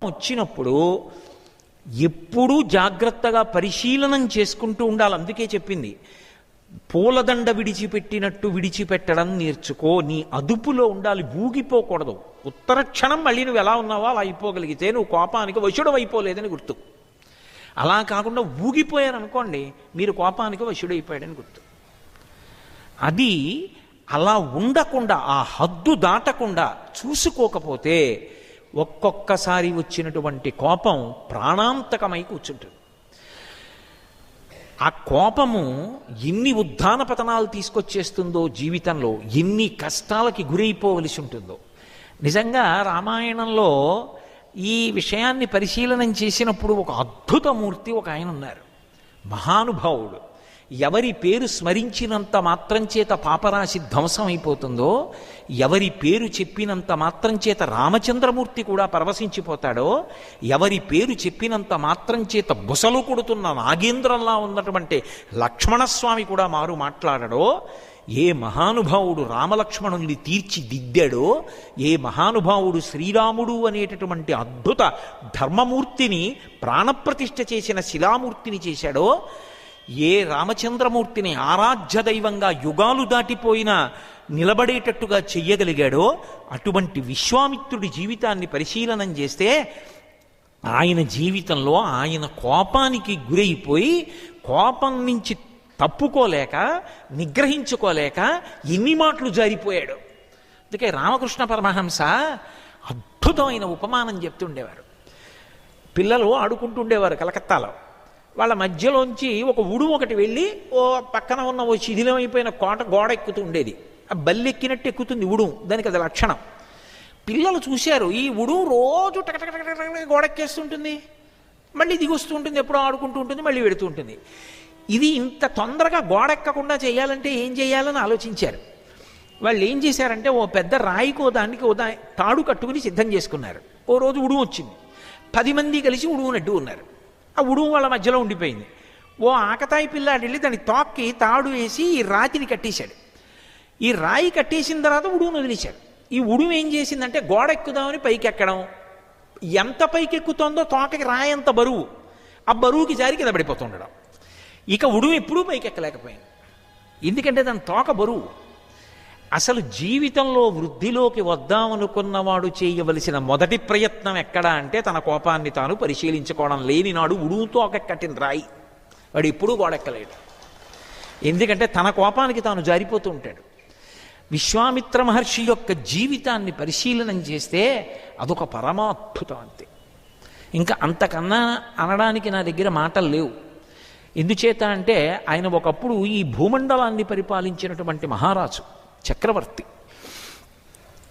వచ్చినప్పుడు ఎప్పుడూ జాగ్రత్తగా పరిశీలనం చేసుకుంటూ ఉండాలి. అందుకే చెప్పింది, పూలదండ విడిచిపెట్టినట్టు విడిచిపెట్టడం నేర్చుకో. నీ అదుపులో ఉండాలి, ఊగిపోకూడదు. ఉత్తర క్షణం మళ్ళీ నువ్వు ఎలా ఉన్నావో అలా అయిపోగలిగితే నువ్వు కోపానికి వశుడు అయిపోలేదని గుర్తు. అలా కాకుండా ఊగిపోయారనుకోండి, మీరు కోపానికి వశుడైపోయాడని గుర్తు. అది అలా ఉండకుండా, ఆ హద్దు దాటకుండా చూసుకోకపోతే ఒక్కొక్కసారి వచ్చినటువంటి కోపం ప్రాణాంతకమై కూర్చుంటుంది. ఆ కోపము ఎన్ని ఉద్ధాన పతనాలు తీసుకొచ్చేస్తుందో జీవితంలో, ఎన్ని కష్టాలకి గురైపోవలసి ఉంటుందో. నిజంగా రామాయణంలో ఈ విషయాన్ని పరిశీలనం చేసినప్పుడు ఒక అద్భుతమూర్తి ఒక ఆయన ఉన్నారు, మహానుభావుడు. ఎవరి పేరు స్మరించినంత మాత్రం చేత పాపరాశి ధ్వంసం అయిపోతుందో, ఎవరి పేరు చెప్పినంత మాత్రం చేత రామచంద్రమూర్తి కూడా పరవశించిపోతాడో, ఎవరి పేరు చెప్పినంత మాత్రం చేత బుసలు కొడుతున్న నాగేంద్రంలా ఉన్నటువంటి లక్ష్మణస్వామి కూడా మారు మాట్లాడడో, ఏ మహానుభావుడు రామలక్ష్మణుల్ని తీర్చిదిద్దాడో, ఏ మహానుభావుడు శ్రీరాముడు అనేటటువంటి అద్భుత ధర్మమూర్తిని ప్రాణప్రతిష్ఠ చేసిన శిలామూర్తిని చేశాడో, ఏ రామచంద్రమూర్తిని ఆరాధ్య దైవంగా యుగాలు దాటిపోయినా నిలబడేటట్టుగా చెయ్యగలిగాడో, అటువంటి విశ్వామిత్రుడి జీవితాన్ని పరిశీలనం చేస్తే ఆయన జీవితంలో ఆయన కోపానికి గురైపోయి కోపం నుంచి తప్పుకోలేక నిగ్రహించుకోలేక ఎన్ని మాటలు జారిపోయాడు. అందుకే రామకృష్ణ పరమహంస అద్భుతమైన ఉపమానం చెప్తుండేవారు. పిల్లలు ఆడుకుంటుండేవారు కలకత్తాలో. వాళ్ళ మధ్యలోంచి ఒక ఉడుము ఒకటి వెళ్ళి ఓ పక్కన ఉన్న ఓ శిథిలమైపోయిన గోడ ఎక్కుతూ ఉండేది. ఆ బల్లి ఎక్కినట్టు ఎక్కుతుంది ఉడుము, దానికి అది లక్షణం. పిల్లలు చూశారు, ఈ ఉడుము రోజు టకటక గోడ ఎక్కేస్తుంటుంది, మళ్ళీ దిగొస్తూ ఉంటుంది, ఎప్పుడో ఆడుకుంటూ ఉంటుంది, మళ్ళీ వెడుతూ ఉంటుంది. ఇది ఇంత తొందరగా గోడ ఎక్కకుండా చేయాలంటే ఏం చేయాలని ఆలోచించారు. వాళ్ళు ఏం చేశారంటే ఓ పెద్ద రాయికో దానికి తాడు కట్టుకుని సిద్ధం చేసుకున్నారు. ఓ రోజు ఉడుము వచ్చింది, 10 మంది కలిసి ఉడుము నడ్డు ఉన్నారు. ఆ ఉడుము వాళ్ళ మధ్యలో ఉండిపోయింది. ఓ ఆకతాయి పిల్లాడు వెళ్ళి దాని తోక్కి తాడు వేసి ఈ రాతిని కట్టేశాడు. ఈ రాయి కట్టేసిన తర్వాత ఉడుమును వదిలేశాడు. ఈ ఉడుము ఏం చేసిందంటే గోడ ఎక్కుదామని పైకి ఎక్కడం, ఎంత పైకి ఎక్కుతుందో తోకకి రాయి ఎంత బరువు, ఆ బరువుకి జారి కింద పడిపోతుండడం. ఇక ఉడుము ఎప్పుడూ పైకి ఎక్కలేకపోయింది, ఎందుకంటే దాని తోక బరువు. అసలు జీవితంలో వృద్ధిలోకి వద్దామనుకున్నవాడు చేయవలసిన మొదటి ప్రయత్నం ఎక్కడా అంటే తన కోపాన్ని తాను పరిశీలించుకోవడం. లేనినాడు ఉడుముతో కట్టిన రాయి వాడు ఎప్పుడూ గోడెక్కలేడు, ఎందుకంటే తన కోపానికి తాను జారిపోతూ ఉంటాడు. విశ్వామిత్ర మహర్షి యొక్క జీవితాన్ని పరిశీలనం చేస్తే అదొక పరమాద్భుతం అంతే. ఇంకా అంతకన్నా అనడానికి నా దగ్గర మాటలు లేవు. ఎందుచేత అంటే ఆయన ఒకప్పుడు ఈ భూమండలాన్ని పరిపాలించినటువంటి మహారాజు, చక్రవర్తి.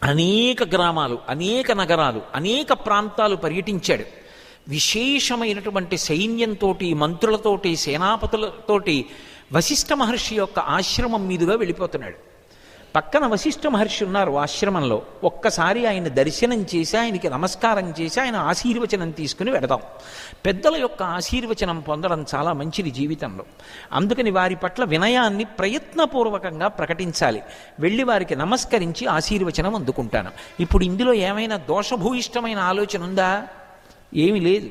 అనేక గ్రామాలు, అనేక నగరాలు, అనేక ప్రాంతాలు పర్యటించాడు. విశేషమైనటువంటి సైన్యంతో, మంత్రులతోటి, సేనాపతులతోటి వశిష్ఠ మహర్షి యొక్క ఆశ్రమం మీదుగా వెళ్ళిపోతున్నాడు. పక్కన వశిష్ఠ మహర్షి ఉన్నారు ఆశ్రమంలో. ఒక్కసారి ఆయన దర్శనం చేసి ఆయనకి నమస్కారం చేసి ఆయన ఆశీర్వచనం తీసుకుని వెడదాం. పెద్దల యొక్క ఆశీర్వచనం పొందడం చాలా మంచిది జీవితంలో. అందుకని వారి పట్ల వినయాన్ని ప్రయత్నపూర్వకంగా ప్రకటించాలి. వెళ్ళి వారికి నమస్కరించి ఆశీర్వచనం అందుకుంటాను. ఇప్పుడు ఇందులో ఏమైనా దోషభూయిష్టమైన ఆలోచన ఉందా? ఏమీ లేదు.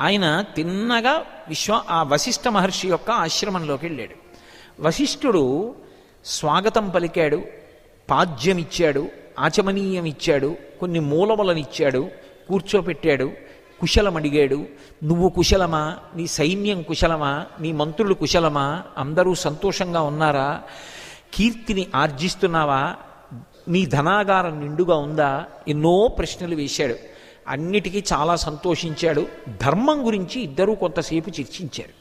ఆయన తిన్నగా ఆ వశిష్ఠ మహర్షి యొక్క ఆశ్రమంలోకి వెళ్ళాడు. వశిష్ఠుడు స్వాగతం పలికాడు, పాద్యమిచ్చాడు, ఆచమనీయం ఇచ్చాడు, కొన్ని మూలములనిచ్చాడు, కూర్చోపెట్టాడు, కుశలమడిగాడు. నువ్వు కుశలమా? నీ సైన్యం కుశలమా? నీ మంత్రులు కుశలమా? అందరూ సంతోషంగా ఉన్నారా? కీర్తిని ఆర్జిస్తున్నావా? నీ ధనాగారం నిండుగా ఉందా? ఎన్నో ప్రశ్నలు వేశాడు. అన్నిటికీ చాలా సంతోషించాడు. ధర్మం గురించి ఇద్దరూ కొంతసేపు చర్చించారు.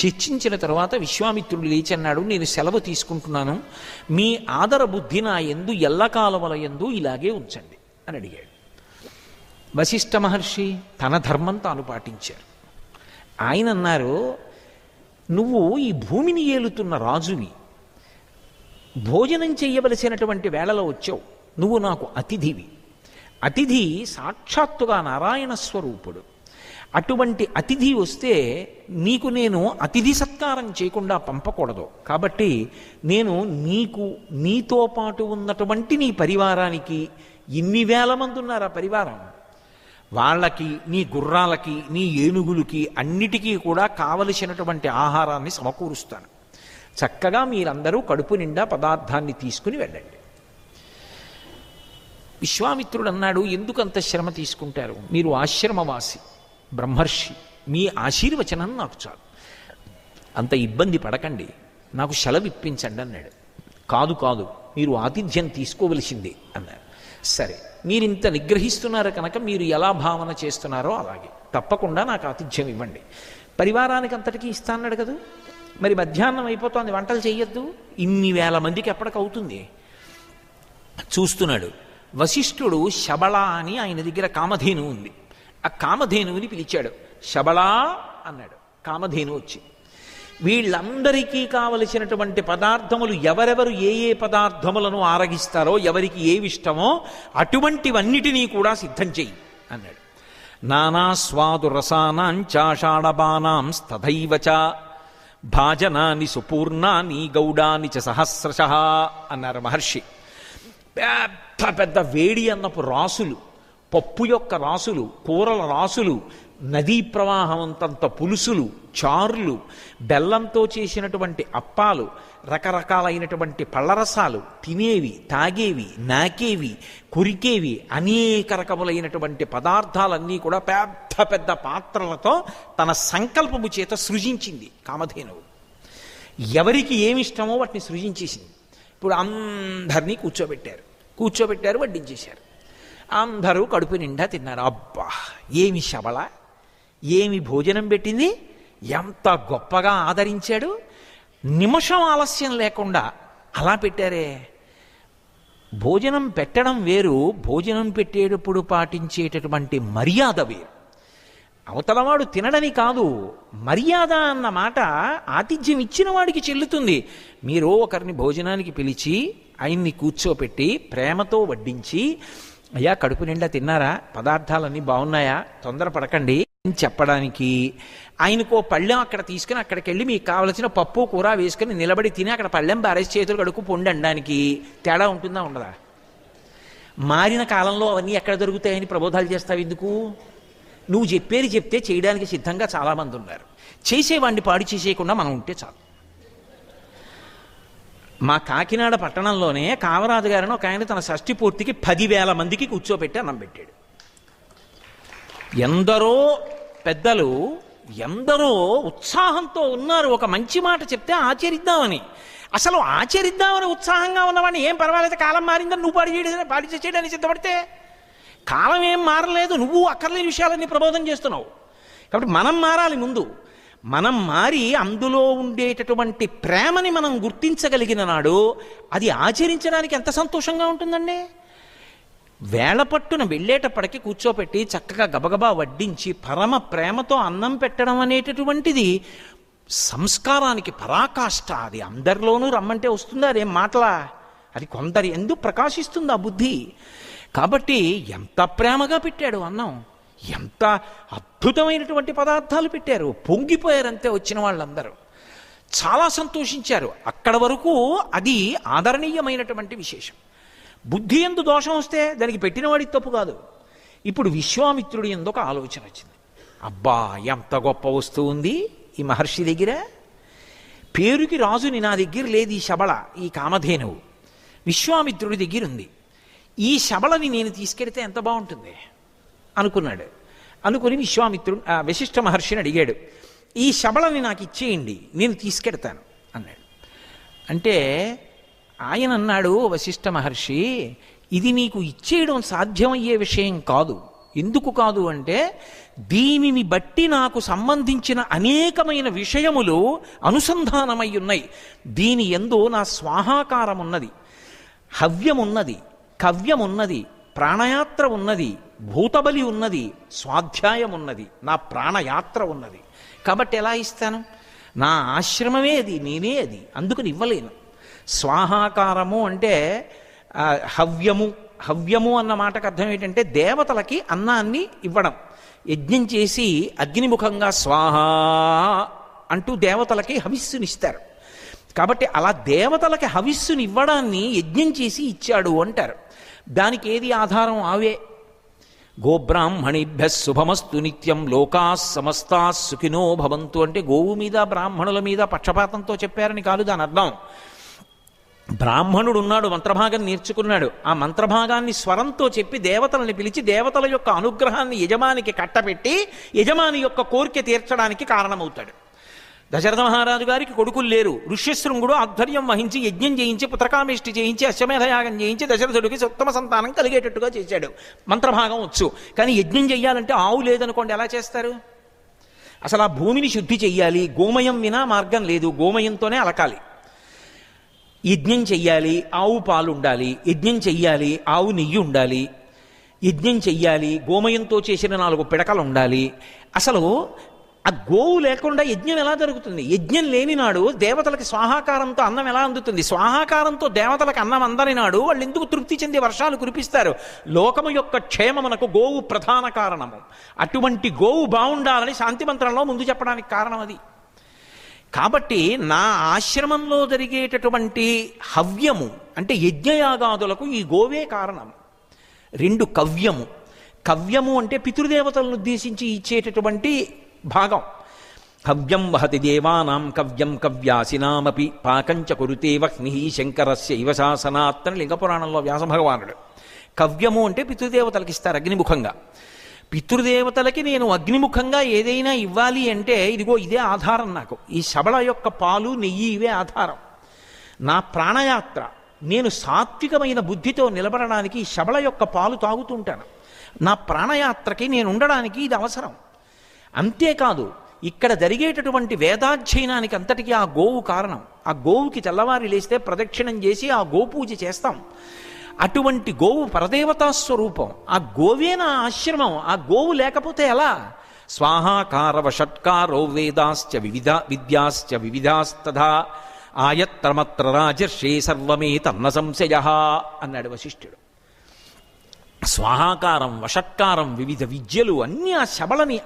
చర్చించిన తర్వాత విశ్వామిత్రుడు లేచన్నాడు, నేను సెలవు తీసుకుంటున్నాను, మీ ఆదర బుద్ధి నా యందు ఎల్లకాలముల యందు ఇలాగే ఉంచండి అని అడిగాడు. వశిష్ఠ మహర్షి తన ధర్మం తాను పాటించారు. ఆయన అన్నారు, నువ్వు ఈ భూమిని ఏలుతున్న రాజువి, భోజనం చెయ్యవలసినటువంటి వేళలో వచ్చావు, నువ్వు నాకు అతిథివి. అతిథి సాక్షాత్తుగా నారాయణ స్వరూపుడు. అటువంటి అతిథి వస్తే నీకు నేను అతిథి సత్కారం చేయకుండా పంపకూడదు. కాబట్టి నేను నీతో పాటు ఉన్నటువంటి నీ పరివారానికి, ఇన్ని వేల మంది ఉన్నారు ఆ పరివారం, వాళ్ళకి, నీ గుర్రాలకి, నీ ఏనుగులకి అన్నిటికీ కూడా కావలసినటువంటి ఆహారాన్ని సమకూరుస్తాను. చక్కగా మీరందరూ కడుపు నిండా పదార్థాన్ని తీసుకుని వెళ్ళండి. విశ్వామిత్రుడు అన్నాడు, ఎందుకంత శ్రమ తీసుకుంటారు? మీరు ఆశ్రమవాసి, బ్రహ్మర్షి, మీ ఆశీర్వచనం నాకు చాలు, అంత ఇబ్బంది పడకండి, నాకు సెలవు ఇప్పించండి అన్నాడు. కాదు కాదు, మీరు ఆతిథ్యం తీసుకోవలసిందే అన్నారు. సరే, మీరు ఇంత నిగ్రహిస్తున్నారు కనుక మీరు ఎలా భావన చేస్తున్నారో అలాగే, తప్పకుండా నాకు ఆతిథ్యం ఇవ్వండి. పరివారానికి అంతటికీ ఇస్తా అన్నాడు కదా. మరి మధ్యాహ్నం అయిపోతుంది, వంటలు చెయ్యొద్దు, ఇన్ని వేల మందికి ఎప్పటికవుతుంది? చూస్తున్నాడు. వశిష్ఠుడు శబళ అని ఆయన దగ్గర కామధేను ఉంది. ఆ కామధేనువుని పిలిచాడు. శబళా అన్నాడు. కామధేను వచ్చి వీళ్ళందరికీ కావలసినటువంటి పదార్థములు, ఎవరెవరు ఏ ఏ పదార్థములను ఆరగిస్తారో, ఎవరికి ఏవిష్టమో అటువంటివన్నిటినీ కూడా సిద్ధం చెయ్యి అన్నాడు. నానా స్వాదు రసానాం చాషాఢబానాం తథైవచ భాజనాని సుపూర్ణాని గౌడాని చ సహస్రశః అన్నారు మహర్షి. పెద్ద పెద్ద వేడి అన్నపు రాసులు, పప్పు యొక్క రాసులు, కూరల రాసులు, నదీ ప్రవాహం అంతంత పులుసులు, చారులు, బెల్లంతో చేసినటువంటి అప్పాలు, రకరకాలైనటువంటి పళ్ళరసాలు, తినేవి, తాగేవి, నాకేవి, కురికేవి, అనేక రకములైనటువంటి పదార్థాలన్నీ కూడా పెద్ద పెద్ద పాత్రలతో తన సంకల్పము చేత సృజించింది కామధేనువు. ఎవరికి ఏమిష్టమో వాటిని సృజించేసింది. ఇప్పుడు అందరినీ కూర్చోబెట్టారు, వడ్డించేశారు. అందరూ కడుపు నిండా తిన్నారు. అబ్బా, ఏమి శబళ, ఏమి భోజనం పెట్టింది, ఎంత గొప్పగా ఆదరించాడు, నిమిషం ఆలస్యం లేకుండా అలా పెట్టారే. భోజనం పెట్టడం వేరు, భోజనం పెట్టేటప్పుడు పాటించేటటువంటి మర్యాద వేరు. అవతలవాడు తినడని కాదు, మర్యాద అన్న మాట ఆతిథ్యం ఇచ్చిన వాడికి చెల్లుతుంది. మీరు ఒకరిని భోజనానికి పిలిచి ఆయన్ని కూర్చోపెట్టి ప్రేమతో వడ్డించి, అయ్యా కడుపు నిండా తిన్నారా, పదార్థాలన్నీ బాగున్నాయా, తొందరపడకండి అని చెప్పడానికి, ఆయనకో పళ్ళెం అక్కడ తీసుకుని అక్కడికి వెళ్ళి మీకు కావలసిన పప్పు కూర వేసుకుని నిలబడి తిని అక్కడ పళ్ళెం బారేసి చేతులు కడుక్కు పొండి అనడానికి తేడా ఉంటుందా ఉండదా? మారిన కాలంలో అవన్నీ ఎక్కడ దొరుకుతాయని ప్రబోధాలు చేస్తావు ఎందుకు? నువ్వు చెప్పేది చెప్తే చేయడానికి సిద్ధంగా చాలామంది ఉన్నారు. చేసేవాడిని పాడు చేసేయకుండా మనం ఉంటే చాలు. మా కాకినాడ పట్టణంలోనే కామరాజు గారిని ఒక ఆయన తన షష్ఠి పూర్తికి 10,000 మందికి కూర్చోబెట్టి అన్నం పెట్టాడు. ఎందరో పెద్దలు, ఎందరో ఉత్సాహంతో ఉన్నారు. ఒక మంచి మాట చెప్తే ఆచరిద్దామని, అసలు ఆచరిద్దామని ఉత్సాహంగా ఉన్నవాడిని ఏం పర్వాలేదు, కాలం మారిందని నువ్వు పాడి చేయడానికి సిద్ధపడితే కాలం ఏం మారలేదు, నువ్వు అక్కర్లేని విషయాలన్నీ ప్రబోధం చేస్తున్నావు. కాబట్టి మనం మారాలి. ముందు మనం మారి అందులో ఉండేటటువంటి ప్రేమని మనం గుర్తించగలిగిన నాడు అది ఆచరించడానికి ఎంత సంతోషంగా ఉంటుందండి. వేళ పట్టున వెళ్ళేటప్పటికి కూర్చోపెట్టి చక్కగా గబగబా వడ్డించి పరమ ప్రేమతో అన్నం పెట్టడం అనేటటువంటిది సంస్కారానికి పరాకాష్ట. అది అందరిలోనూ రమ్మంటే వస్తుందా? అదేం మాటలా? అది కొందరి ఎందుకు ప్రకాశిస్తుంది ఆ బుద్ధి. కాబట్టి ఎంత ప్రేమగా పెట్టాడు అన్నం, ఎంత అద్భుతమైనటువంటి పదార్థాలు పెట్టారు. పొంగిపోయారంతే వచ్చిన వాళ్ళందరూ, చాలా సంతోషించారు. అక్కడ వరకు అది ఆదరణీయమైనటువంటి విశేషం. బుద్ధి ఎందు దోషం వస్తే దానికి పెట్టినవాడికి తప్పు కాదు. ఇప్పుడు విశ్వామిత్రుడి ఎందొక ఆలోచన వచ్చింది. అబ్బా, ఎంత గొప్ప వస్తువు ఉంది ఈ మహర్షి దగ్గర. పేరుకి రాజుని నా దగ్గర లేదు ఈ శబళ, ఈ కామధేనువు విశ్వామిత్రుడి దగ్గర ఉంది. ఈ శబళని నేను తీసుకెడితే ఎంత బాగుంటుంది అనుకున్నాడు. అనుకుని వశిష్ఠ మహర్షిని అడిగాడు, ఈ శబళని నాకు ఇచ్చేయండి, నేను తీసుకెడతాను అన్నాడు. అంటే ఆయన అన్నాడు, వశిష్ఠ మహర్షి, ఇది నీకు ఇచ్చేయడం సాధ్యమయ్యే విషయం కాదు. ఎందుకు కాదు అంటే, దీనిని బట్టి నాకు సంబంధించిన అనేకమైన విషయములు అనుసంధానమై ఉన్నాయి. దీని యందు నా స్వాహాకారం ఉన్నది, హవ్యమున్నది, కవ్యమున్నది, ప్రాణయాత్ర ఉన్నది, భూతబలి ఉన్నది, స్వాధ్యాయం ఉన్నది, నా ప్రాణయాత్ర ఉన్నది. కాబట్టి ఎలా ఇస్తాను? నా ఆశ్రమమే అది, నేనే అది, అందుకని ఇవ్వలేను. స్వాహాకారము అంటే హవ్యము అన్న మాటకు అర్థం ఏంటంటే దేవతలకి అన్నాన్ని ఇవ్వడం. యజ్ఞం చేసి అగ్నిముఖంగా స్వాహా అంటూ దేవతలకి హవిస్సునిస్తారు. కాబట్టి అలా దేవతలకి హవిస్సుని ఇవ్వడాన్ని యజ్ఞం చేసి ఇచ్చాడు అంటారు. దానికి ఏది ఆధారం? ఆవే. గోబ్రాహ్మణిభ్య శుభమస్తు నిత్యం లోకా సమస్తా సుఖినో భవంతు అంటే గోవు మీద బ్రాహ్మణుల మీద పక్షపాతంతో చెప్పారని కాదు దాని అర్థం. బ్రాహ్మణుడు ఉన్నాడు, మంత్రభాగం నేర్చుకున్నాడు. ఆ మంత్రభాగాన్ని స్వరంతో చెప్పి దేవతలని పిలిచి దేవతల యొక్క అనుగ్రహాన్ని యజమానికి కట్టపెట్టి యజమాని యొక్క కోరిక తీర్చడానికి కారణమవుతాడు. దశరథ మహారాజు గారికి కొడుకులు లేరు. ఋష్యశృంగుడు ఆధ్వర్యం వహించి యజ్ఞం చేయించి పుత్రకామేష్టి చేయించి అశ్వమేధయాగం చేయించి దశరథుడికి ఉత్తమ సంతానం కలిగేటట్టుగా చేశాడు. మంత్రభాగం వచ్చు. కానీ యజ్ఞం చెయ్యాలంటే ఆవు లేదనుకోండి, ఎలా చేస్తారు? అసలు ఆ భూమిని శుద్ధి చెయ్యాలి. గోమయం వినా మార్గం లేదు. గోమయంతోనే అలకాలి. యజ్ఞం చెయ్యాలి, ఆవు పాలు ఉండాలి. యజ్ఞం చెయ్యాలి, ఆవు నెయ్యి ఉండాలి. యజ్ఞం చెయ్యాలి, గోమయంతో చేసిన 4 పిడకలు ఉండాలి. అసలు ఆ గోవు లేకుండా యజ్ఞం ఎలా జరుగుతుంది? యజ్ఞం లేని నాడు దేవతలకి స్వాహాకారంతో అన్నం ఎలా అందుతుంది? స్వాహాకారంతో దేవతలకు అన్నం అందని నాడు వాళ్ళు ఎందుకు తృప్తి చెంది వర్షాలు కురిపిస్తారు? లోకము యొక్క క్షేమమునకు గోవు ప్రధాన కారణము. అటువంటి గోవు బాగుండాలని శాంతి మంత్రంలో ముందు చెప్పడానికి కారణం అది. కాబట్టి నా ఆశ్రమంలో జరిగేటటువంటి హవ్యము అంటే యజ్ఞయాగాదులకు ఈ గోవే కారణం. 2 కవ్యము. కవ్యము అంటే పితృదేవతలను ఉద్దేశించి ఇచ్చేటటువంటి భాగం. కవ్యం వహతి దేవానాం కవ్యం కవ్యాసినామపి పాకంచ కురుతే వహ్ని శంకరస్య ఇవ శాసనాత్ అని లింగపురాణంలో వ్యాసభగవానుడు. కవ్యము అంటే పితృదేవతలకి ఇస్తారు అగ్నిముఖంగా. పితృదేవతలకి నేను అగ్నిముఖంగా ఏదైనా ఇవ్వాలి అంటే ఇదిగో ఇదే ఆధారం. నాకు ఈ శబళ యొక్క పాలు నెయ్యి ఇవే ఆధారం. నా ప్రాణయాత్ర నేను సాత్వికమైన బుద్ధితో నిలబడడానికి ఈ శబళ యొక్క పాలు తాగుతుంటాను. నా ప్రాణయాత్రకి నేను ఉండడానికి ఇది అవసరం. అంతేకాదు ఇక్కడ జరిగేటటువంటి వేదాధ్యయనానికి అంతటికీ ఆ గోవు కారణం. ఆ గోవుకి తెల్లవారి లేస్తే ప్రదక్షిణం చేసి ఆ గోపూజ చేస్తాం. అటువంటి గోవు పరదేవతా స్వరూపం. ఆ గోవే నా ఆశ్రమం. ఆ గోవు లేకపోతే ఎలా? స్వాహాకార వషట్కారో వేదాశ్చ విద్యాశ్చ వివిధాస్తథా ఆయత్రమత్ర రాజర్షే సర్వమే తన్న సంశయ అన్నాడు వశిష్ఠుడు. స్వాహాకారం, వషట్కారం, వివిధ విద్యలు అన్నీ ఆ శబళని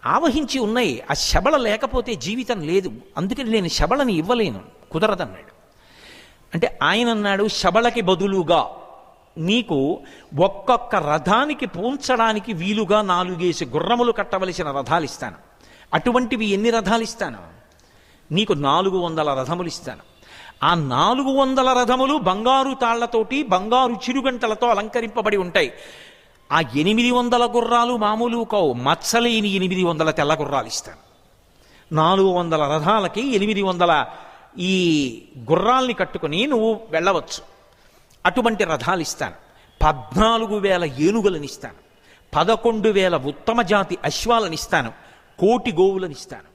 ఆవహించి ఉన్నాయి. ఆ శబళ లేకపోతే జీవితం లేదు. అందుకని నేను శబళని ఇవ్వలేను, కుదరదన్నాడు. అంటే ఆయన అన్నాడు, శబళకి బదులుగా నీకు ఒక్కొక్క రథానికి పూంచడానికి వీలుగా 4 గుర్రములు కట్టవలసిన రథాలు ఇస్తాను. అటువంటివి ఎన్ని రథాలు ఇస్తాను? నీకు 400 రథములు ఇస్తాను. ఆ 400 రథములు బంగారు తాళ్లతోటి బంగారు చిరుగంటలతో అలంకరింపబడి ఉంటాయి. ఆ 800 గుర్రాలు మామూలు కావు, మచ్చలేని 800 తెల్ల గుర్రాలు ఇస్తాను. 400 రథాలకి 800 ఈ గుర్రాల్ని కట్టుకుని నువ్వు వెళ్ళవచ్చు. అటువంటి రథాలు ఇస్తాను. 14,000 ఏనుగులను ఇస్తాను. 11,000 ఉత్తమ జాతి అశ్వాలను ఇస్తాను. 1,000,000 గోవులను ఇస్తాను.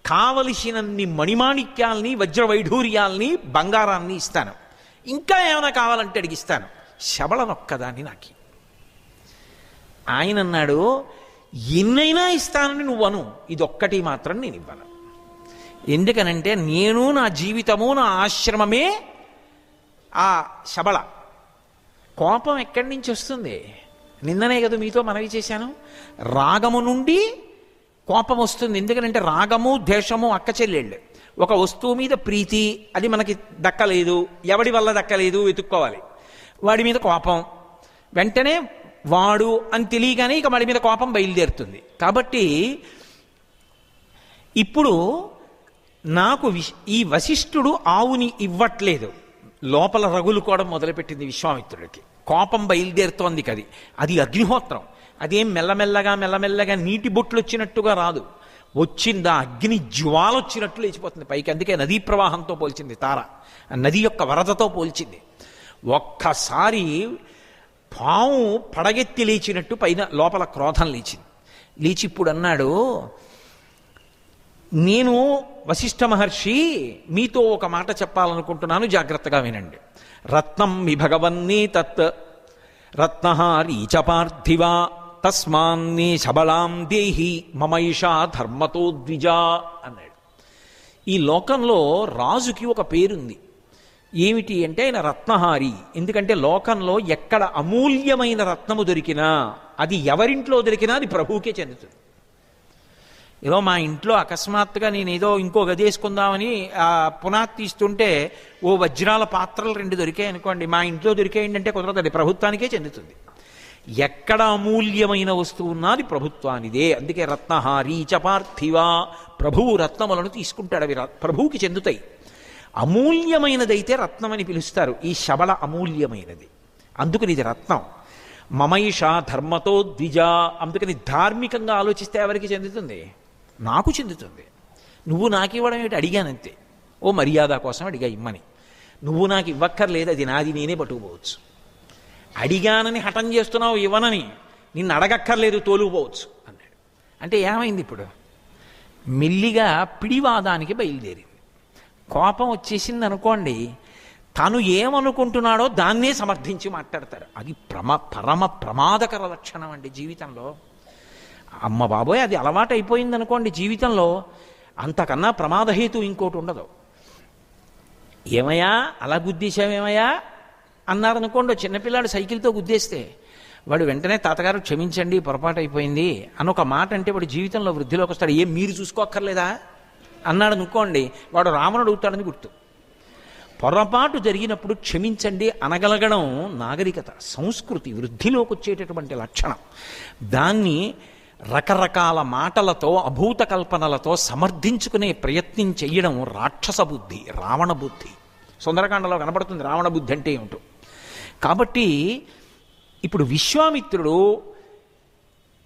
కావలసినన్ని మణిమాణిక్యాల్ని, వజ్రవైఢూర్యాల్ని, బంగారాన్ని ఇస్తాను. ఇంకా ఏమైనా కావాలంటే అడిగిస్తాను. శబళనొక్కదాన్ని నాకు. ఆయన అన్నాడు, ఎన్నైనా ఇస్తానని నువ్వను, ఇదొక్కటి మాత్రం నేను ఇవ్వను. ఎందుకనంటే నేను, నా జీవితము, నా ఆశ్రమమే ఆ శబళ. కోపం ఎక్కడి నుంచి వస్తుంది? నిన్ననే కదా మీతో మనవి చేశాను. రాగము నుండి కోపం వస్తుంది. ఎందుకంటే రాగము ద్వేషము అక్క చెల్లెళ్ళు. ఒక వస్తువు మీద ప్రీతి, అది మనకి దక్కలేదు, ఎవడి వల్ల దక్కలేదు వెతుక్కోవాలి. వాడి మీద కోపం, వెంటనే వాడు అని తెలియగానే ఇక వాడి మీద కోపం బయలుదేరుతుంది. కాబట్టి ఇప్పుడు నాకు ఈ వశిష్ఠుడు ఆవుని ఇవ్వట్లేదు. లోపల రగులుకోవడం మొదలుపెట్టింది విశ్వామిత్రుడికి. కోపం బయలుదేరుతోంది. అది అగ్నిహోత్రం. అదేం మెల్లమెల్లగా నీటి బొట్లు వచ్చినట్టుగా రాదు. వచ్చిందా అగ్ని జ్వాల వచ్చినట్లు లేచిపోతుంది పైకి. అందుకే నదీ ప్రవాహంతో పోల్చింది తార. నది యొక్క వరదతో పోల్చింది. ఒక్కసారి పాము పడగెత్తి లేచినట్టు పైన లోపల క్రోధం లేచింది. లేచి ఇప్పుడు అన్నాడు, నేను వశిష్ఠ మహర్షి మీతో ఒక మాట చెప్పాలనుకుంటున్నాను, జాగ్రత్తగా వినండి. రత్నం మీ భగవన్నీ తత్ రత్నహారీ చ పార్థివా తస్మాన్నే శబళాం దేహి మమైషా ధర్మతో ద్విజా అన్నాడు. ఈ లోకంలో రాజుకి ఒక పేరుంది. ఏమిటి అంటే ఆయన రత్నహారి. ఎందుకంటే లోకంలో ఎక్కడ అమూల్యమైన రత్నము దొరికినా, అది ఎవరింట్లో దొరికినా అది ప్రభువుకే చెందుతుంది. ఏదో మా ఇంట్లో అకస్మాత్తుగా నేను ఏదో ఇంకో గది వేసుకుందామని పునాది తీస్తుంటే ఓ వజ్రాల పాత్రలు 2 దొరికాయి అనుకోండి, మా ఇంట్లో దొరికాయండి అంటే కుదరదు, అది ప్రభుత్వానికే చెందుతుంది. ఎక్కడ అమూల్యమైన వస్తువు ఉన్నది ప్రభుత్వానిదే. అందుకే రత్నహారీ చ పార్థివా, ప్రభువు రత్నములను తీసుకుంటాడు, అవి ప్రభువుకి చెందుతాయి. అమూల్యమైనదైతే రత్నం అని పిలుస్తారు. ఈ శబళ అమూల్యమైనది, అందుకని ఇది రత్నం. మమైష ధర్మతో ద్విజ, అందుకని ధార్మికంగా ఆలోచిస్తే ఎవరికి చెందుతుంది? నాకు చెందుతుంది. నువ్వు నాకు ఇవ్వడం ఏమిటి? అడిగానంతే, ఓ మర్యాద కోసం అడిగా ఇమ్మని. నువ్వు నాకు ఇవ్వక్కర్లేదు, అది నాది, నేనే పట్టుకుపోవచ్చు. అడిగానని హఠం చేస్తున్నావు ఇవ్వనని, నిన్ను అడగక్కర్లేదు, తోలుకుపోవచ్చు అన్నాడు. అంటే ఏమైంది ఇప్పుడు? మెల్లిగా పిడివాదానికి బయలుదేరింది. కోపం వచ్చేసింది అనుకోండి, తను ఏమనుకుంటున్నాడో దాన్నే సమర్థించి మాట్లాడతాడు. అది పరమ ప్రమాదకర లక్షణం అండి జీవితంలో. అమ్మ బాబోయ్, అది అలవాటు అయిపోయింది అనుకోండి జీవితంలో, అంతకన్నా ప్రమాదహేతు ఇంకోటి ఉండదు. ఏమయ్యా అలా గుద్దేశావేమయ్యా అన్నారనుకోండి, చిన్నపిల్లాడు సైకిల్తో గుద్దేస్తే వాడు వెంటనే తాతగారు క్షమించండి పొరపాటు అయిపోయింది అని ఒక మాట అంటే వాడు జీవితంలో వృద్ధిలోకి వస్తాడు. ఏం మీరు చూసుకోక్కర్లేదా అన్నాడు అనుకోండి, వాడు రావణుడు అవుతాడని గుర్తు. పొరపాటు జరిగినప్పుడు క్షమించండి అనగలగడం నాగరికత, సంస్కృతి, వృద్ధిలోకి వచ్చేటటువంటి లక్షణం. దాన్ని రకరకాల మాటలతో, అభూత కల్పనలతో సమర్థించుకునే ప్రయత్నం చెయ్యడం రాక్షస బుద్ధి, రావణ బుద్ధి. సుందరకాండలో కనబడుతుంది రావణ బుద్ధి అంటే ఏమిటో. కాబట్టి ఇప్పుడు విశ్వామిత్రుడు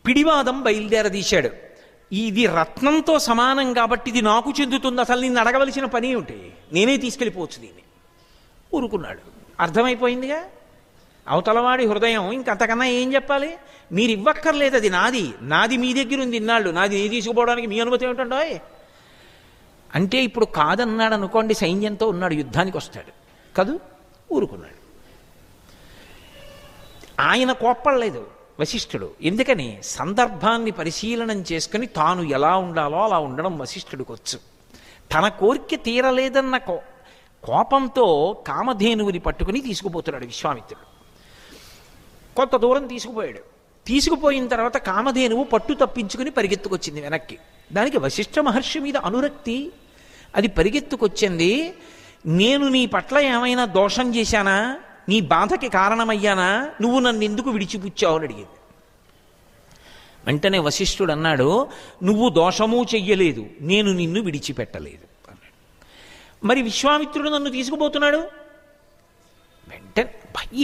పిడివాదం బయలుదేరదీశాడు. ఇది రత్నంతో సమానం కాబట్టి ఇది నాకు చెందుతుంది, అసలు నిన్ను అడగవలసిన పని ఏమిటి, నేనే తీసుకెళ్ళిపోవచ్చు దీన్ని. ఊరుకున్నాడు. అర్థమైపోయిందిగా అవతలవాడి హృదయం. ఇంకంతకన్నా ఏం చెప్పాలి? మీరు ఇవ్వక్కర్లేదు, అది నాది, నాది మీ దగ్గర ఉంది ఇన్నాళ్ళు, నాది నీ తీసుకుపోవడానికి మీ అనుమతి ఏమిటండో అంటే ఇప్పుడు కాదన్నాడు అనుకోండి, సైన్యంతో ఉన్నాడు, యుద్ధానికి వస్తాడు కదూ. ఊరుకున్నాడు. ఆయన కోప్పడలేదు వశిష్ఠుడు. ఎందుకని? సందర్భాన్ని పరిశీలనం చేసుకుని తాను ఎలా ఉండాలో అలా ఉండడం వశిష్ఠుడికి వచ్చు. తన కోరిక తీరలేదన్న కోపంతో కామధేనువుని పట్టుకుని తీసుకుపోతున్నాడు విశ్వామిత్రుడు. కొంత దూరం తీసుకుపోయాడు. తీసుకుపోయిన తర్వాత కామధేనువు పట్టు తప్పించుకుని పరిగెత్తుకొచ్చింది వెనక్కి. దానికి వశిష్ఠ మహర్షి మీద అనురక్తి, అది పరిగెత్తుకొచ్చింది. నేను నీ పట్ల ఏమైనా దోషం చేశానా, నీ బాధకి కారణమయ్యానా, నువ్వు నన్ను ఎందుకు విడిచిపుచ్చావు అని అడిగింది. వెంటనే వశిష్ఠుడు అన్నాడు, నువ్వు దోషమూ చెయ్యలేదు, నేను నిన్ను విడిచిపెట్టలేదు అన్నాడు. మరి విశ్వామిత్రుడు నన్ను తీసుకుపోతున్నాడు. వెంటనే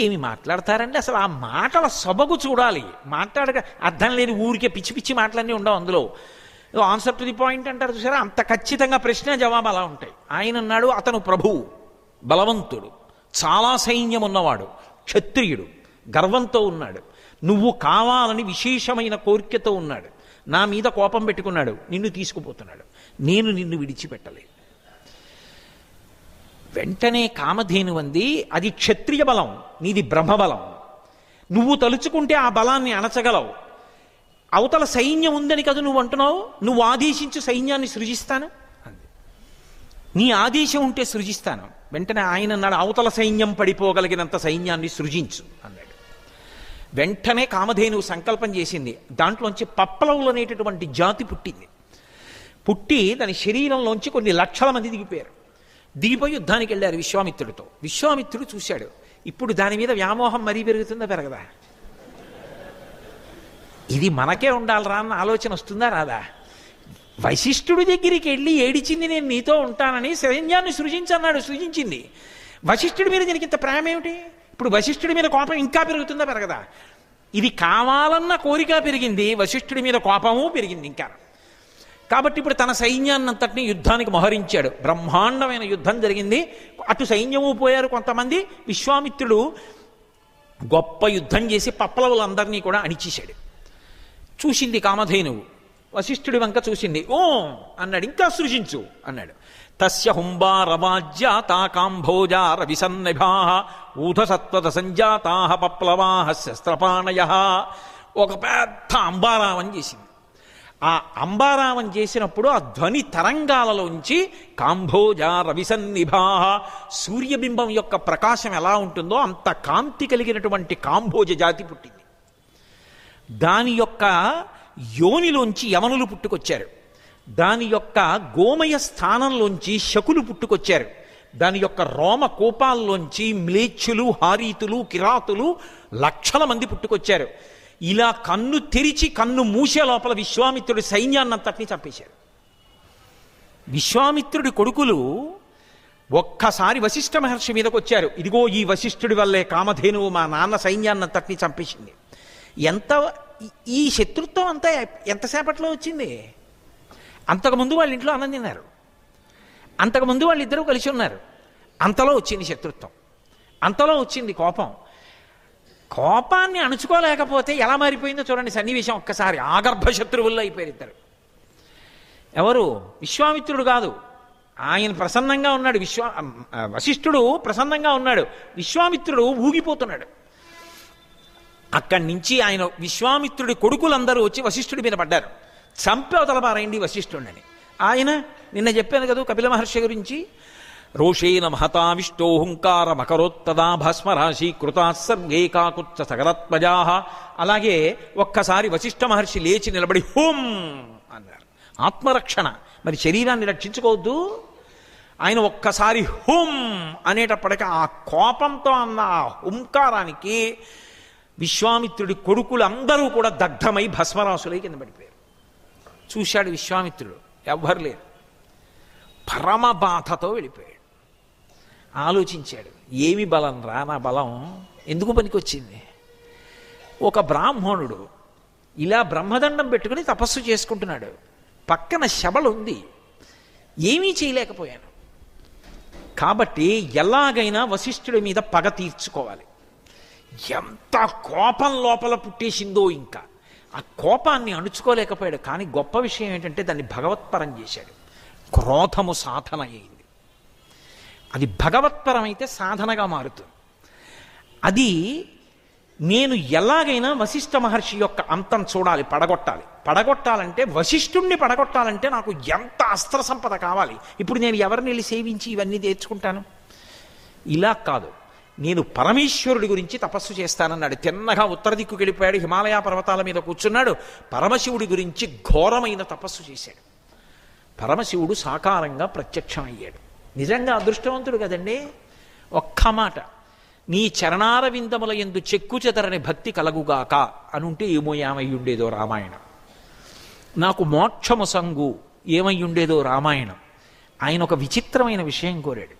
ఏమి మాట్లాడతారండి అసలు, ఆ మాటల సొబగు చూడాలి. మాట్లాడక అర్థం లేని ఊరికే పిచ్చి పిచ్చి మాటలన్నీ ఉండవు అందులో. ఆన్సర్ టు ది పాయింట్ అంటారు చూసారా, అంత ఖచ్చితంగా ప్రశ్న జవాబు అలా ఉంటాయి. ఆయన అన్నాడు, అతను ప్రభువు, బలవంతుడు, చాలా సైన్యం ఉన్నవాడు, క్షత్రియుడు, గర్వంతో ఉన్నాడు. నువ్వు కావాలని విశేషమైన కోరికతో ఉన్నాడు, నా మీద కోపం పెట్టుకున్నాడు, నిన్ను తీసుకుపోతున్నాడు, నేను నిన్ను విడిచిపెట్టలేదు. వెంటనే కామధేను అంది, అది క్షత్రియ బలం, నీది బ్రహ్మబలం. నువ్వు తలుచుకుంటే ఆ బలాన్ని అణచగలవు. అవతల సైన్యం ఉందని కదా నువ్వు అంటున్నావు, నువ్వు ఆదేశించు, సైన్యాన్ని సృజిస్తాను అంది. నీ ఆదేశం ఉంటే సృజిస్తాను. వెంటనే ఆయన అన్నాడు, అవతల సైన్యం పడిపోగలిగినంత సైన్యాన్ని సృజించు అన్నాడు. వెంటనే కామధేనువు సంకల్పం చేసింది. దాంట్లోంచి పప్పలవులు అనేటటువంటి జాతి పుట్టింది. పుట్టి దాని శరీరంలోంచి కొన్ని లక్షల మంది దిగిపోయారు. దిగిపోయి యుద్ధానికి వెళ్ళారు విశ్వామిత్రుడితో. విశ్వామిత్రుడు చూశాడు, ఇప్పుడు దాని మీద వ్యామోహం మరీ పెరుగుతుందా పెరగదా? ఇది మనకే ఉండాలరా అన్న ఆలోచన వస్తుందా రాదా? వశిష్ఠుడి దగ్గరికి వెళ్ళి ఏడిచింది, నేను నీతో ఉంటానని, సైన్యాన్ని సృజించన్నాడు, సృజించింది. వశిష్ఠుడి మీద దీనికి ఇంత ప్రేమ ఏమిటి? ఇప్పుడు వశిష్ఠుడి మీద కోపం ఇంకా పెరుగుతుందా పెరగదా? ఇది కావాలన్న కోరిక పెరిగింది, వశిష్ఠుడి మీద కోపము పెరిగింది ఇంకా. కాబట్టి ఇప్పుడు తన సైన్యాన్నంతటినీ యుద్ధానికి మోహరించాడు. బ్రహ్మాండమైన యుద్ధం జరిగింది. అటు సైన్యము పోయారు కొంతమంది. విశ్వామిత్రుడు గొప్ప యుద్ధం చేసి పప్పలవులందరినీ కూడా అణిచేశాడు. చూసింది కామధేనువు, వశిష్ఠుడి వంక చూసింది. ఓ అన్నాడు, ఇంకా సృజించు అన్నాడు. తస్య హుంబారవాజ్యాతా కాంభోజా రవిసన్నిభా ఊధసత్వద సంజాతా పప్లవా శస్త్రపాణయ. ఒక పెద్ద అంబారావం చేసింది. ఆ అంబారావం చేసినప్పుడు ఆ ధ్వని తరంగాలలోంచి కాంభోజా రవిసన్నిభా, సూర్యబింబం యొక్క ప్రకాశం ఎలా ఉంటుందో అంత కాంతి కలిగినటువంటి కాంభోజ జాతి పుట్టింది. దాని యొక్క యోనిలోంచి యమనులు పుట్టుకొచ్చారు. దాని యొక్క గోమయ స్థానంలోంచి శకులు పుట్టుకొచ్చారు. దాని యొక్క రోమ కోపాల్లోంచి మ్లేచ్చులు, హారీతులు, కిరాతులు లక్షల మంది పుట్టుకొచ్చారు. ఇలా కన్ను తెరిచి కన్ను మూసే లోపల విశ్వామిత్రుడి సైన్యాన్నంతటినీ చంపేశారు. విశ్వామిత్రుడి కొడుకులు ఒక్కసారి వశిష్ఠ మహర్షి మీదకి వచ్చారు. ఇదిగో ఈ వశిష్ఠుడి వల్లే కామధేనువు మా నాన్న సైన్యాన్నంతటినీ చంపేసింది. ఈ శత్రుత్వం అంతా ఎంతసేపట్లో వచ్చింది? అంతకుముందు వాళ్ళ ఇంట్లో అన్నం తిన్నారు, అంతకుముందు వాళ్ళిద్దరూ కలిసి ఉన్నారు. అంతలో వచ్చింది శత్రుత్వం, అంతలో వచ్చింది కోపం. కోపాన్ని అణుచుకోలేకపోతే ఎలా మారిపోయిందో చూడండి సన్నివేశం ఒక్కసారి. ఆగర్భ శత్రువుల్లో అయిపోయారు ఇద్దరు. ఎవరు? విశ్వామిత్రుడు కాదు, ఆయన ప్రసన్నంగా ఉన్నాడు. వశిష్ఠుడు ప్రసన్నంగా ఉన్నాడు, విశ్వామిత్రుడు ఊగిపోతున్నాడు. అక్కడి నుంచి ఆయన విశ్వామిత్రుడి కొడుకులందరూ వచ్చి వశిష్ఠుడి మీద పడ్డారు. చంపేవతలపారైంది వశిష్ఠుడిని. ఆయన నిన్న చెప్పాను కదా కపిల మహర్షి గురించి, రోషేన మహతావిష్టో హుంకార మకరోత్తదా భస్మరాశి కృతాసర్గే కాకుచ్చ సగరత్మజా. అలాగే ఒక్కసారి వశిష్ఠ మహర్షి లేచి నిలబడి హుం అన్నారు. ఆత్మరక్షణ, మరి శరీరాన్ని రక్షించుకోవద్దు. ఆయన ఒక్కసారి హుం అనేటప్పటికీ ఆ కోపంతో అన్న ఆ హుంకారానికి విశ్వామిత్రుడి కొడుకులు అందరూ కూడా దగ్ధమై భస్మరాశులై కింద పడిపోయారు. చూశాడు విశ్వామిత్రుడు, ఎవ్వరు లేరు. పరమ బాధతో వెళ్ళిపోయాడు. ఆలోచించాడు, ఏమి బలం రా నా బలం, ఎందుకు పనికొచ్చింది? ఒక బ్రాహ్మణుడు ఇలా బ్రహ్మదండం పెట్టుకుని తపస్సు చేసుకుంటున్నాడు, పక్కన శబళ ఉంది, ఏమీ చేయలేకపోయాను. కాబట్టి ఎలాగైనా వశిష్ఠుడి మీద పగ తీర్చుకోవాలి. ఎంత కోపం లోపల పుట్టేసిందో, ఇంకా ఆ కోపాన్ని అణుచుకోలేకపోయాడు. కానీ గొప్ప విషయం ఏంటంటే దాన్ని భగవత్పరం చేశాడు. క్రోధము సాధన అయింది, అది భగవత్పరమైతే సాధనగా మారుతుంది. అది నేను ఎలాగైనా వశిష్ఠ మహర్షి యొక్క అంతం చూడాలి, పడగొట్టాలంటే వశిష్ఠుణ్ణి పడగొట్టాలంటే నాకు ఎంత అస్త్ర సంపద కావాలి. ఇప్పుడు నేను ఎవరిని వెళ్ళి సేవించి ఇవన్నీ తెచ్చుకుంటాను? ఇలా కాదు, నేను పరమేశ్వరుడి గురించి తపస్సు చేస్తానన్నాడు. తిన్నగా ఉత్తర దిక్కుకి వెళ్ళిపోయాడు, హిమాలయ పర్వతాల మీద కూర్చున్నాడు. పరమశివుడి గురించి ఘోరమైన తపస్సు చేశాడు. పరమశివుడు సాకారంగా ప్రత్యక్షమయ్యాడు. నిజంగా అదృష్టవంతుడు కదండి. ఒక్క మాట, నీ చరణారవిందముల యందు చెక్కు చెదరని భక్తి కలగుగాక అనుంటే ఏమో ఏమయ్యుండేదో రామాయణం. నాకు మోక్షము సంగు ఏమయ్యుండేదో రామాయణం. ఆయన ఒక విచిత్రమైన విషయం కోరాడు.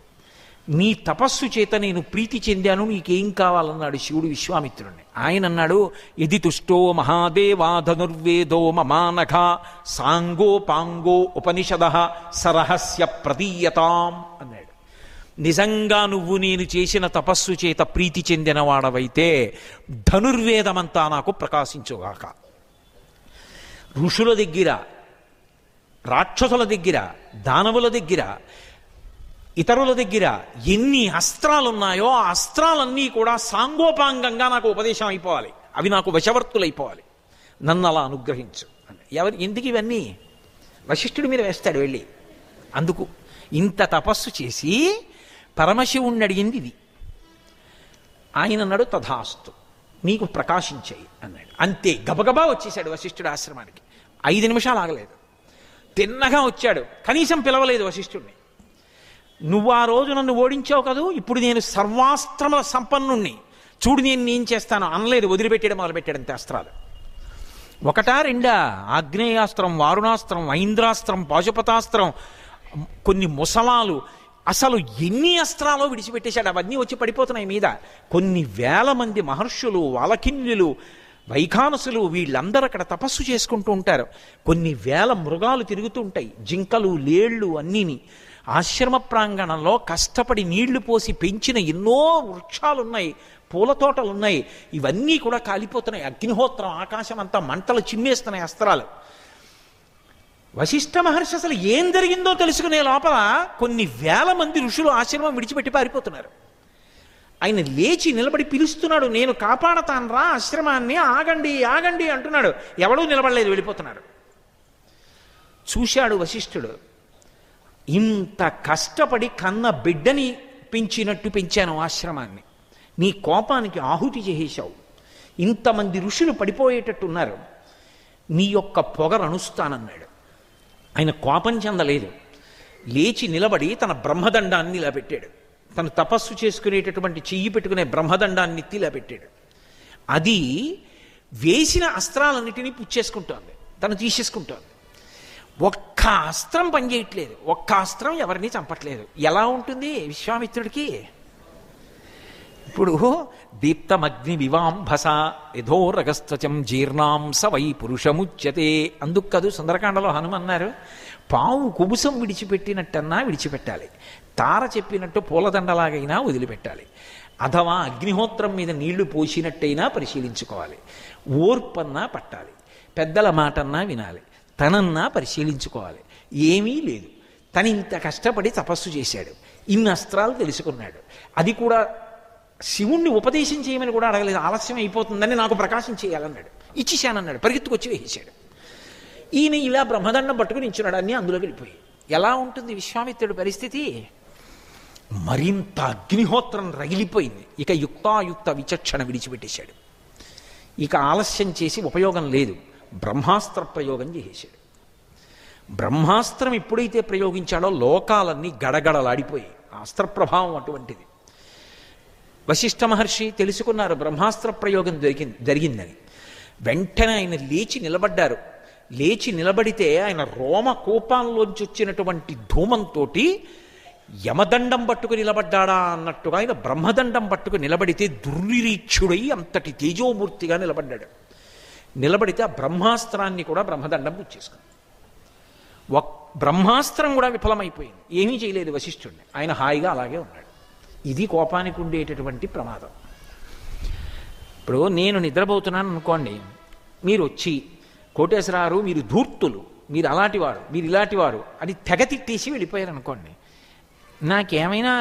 నీ తపస్సు చేత నేను ప్రీతి చెందాను, నీకేం కావాలన్నాడు శివుడు విశ్వామిత్రుడిని. ఆయన అన్నాడు, యది తుష్టో మహాదేవా ధనుర్వేదో మమానఘ సాంగో పాంగో ఉపనిషద సరహస్య ప్రదీయతాం అన్నాడు. నిజంగా నువ్వు నేను చేసిన తపస్సు చేత ప్రీతి చెందినవాడవైతే ధనుర్వేదమంతా నాకు ప్రకాశించుగాక. ఋషుల దగ్గర, రాక్షసుల దగ్గర, దానవుల దగ్గర, ఇతరుల దగ్గర ఎన్ని అస్త్రాలున్నాయో ఆ అస్త్రాలన్నీ కూడా సాంగోపాంగంగా నాకు ఉపదేశం అయిపోవాలి, అవి నాకు వశవర్తులైపోవాలి, నన్ను అలా అనుగ్రహించు. ఎందుకు ఇవన్నీ? వశిష్ఠుడి మీద వేస్తాడు వెళ్ళి. అందుకు ఇంత తపస్సు చేసి పరమశివుణ్ణి అడిగింది ఇది. ఆయన అన్నాడు, తథాస్తు, నీకు ప్రకాశించాయి అన్నాడు. అంతే, గబగబా వచ్చేసాడు వశిష్ఠుడి ఆశ్రమానికి. 5 నిమిషాలు ఆగలేదు, తిన్నగా వచ్చాడు. కనీసం పిలవలేదు వశిష్ఠుడిని. నువ్వు ఆ రోజు నన్ను ఓడించావు కదూ, ఇప్పుడు నేను సర్వాస్త్రముల సంపన్నుణ్ణి, చూడు నేను ఏం చేస్తాను అనలేదు. వదిలిపెట్టడం మొదలుపెట్టాడు అంతే అస్త్రాలు. ఒకటా రెండా? ఆగ్నేయాస్త్రం, వారుణాస్త్రం, ఐంద్రాస్త్రం, పాశుపతాస్త్రం, కొన్ని ముసలాలు, అసలు ఎన్ని అస్త్రాలో విడిచిపెట్టేశాడు. అవన్నీ వచ్చి పడిపోతున్నాయి మీద. కొన్ని వేల మంది మహర్షులు, వాలకిన్యులు, వైఖానసులు వీళ్ళందరూ అక్కడ తపస్సు చేసుకుంటూ ఉంటారు. కొన్ని వేల మృగాలు తిరుగుతూ ఉంటాయి, జింకలు, లేళ్ళు అన్నీని. ఆశ్రమ ప్రాంగణంలో కష్టపడి నీళ్లు పోసి పెంచిన ఎన్నో వృక్షాలున్నాయి, పూల తోటలున్నాయి. ఇవన్నీ కూడా కాలిపోతున్నాయి. అగ్నిహోత్రం, ఆకాశం అంతా మంటలు చిమ్మేస్తున్నాయి అస్త్రాలు. వశిష్ఠ మహర్షి అసలు ఏం జరిగిందో తెలుసుకునే లోపల కొన్ని వేల మంది ఋషులు ఆశ్రమం విడిచిపెట్టి పారిపోతున్నారు. ఆయన లేచి నిలబడి పిలుస్తున్నాడు, నేను కాపాడతాను రా ఆశ్రమాన్ని, ఆగండి ఆగండి అంటున్నాడు. ఎవడూ నిలబడలేదు, వెళ్ళిపోతున్నారు. చూశాడు వశిష్ఠుడు, ఇంత కష్టపడి కన్న బిడ్డని పెంచినట్టు పెంచాను ఆశ్రమాన్ని, నీ కోపానికి ఆహుతి చేసేశావు. ఇంతమంది ఋషులు పడిపోయేటట్టున్నారు, నీ యొక్క పొగరు అణుస్తానన్నాడు. ఆయన కోపం చెందలేదు. లేచి నిలబడి తన బ్రహ్మదండాన్ని ఇలా పెట్టాడు. తను తపస్సు చేసుకునేటటువంటి చెయ్యి పెట్టుకునే బ్రహ్మదండాన్ని ఎత్తి ఇలా పెట్టాడు. అది వేసిన అస్త్రాలన్నిటినీ పుచ్చేసుకుంటోంది, తను తీసేసుకుంటోంది. ఒక్క అస్త్రం పనిచేయట్లేదు, ఒక్క అస్త్రం ఎవరిని చంపట్లేదు. ఎలా ఉంటుంది విశ్వామిత్రుడికి? ఇప్పుడు దీప్తమగ్ని వివాంభస యథోరగస్త్వచం జీర్ణాం స వై పురుషముచ్యతే. అందుకు కాదు సుందరకాండలో హనుమన్నారు, పావు కుబుసం విడిచిపెట్టినట్టన్నా విడిచిపెట్టాలి, తార చెప్పినట్టు పూలదండలాగైనా వదిలిపెట్టాలి, అథవా అగ్నిహోత్రం మీద నీళ్లు పోసినట్టయినా పరిశీలించుకోవాలి, ఓర్పన్నా పట్టాలి, పెద్దల మాటన్నా వినాలి, తనన్నా పరిశీలించుకోవాలి. ఏమీ లేదు. తను ఇంత కష్టపడి తపస్సు చేశాడు, ఇన్ని అస్త్రాలు తెలుసుకున్నాడు. అది కూడా శివుణ్ణి ఉపదేశం చేయమని కూడా అడగలేదు. ఆలస్యం అయిపోతుందని నాకు ప్రకాశం చేయాలన్నాడు, ఇచ్చేశానన్నాడు, పరిగెత్తుకొచ్చి వేసేశాడు. ఈయన ఇలా బ్రహ్మదండం పట్టుకుని నించున్నాడు, అన్నీ అందులో వెళ్ళిపోయి. ఎలా ఉంటుంది విశ్వామిత్రుడి పరిస్థితి? మరింత అగ్నిహోత్రం రగిలిపోయింది. ఇక యుక్తాయుక్త విచక్షణ విడిచిపెట్టేశాడు. ఇక ఆలస్యం చేసి ఉపయోగం లేదు, బ్రహ్మాస్త్ర ప్రయోగం చేసేశాడు. బ్రహ్మాస్త్రం ఎప్పుడైతే ప్రయోగించాడో లోకాలన్నీ గడగడలాడిపోయి, అస్త్ర ప్రభావం అటువంటిది. వశిష్ఠ మహర్షి తెలుసుకున్నారు బ్రహ్మాస్త్ర ప్రయోగం జరిగిందని. వెంటనే ఆయన లేచి నిలబడ్డారు. లేచి నిలబడితే ఆయన రోమ కోపాల్లోంచి వచ్చినటువంటి ధూమంతో యమదండం పట్టుకు నిలబడ్డాడా అన్నట్టుగా ఆయన బ్రహ్మదండం పట్టుకు నిలబడితే దుర్నిరీక్షుడై అంతటి తేజోమూర్తిగా నిలబడ్డాడు. నిలబడితే ఆ బ్రహ్మాస్త్రాన్ని కూడా బ్రహ్మదండం పుచ్చేసుకుంది. బ్రహ్మాస్త్రం కూడా విఫలమైపోయింది. ఏమీ చేయలేదు వశిష్ఠుడిని, ఆయన హాయిగా అలాగే ఉన్నాడు. ఇది కోపానికి ఉండేటటువంటి ప్రమాదం. ఇప్పుడు నేను నిద్రపోతున్నాను అనుకోండి, మీరు వచ్చి కోటేశ్వరారు మీరు ధూర్తులు, మీరు అలాంటివారు, మీరు ఇలాంటివారు అని తెగ తిట్టేసి వెళ్ళిపోయారు అనుకోండి, నాకేమైనా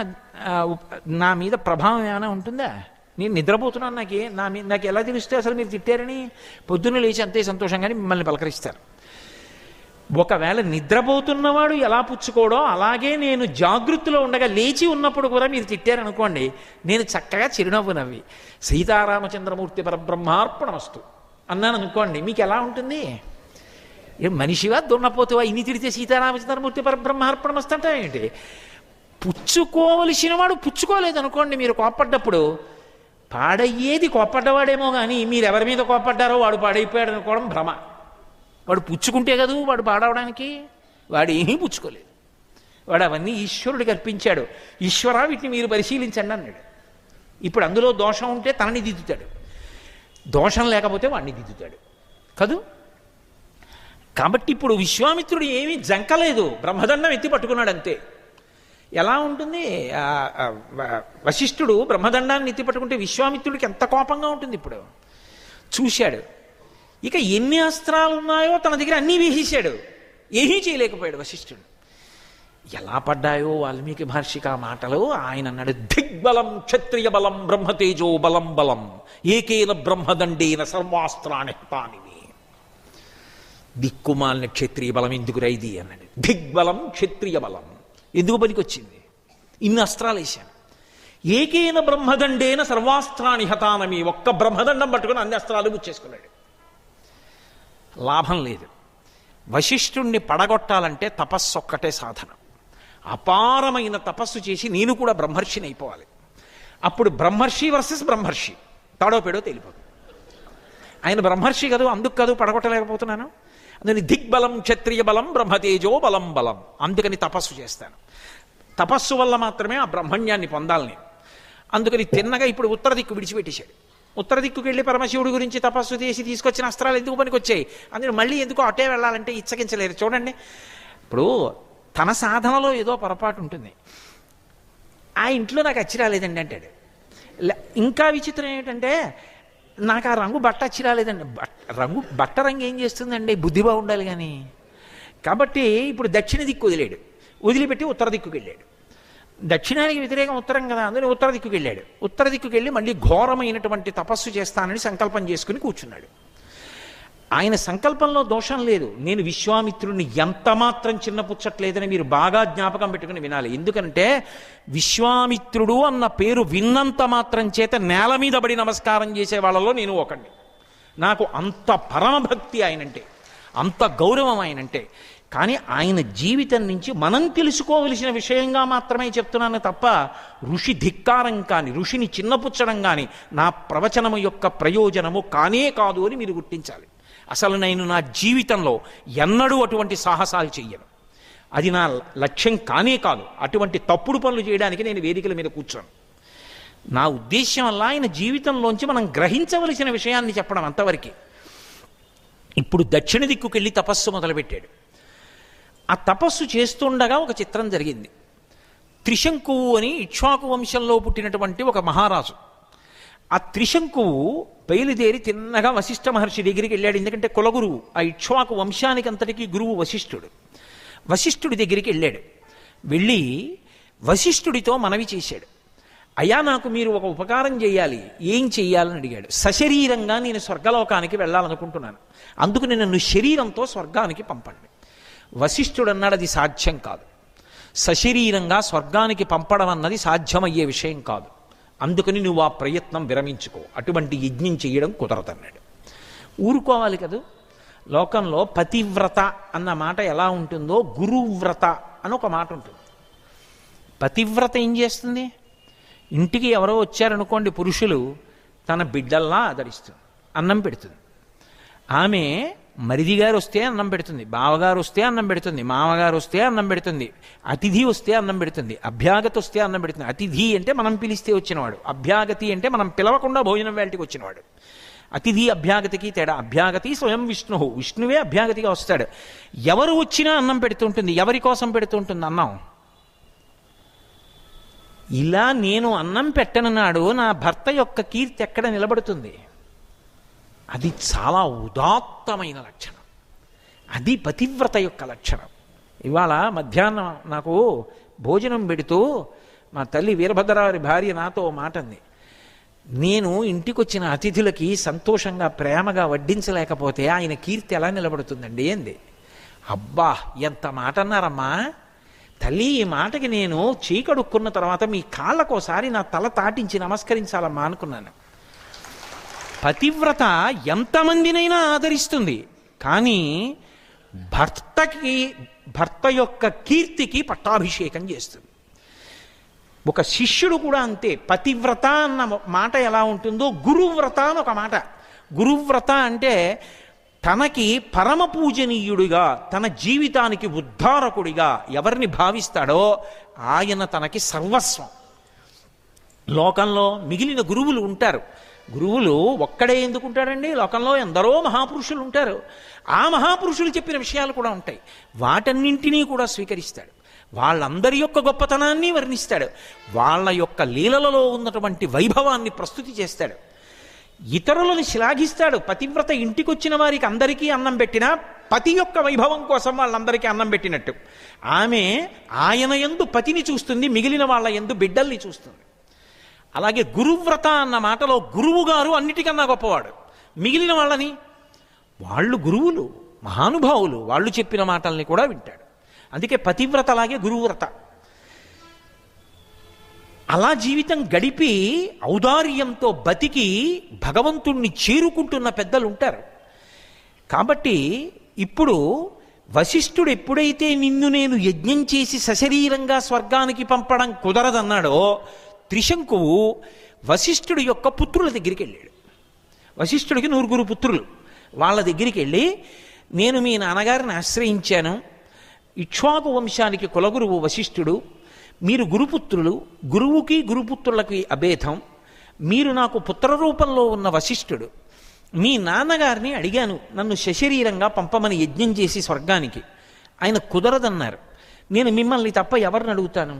నా మీద ప్రభావం ఏమైనా ఉంటుందా? నేను నిద్రపోతున్నాను, నాకు ఎలా తెలుస్తే అసలు మీరు తిట్టారని? పొద్దున్న లేచి అంతే సంతోషంగానే మిమ్మల్ని పలకరిస్తారు. ఒకవేళ నిద్రపోతున్నవాడు ఎలా పుచ్చుకోడో అలాగే నేను జాగృతిలో ఉండగా లేచి ఉన్నప్పుడు కూడా మీరు తిట్టారనుకోండి, నేను చక్కగా చిరునవ్వు నవ్వి సీతారామచంద్రమూర్తి పరబ్రహ్మార్పణమస్తు అన్నాను అనుకోండి, మీకు ఎలా ఉంటుంది? ఏం మనిషివా దున్నపోతువా, ఇన్ని తిడితే సీతారామచంద్రమూర్తి పరబ్రహ్మార్పణమస్తు అంటే ఏంటి? పుచ్చుకోవలసిన వాడు పుచ్చుకోలేదు అనుకోండి, మీరు కోప్పడ్డప్పుడు పాడయ్యేది కోప్పడ్డవాడేమో కానీ మీరు ఎవరి మీద కోప్పడ్డారో వాడు పాడైపోయాడు అనుకోవడం భ్రమ. వాడు పుచ్చుకుంటే కదా వాడు పాడవడానికి, వాడు ఏమీ పుచ్చుకోలేదు. వాడు అవన్నీ ఈశ్వరుడికి అర్పించాడు. ఈశ్వర వీటిని మీరు పరిశీలించండి అన్నాడు. ఇప్పుడు అందులో దోషం ఉంటే తనని దిద్దుతాడు, దోషం లేకపోతే వాడిని దిద్దుతాడు కదూ. కాబట్టి ఇప్పుడు విశ్వామిత్రుడు ఏమీ జంకలేదు, బ్రహ్మదండం ఎత్తి పట్టుకున్నాడు అంతే. ఎలా ఉంటుంది? వశిష్ఠుడు బ్రహ్మదండాన్ని ఎత్తి పట్టుకుంటే విశ్వామిత్రుడికి ఎంత కోపంగా ఉంటుంది. ఇప్పుడు చూశాడు, ఇక ఎన్ని అస్త్రాలు ఉన్నాయో తన దగ్గర అన్నీ వేసేశాడు, ఏమీ చేయలేకపోయాడు వశిష్ఠుడు. ఎలా పడ్డాయో వాల్మీకి మహర్షికి ఆ మాటలు. ఆయన అన్నాడు, దిగ్బలం క్షత్రియ బలం బ్రహ్మతేజో బలం బలం ఏకేన బ్రహ్మదండేన సర్వాస్త్రాణి హతానివి. దిక్కుమాలిన క్షత్రియ బలం ఎందుకు రైది అన్నాడు. దిగ్బలం క్షత్రియ బలం ఎందుకు పనికొచ్చింది? ఇన్ని అస్త్రాలు వేశాను. ఏకేన బ్రహ్మదండేన సర్వాస్త్రాణి హతానమి, ఒక్క బ్రహ్మదండం పట్టుకుని అన్ని అస్త్రాలు గుచ్చేసుకున్నాడు. లాభం లేదు. వశిష్ఠుణ్ణి పడగొట్టాలంటే తపస్సు ఒక్కటే సాధన. అపారమైన తపస్సు చేసి నేను కూడా బ్రహ్మర్షిని అయిపోవాలి. అప్పుడు బ్రహ్మర్షి వర్సెస్ బ్రహ్మర్షి తాడో పేడో తేలిపోదు. ఆయన బ్రహ్మర్షి కదూ, అందుకు కదూ పడగొట్టలేకపోతున్నాను. అందుకని దిగ్బలం క్షత్రియ బలం బ్రహ్మతేజో బలం బలం, అందుకని తపస్సు చేస్తాను. తపస్సు వల్ల మాత్రమే ఆ బ్రహ్మణ్యాన్ని పొందాలి నేను. అందుకని తిన్నగా ఇప్పుడు ఉత్తర దిక్కు విడిచిపెట్టేశాడు. ఉత్తర దిక్కుకి వెళ్ళి పరమశివుడి గురించి తపస్సు చేసి తీసుకొచ్చిన అస్త్రాలు ఎందుకు పనికొచ్చాయి? అందుకని మళ్ళీ ఎందుకో అటే వెళ్ళాలంటే ఇచ్చకించలేరు. చూడండి, ఇప్పుడు తన సాధనలో ఏదో పొరపాటు ఉంటుంది. ఆ ఇంట్లో నాకు అచ్చి రాలేదండి అంటాడు. ఇంకా విచిత్రం ఏంటంటే, నాకు ఆ రంగు బట్ట అచ్చి రాలేదండి. బట్ట రంగు ఏం చేస్తుందండి? బుద్ధి బాగుండాలి కానీ. కాబట్టి ఇప్పుడు దక్షిణ దిక్కు వదిలిపెట్టి ఉత్తర దిక్కుకి వెళ్ళాడు. దక్షిణానికి వ్యతిరేకం ఉత్తరం కదా, అందుకని ఉత్తర దిక్కుకి వెళ్ళాడు. ఉత్తర దిక్కుకి వెళ్ళి మళ్ళీ ఘోరమైనటువంటి తపస్సు చేస్తానని సంకల్పం చేసుకుని కూర్చున్నాడు. ఆయన సంకల్పంలో దోషం లేదు. నేను విశ్వామిత్రుడిని ఎంత మాత్రం చిన్నపుచ్చట్లేదని మీరు బాగా జ్ఞాపకం పెట్టుకుని వినాలి. ఎందుకంటే విశ్వామిత్రుడు అన్న పేరు విన్నంత మాత్రం చేత నేల మీద పడి నమస్కారం చేసే వాళ్ళలో నేను ఒకడిని. నాకు అంత పరమభక్తి ఆయనంటే, అంత గౌరవం ఆయనంటే. కానీ ఆయన జీవితం నుంచి మనం తెలుసుకోవలసిన విషయంగా మాత్రమే చెప్తున్నాను తప్ప ఋషి ధిక్కారం కానీ ఋషిని చిన్నపుచ్చడం కానీ నా ప్రవచనము యొక్క ప్రయోజనము కానే కాదు అని మీరు గుర్తించాలి. అసలు నేను నా జీవితంలో ఎన్నడూ అటువంటి సాహసాలు చెయ్యను. అది నా లక్ష్యం కానే కాదు. అటువంటి తప్పుడు పనులు చేయడానికి నేను వేదికల మీద కూర్చోను. నా ఉద్దేశ్యం వల్ల ఆయన జీవితంలోంచి మనం గ్రహించవలసిన విషయాన్ని చెప్పడం అంతవరకే. ఇప్పుడు దక్షిణ దిక్కుకి వెళ్ళి తపస్సు మొదలుపెట్టాడు. ఆ తపస్సు చేస్తుండగా ఒక చిత్రం జరిగింది. త్రిశంకువు అని ఇక్ష్వాకు వంశంలో పుట్టినటువంటి ఒక మహారాజు. ఆ త్రిశంకువు బయలుదేరి తిన్నగా వశిష్ఠ మహర్షి దగ్గరికి వెళ్ళాడు. ఎందుకంటే కులగురువు, ఆ ఇక్ష్వాకు వంశానికి అంతటికీ గురువు వశిష్ఠుడు. వశిష్ఠుడి దగ్గరికి వెళ్ళాడు. వెళ్ళి వశిష్ఠుడితో మనవి చేశాడు. అయ్యా, నాకు మీరు ఒక ఉపకారం చేయాలి. ఏం చెయ్యాలని అడిగాడు. సశరీరంగా నేను స్వర్గలోకానికి వెళ్ళాలనుకుంటున్నాను, అందుకు నన్ను శరీరంతో స్వర్గానికి పంపండి. వశిష్ఠుడు అన్నాడు, అది సాధ్యం కాదు. సశరీరంగా స్వర్గానికి పంపడం అన్నది సాధ్యమయ్యే విషయం కాదు. అందుకని నువ్వు ఆ ప్రయత్నం విరమించుకో, అటువంటి యజ్ఞం చేయడం కుదరదన్నాడు. ఊరుకోవాలి కదా. లోకంలో పతివ్రత అన్న మాట ఎలా ఉంటుందో గురువ్రత అని ఒక మాట ఉంటుంది. పతివ్రత ఏం చేస్తుంది? ఇంటికి ఎవరో వచ్చారనుకోండి, పురుషులు, తన బిడ్డల్లా ఆదరిస్తుంది, అన్నం పెడుతుంది. ఆమె మరిది గారు వస్తే అన్నం పెడుతుంది, బావగారు వస్తే అన్నం పెడుతుంది, మామగారు వస్తే అన్నం పెడుతుంది, అతిథి వస్తే అన్నం పెడుతుంది, అభ్యాగతి వస్తే అన్నం పెడుతుంది. అతిథి అంటే మనం పిలిస్తే వచ్చినవాడు, అభ్యాగతి అంటే మనం పిలవకుండా భోజనం వేళటికి వచ్చినవాడు. అతిథి అభ్యాగతికి తేడా. అభ్యాగతి స్వయం విష్ణువు, విష్ణువే అభ్యాగతిగా వస్తాడు. ఎవరు వచ్చినా అన్నం పెడుతుంటుంది. ఎవరి కోసం పెడుతుంటుంది అన్నం? ఇలా నేను అన్నం పెట్టనన్నాడు నా భర్త యొక్క కీర్తి ఎక్కడ నిలబడుతుంది? అది చాలా ఉదాత్తమైన లక్షణం. అది పతివ్రత యొక్క లక్షణం. ఇవాళ మధ్యాహ్నం నాకు భోజనం పెడుతూ మా తల్లి వీరభద్రరావు భార్య నాతో మాట అంది. నేను ఇంటికి వచ్చిన అతిథులకి సంతోషంగా ప్రేమగా వడ్డించలేకపోతే ఆయన కీర్తి ఎలా నిలబడుతుందండి అంది. అబ్బా, ఎంత మాట అన్నారమ్మా తల్లి. ఈ మాటకి నేను చీకడుక్కున్న తర్వాత మీ కాళ్ళకోసారి నా తల తాటించి నమస్కరించాలమ్మా అనుకున్నాను. పతివ్రత ఎంతమందినైనా ఆదరిస్తుంది, కానీ భర్త యొక్క కీర్తికి పట్టాభిషేకం చేస్తుంది. ఒక శిష్యుడు కూడా అంతే. పతివ్రత అన్న మాట ఎలా ఉంటుందో గురువ్రత అని ఒక మాట. గురువ్రత అంటే తనకి పరమ పూజనీయుడిగా, తన జీవితానికి ఉద్ధారకుడిగా ఎవరిని భావిస్తాడో ఆయన తనకి సర్వస్వం. లోకంలో మిగిలిన గురువులు ఉంటారు. గురువులు ఒక్కడే ఎందుకుంటాడండి? లోకంలో ఎందరో మహాపురుషులు ఉంటారు. ఆ మహాపురుషులు చెప్పిన విషయాలు కూడా ఉంటాయి. వాటన్నింటినీ కూడా స్వీకరిస్తాడు. వాళ్ళందరి యొక్క గొప్పతనాన్ని వర్ణిస్తాడు. వాళ్ళ యొక్క లీలలలో ఉన్నటువంటి వైభవాన్ని ప్రస్తుతి చేస్తాడు. ఇతరులను శ్లాఘిస్తాడు. పతివ్రత ఇంటికొచ్చిన వారికి అందరికీ అన్నం పెట్టినా పతి యొక్క వైభవం కోసం వాళ్ళందరికీ అన్నం పెట్టినట్టు ఆమె ఆయన యందు పతిని చూస్తుంది, మిగిలిన వాళ్ళ యందు బిడ్డల్ని చూస్తుంది. అలాగే గురువ్రత అన్న మాటలో గురువు గారు అన్నిటికన్నా గొప్పవాడు. మిగిలిన వాళ్ళని, వాళ్ళు గురువులు, మహానుభావులు, వాళ్ళు చెప్పిన మాటల్ని కూడా వింటాడు. అందుకే పతివ్రత అలాగే గురువ్రత. అలా జీవితం గడిపి ఔదార్యంతో బతికి భగవంతుణ్ణి చేరుకుంటున్న పెద్దలు ఉంటారు. కాబట్టి ఇప్పుడు వశిష్ఠుడు ఎప్పుడైతే నిన్ను నేను యజ్ఞం చేసి సశరీరంగా స్వర్గానికి పంపడం కుదరదన్నాడో, త్రిశంకువు వశిష్ఠుడి యొక్క పుత్రుల దగ్గరికి వెళ్ళాడు. వశిష్ఠుడికి 9 పుత్రులు. వాళ్ళ దగ్గరికి వెళ్ళి, నేను మీ నాన్నగారిని ఆశ్రయించాను, ఇక్ష్వాకు వంశానికి కులగురువు వశిష్ఠుడు, మీరు గురుపుత్రులు, గురువుకి గురుపుత్రులకి అభేదం, మీరు నాకు పుత్రరూపంలో ఉన్న వశిష్ఠుడు. మీ నాన్నగారిని అడిగాను నన్ను సశరీరంగా పంపమని యజ్ఞం చేసి స్వర్గానికి, ఆయన కుదరదన్నారు. నేను మిమ్మల్ని తప్ప ఎవరిని అడుగుతాను?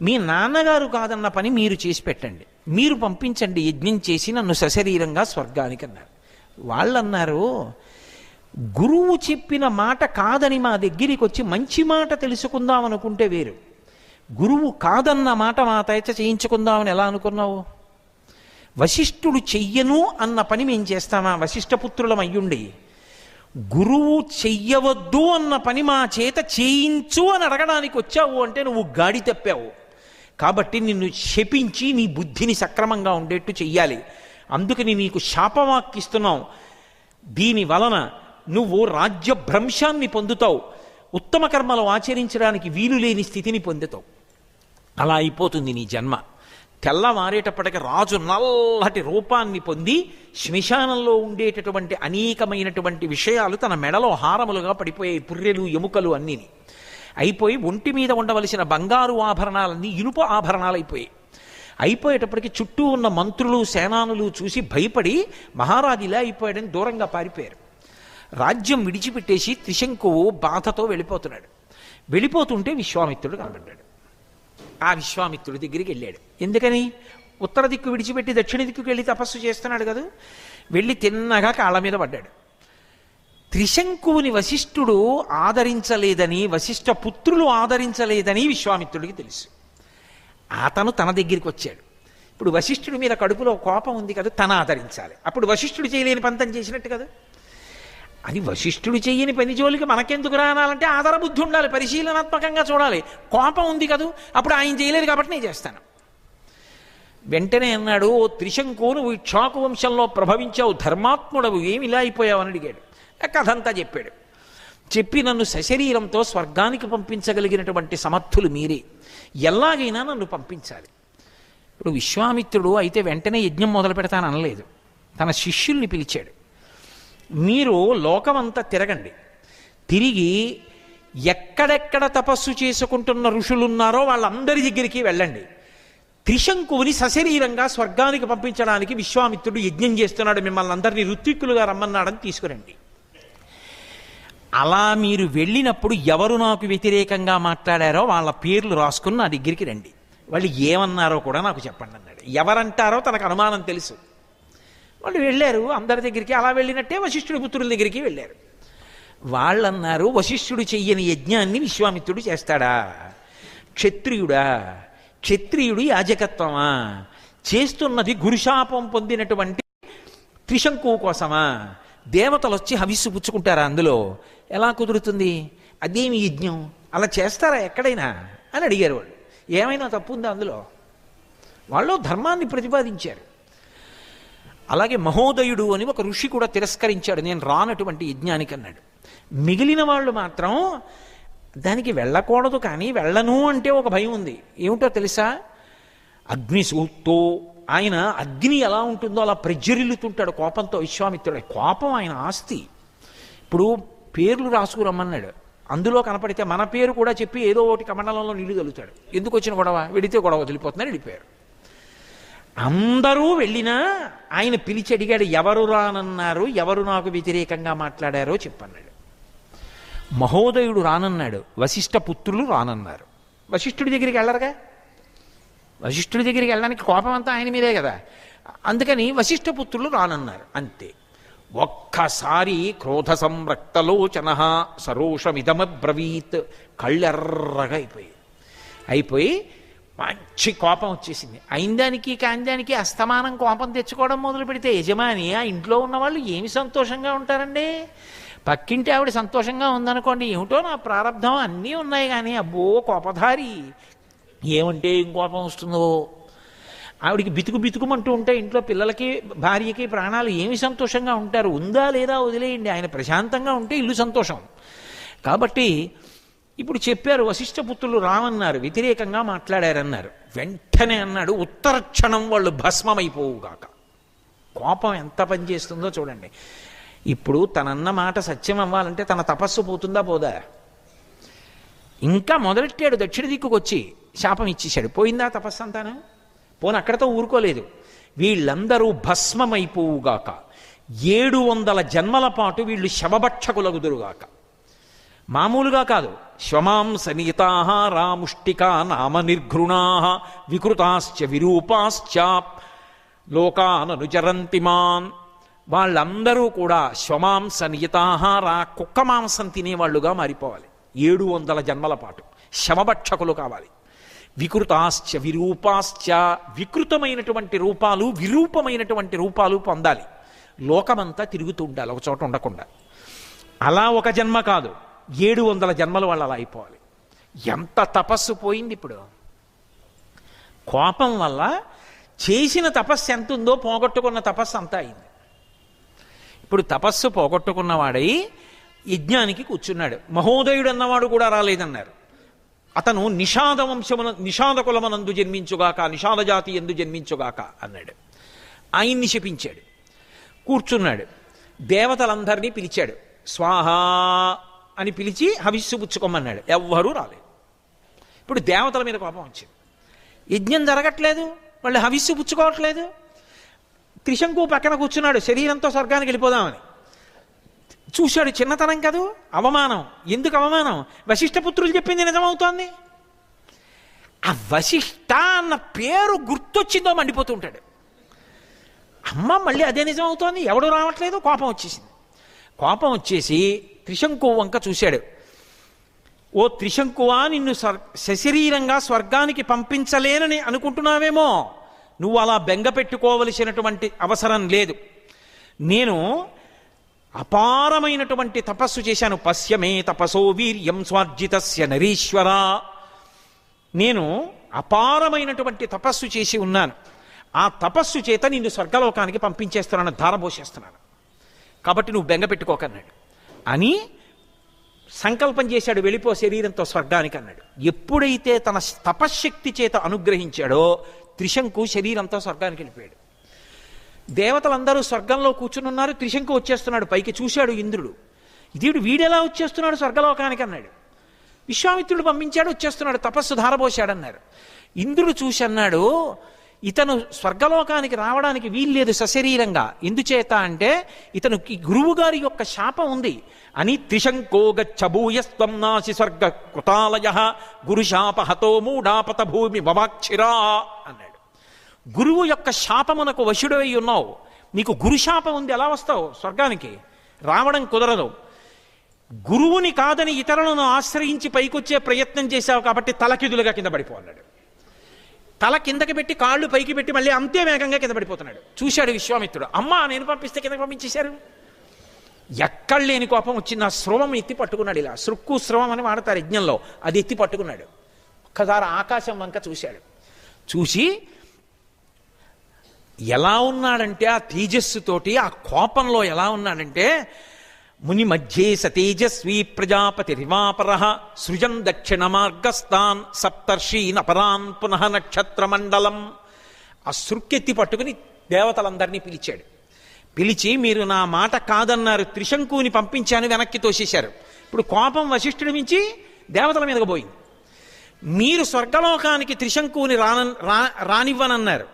మీ నాన్నగారు కాదన్న పని మీరు చేసి పెట్టండి, మీరు పంపించండి యజ్ఞం చేసి నన్ను సశరీరంగా స్వర్గానికి అన్నారు. వాళ్ళన్నారు, గురువు చెప్పిన మాట కాదని మా దగ్గరికి వచ్చి మంచి మాట తెలుసుకుందాం అనుకుంటే వేరు, గురువు కాదన్న మాట మా తయచ చేయించుకుందామని ఎలా అనుకున్నావు? వశిష్ఠుడు చెయ్యను అన్న పని మేము చేస్తామా? వశిష్ఠపుత్రులం అయ్యుండి గురువు చెయ్యవద్దు అన్న పని మా చేత చేయించు అని అడగడానికి వచ్చావు అంటే నువ్వు గాడి తప్పావు. కాబట్టి నిన్ను శపించి నీ బుద్ధిని సక్రమంగా ఉండేట్టు చెయ్యాలి. అందుకని నీకు శాపవాక్కిస్తున్నావు. దీని వలన నువ్వు రాజ్యభ్రంశాన్ని పొందుతావు. ఉత్తమ కర్మలు ఆచరించడానికి వీలు లేని స్థితిని పొందుతావు. అలా అయిపోతుంది నీ జన్మ. తెల్లవారేటప్పటికి రాజు నల్లటి రూపాన్ని పొంది శ్మశానంలో ఉండేటటువంటి అనేకమైనటువంటి విషయాలు తన మెడలో హారములుగా పడిపోయాయి. పుర్రెలు ఎముకలు అన్నీని అయిపోయి ఒంటి మీద ఉండవలసిన బంగారు ఆభరణాలన్నీ ఇనుప ఆభరణాలు అయిపోయాయి. అయిపోయేటప్పటికి చుట్టూ ఉన్న మంత్రులు సేనానులు చూసి భయపడి మహారాజు ఇలా అయిపోయాడని దూరంగా పారిపోయారు. రాజ్యం విడిచిపెట్టేసి త్రిశంకువు బాధతో వెళ్ళిపోతున్నాడు. వెళ్ళిపోతుంటే విశ్వామిత్రుడు కనబడ్డాడు. ఆ విశ్వామిత్రుడి దగ్గరికి వెళ్ళాడు. ఎందుకని? ఉత్తర దిక్కు విడిచిపెట్టి దక్షిణ దిక్కుకి వెళ్ళి తపస్సు చేస్తున్నాడు కదా. వెళ్ళి తిన్నగా కాళ్ళ మీద పడ్డాడు. త్రిశంకువుని వశిష్ఠుడు ఆదరించలేదని, వశిష్ఠ పుత్రులు ఆదరించలేదని విశ్వామిత్రుడికి తెలుసు. అతను తన దగ్గరికి వచ్చాడు. ఇప్పుడు వశిష్ఠుడి మీద కడుపులో కోపం ఉంది కదా, తన ఆదరించాలి. అప్పుడు వశిష్ఠుడు చేయలేని పంతం చేసినట్టు కదా. అది వశిష్ఠుడు చెయ్యని పని జోలికి మనకెందుకు రానాలంటే ఆధారబుద్ధి ఉండాలి, పరిశీలనాత్మకంగా చూడాలి. కోపం ఉంది కదూ, అప్పుడు ఆయన చేయలేదు కాబట్టి నేను చేస్తాను. వెంటనే అన్నాడు, ఓ త్రిశంకు, నువ్వు ఇక్ష్వాకు వంశంలో ప్రభవించావు, ధర్మాత్ముడవు, ఏమి ఇలా అయిపోయావు అని అడిగాడు. కథ అంతా చెప్పాడు. చెప్పి నన్ను సశరీరంతో స్వర్గానికి పంపించగలిగినటువంటి సమర్థులు మీరే, ఎలాగైనా నన్ను పంపించాలి. ఇప్పుడు విశ్వామిత్రుడు అయితే వెంటనే యజ్ఞం మొదలు పెడతాను అనలేదు. తన శిష్యుల్ని పిలిచాడు. మీరు లోకమంతా తిరగండి, తిరిగి ఎక్కడెక్కడ తపస్సు చేసుకుంటున్న ఋషులున్నారో వాళ్ళందరి దగ్గరికి వెళ్ళండి. త్రిశంకువుని సశరీరంగా స్వర్గానికి పంపించడానికి విశ్వామిత్రుడు యజ్ఞం చేస్తున్నాడు, మిమ్మల్ని అందరినీ ఋత్విక్కులుగా రమ్మన్నాడని తీసుకురండి. అలా మీరు వెళ్ళినప్పుడు ఎవరు నాకు వ్యతిరేకంగా మాట్లాడారో వాళ్ళ పేర్లు రాసుకుని నా దగ్గరికి రండి. వాళ్ళు ఏమన్నారో కూడా నాకు చెప్పండి అన్నాడు. ఎవరంటారో తనకు అనుమానం తెలుసు. వాళ్ళు వెళ్ళారు అందరి దగ్గరికి. అలా వెళ్ళినట్టే వశిష్ఠుడి పుత్రుల దగ్గరికి వెళ్ళారు. వాళ్ళన్నారు, వశిష్ఠుడు చెయ్యని యజ్ఞాన్ని విశ్వామిత్రుడు చేస్తాడా? క్షత్రియుడా? క్షత్రియుడు యాజకత్వమా? చేస్తున్నది గురుశాపం పొందినటువంటి త్రిశంకువు కోసమా? దేవతలు వచ్చి హవిస్సు పుచ్చుకుంటారా అందులో? ఎలా కుదురుతుంది? అదేమి యజ్ఞం? అలా చేస్తారా ఎక్కడైనా అని అడిగారు వాళ్ళు. ఏమైనా తప్పు ఉందా అందులో? వాళ్ళు ధర్మాన్ని ప్రతిపాదించారు. అలాగే మహోదయుడు అని ఒక ఋషి కూడా తిరస్కరించాడు, నేను రానటువంటి యజ్ఞానికి అన్నాడు. మిగిలిన వాళ్ళు మాత్రం దానికి వెళ్ళకూడదు, కానీ వెళ్ళను అంటే ఒక భయం ఉంది. ఏమిటో తెలుసా? అగ్నిసూక్తో, ఆయన అగ్ని ఎలా ఉంటుందో అలా ప్రజ్వరిల్లుతుంటాడు కోపంతో విశ్వామిత్రుడు. కోపం ఆయన ఆస్తి. ఇప్పుడు పేర్లు రాసుకురమ్మన్నాడు, అందులో కనపడితే మన పేరు కూడా చెప్పి ఏదో ఒకటి కమండలంలో నీళ్లు కలుగుతాడు. ఎందుకు వచ్చిన గొడవ? వెడితే గొడవ వదిలిపోతుందని వెళ్ళిపోయారు. అందరూ వెళ్ళినా ఆయన పిలిచి అడిగాడు, ఎవరు రానన్నారు, ఎవరు నాకు వ్యతిరేకంగా మాట్లాడారో చెప్పన్నాడు. మహోదయుడు రానన్నాడు, వశిష్ఠ పుత్రులు రానన్నారు. వశిష్ఠుడి దగ్గరికి వెళ్ళరుగా, వశిష్ఠుడి దగ్గరికి వెళ్ళడానికి కోపం అంతా ఆయన మీదే కదా. అందుకని వశిష్ఠ పుత్రులు రానన్నారు. అంతే. ఒక్కసారి క్రోధ సంరక్తలోచన సరోషమిదమబ్రవీత్, కళ్ళెర్రగా అయిపోయి మంచి కోపం వచ్చేసింది. అయిందానికి కాందానికి అస్తమానం కోపం తెచ్చుకోవడం మొదలు పెడితే యజమాని ఆ ఇంట్లో ఉన్నవాళ్ళు ఏమి సంతోషంగా ఉంటారండి? పక్కింటి ఆవిడ సంతోషంగా ఉందనుకోండి, ఏమిటో నా ప్రారంధం అన్నీ ఉన్నాయి, కానీ అబ్బో కోపధారి, ఏమంటే ఏం కోపం వస్తుందో. ఆవిడికి బితుకుమంటూ ఉంటే ఇంట్లో పిల్లలకి భార్యకి ప్రాణాలు ఏమి సంతోషంగా ఉంటారు? ఉందా లేదా వదిలేయండి, ఆయన ప్రశాంతంగా ఉంటే ఇల్లు సంతోషం. కాబట్టి ఇప్పుడు చెప్పారు, వశిష్ఠపుత్రులు రామన్నారు, వ్యతిరేకంగా మాట్లాడారన్నారు. వెంటనే అన్నాడు, ఉత్తర క్షణం వాళ్ళు భస్మమైపోవుగాక. కోపం ఎంత పనిచేస్తుందో చూడండి. ఇప్పుడు తనన్న మాట సత్యం అవ్వాలంటే తన తపస్సు పోతుందా పోదా? ఇంకా మొదలెట్టాడు, దక్షిణ దిక్కుకు వచ్చి శాపం ఇచ్చేశాడు. పోయిందా తపస్సు అంతాను? పోను. అక్కడతో ఊరుకోలేదు, వీళ్ళందరూ భస్మమైపోవుగాక, 700 జన్మల పాటు వీళ్ళు శవభక్షకులగుదురుగాక. మామూలుగా కాదు, శ్వమాంస నీతాహారా ముష్టికా నామ నిర్ఘృణా వికృతాశ్చ విరూపాశ్చ లోకాననుచరంతిమాన్. వాళ్ళందరూ కూడా శ్వమాంస నియతాహారా, కుక్క మాంసం తినేవాళ్ళుగా మారిపోవాలి. 700 జన్మల పాటు శవభక్షకులు కావాలి. వికృతాశ్చ విరూపాశ్చ, వికృతమైనటువంటి రూపాలు, విరూపమైనటువంటి రూపాలు పొందాలి. లోకమంతా తిరుగుతూ ఉండాలి, ఒక చోట ఉండకుండా. అలా ఒక జన్మ కాదు, 700 జన్మలు వాళ్ళు అలా అయిపోవాలి. ఎంత తపస్సు పోయింది ఇప్పుడు. కోపం వల్ల చేసిన తపస్సు ఎంత ఉందో పోగొట్టుకున్న తపస్సు అంతా అయింది. ఇప్పుడు తపస్సు పోగొట్టుకున్నవాడై యజ్ఞానికి కూర్చున్నాడు. మహోదయుడు అన్నవాడు కూడా రాలేదన్నారు. అతను నిషాద కులమనందు జన్మించుగాక, నిషాద జాతి ఎందు జన్మించుగాక అన్నాడు. ఆయన్ని శపించాడు. కూర్చున్నాడు. దేవతలందరినీ పిలిచాడు. స్వాహా అని పిలిచి హవిస్సు పుచ్చుకోమన్నాడు. ఎవ్వరూ రాలేదు. ఇప్పుడు దేవతల మీద కోపం వచ్చింది. యజ్ఞం జరగట్లేదు, వాళ్ళు హవిస్సు పుచ్చుకోవట్లేదు. త్రిశంకు పక్కన కూర్చున్నాడు, శరీరంతో స్వర్గానికి వెళ్ళిపోదామని. చూశాడు, చిన్నతనం కదూ, అవమానం. ఎందుకు అవమానం? వశిష్ఠపుత్రులు చెప్పింది నిజమవుతోంది. ఆ వశిష్ఠ అన్న పేరు గుర్తొచ్చిందో మండిపోతుంటాడు. అమ్మ మళ్ళీ అదే నిజం అవుతోంది, ఎవడు రావట్లేదు. కోపం వచ్చేసింది. కోపం వచ్చేసి త్రిశంకు వంక చూశాడు. ఓ త్రిశంకువా, నిన్ను సశరీరంగా స్వర్గానికి పంపించలేనని అనుకుంటున్నావేమో. నువ్వు అలా బెంగ పెట్టుకోవలసినటువంటి అవసరం లేదు. నేను అపారమైనటువంటి తపస్సు చేశాను. పశ్యమే తపసో వీర్యం స్వార్జితస్య నరీశ్వర. నేను అపారమైనటువంటి తపస్సు చేసి ఉన్నాను. ఆ తపస్సు చేత నిన్ను స్వర్గలోకానికి పంపించేస్తున్నాను, ధారపోసేస్తున్నాను. కాబట్టి నువ్వు బెంగ పెట్టుకోకన్నాడు. అని సంకల్పం చేశాడు, వెళ్ళిపో శరీరంతో స్వర్గానికి అన్నాడు. ఎప్పుడైతే తన తపశ్శక్తి చేత అనుగ్రహించాడో త్రిశంకు శరీరంతో స్వర్గానికి వెళ్ళిపోయాడు. దేవతలందరూ స్వర్గంలో కూర్చుని ఉన్నారు. త్రిశంకు వచ్చేస్తున్నాడు. పైకి చూశాడు ఇంద్రుడు. ఇదేడు వీడెలా వచ్చేస్తున్నాడు స్వర్గలోకానికి అన్నాడు. విశ్వామిత్రుడు పంపించాడు, వచ్చేస్తున్నాడు, తపస్సు ధారపోశాడన్నారు. ఇంద్రుడు చూసి అన్నాడు, ఇతను స్వర్గలోకానికి రావడానికి వీల్లేదు సశరీరంగా. ఎందుచేత అంటే ఇతనుకి గురువు గారి యొక్క శాపం ఉంది అని. త్రిశంకో గచ్చభూయస్త్వం నాసి స్వర్గ కృతాలయ గురుశాప హతో మూఢాపత భూమి వవాక్షిరా అన్నాడు. గురువు యొక్క శాపమునకు వశుడై ఉన్నావు, నీకు గురుశాపం ఉంది, ఎలా వస్తావు స్వర్గానికి? రావడం కుదరదు. గురువుని కాదని ఇతరులను ఆశ్రయించి పైకొచ్చే ప్రయత్నం చేశావు కాబట్టి తలకిదులుగా కింద పడిపో అన్నాడు. తల కిందకి పెట్టి కాళ్ళు పైకి పెట్టి మళ్ళీ అంతే వేగంగా కింద పడిపోతున్నాడు. చూశాడు విశ్వామిత్రుడు. అమ్మా, నేను పంపిస్తే కిందకి పంపించేశారు. ఎక్కడ లేని కోపం వచ్చింది. ఆ స్రవం ఎత్తి పట్టుకున్నాడు. ఇలా సృక్కు స్రవం అని వాడతారు యజ్ఞంలో, అది ఎత్తి పట్టుకున్నాడు. ఒక్కసారి ఆకాశం వంక చూశాడు. చూసి ఎలా ఉన్నాడంటే ఆ తేజస్సుతోటి, ఆ కోపంలో ఎలా ఉన్నాడంటే, ముని మధ్యే సతేజస్వీ ప్రజాపతి రివాపర సృజన్ దక్షిణ మార్గస్థాన్ సప్తర్షీన్ అపరాన్ పునః నక్షత్రమండలం. ఆ సృక్కెత్తి పట్టుకుని దేవతలందరినీ పిలిచాడు. పిలిచి, మీరు నా మాట కాదన్నారు, త్రిశంకుని పంపించాను, వెనక్కి తోసేశారు. ఇప్పుడు కోపం వశిష్ఠుడి మించి దేవతల మీదకు పోయింది. మీరు స్వర్గలోకానికి త్రిశంకుని రానివ్వనన్నారు,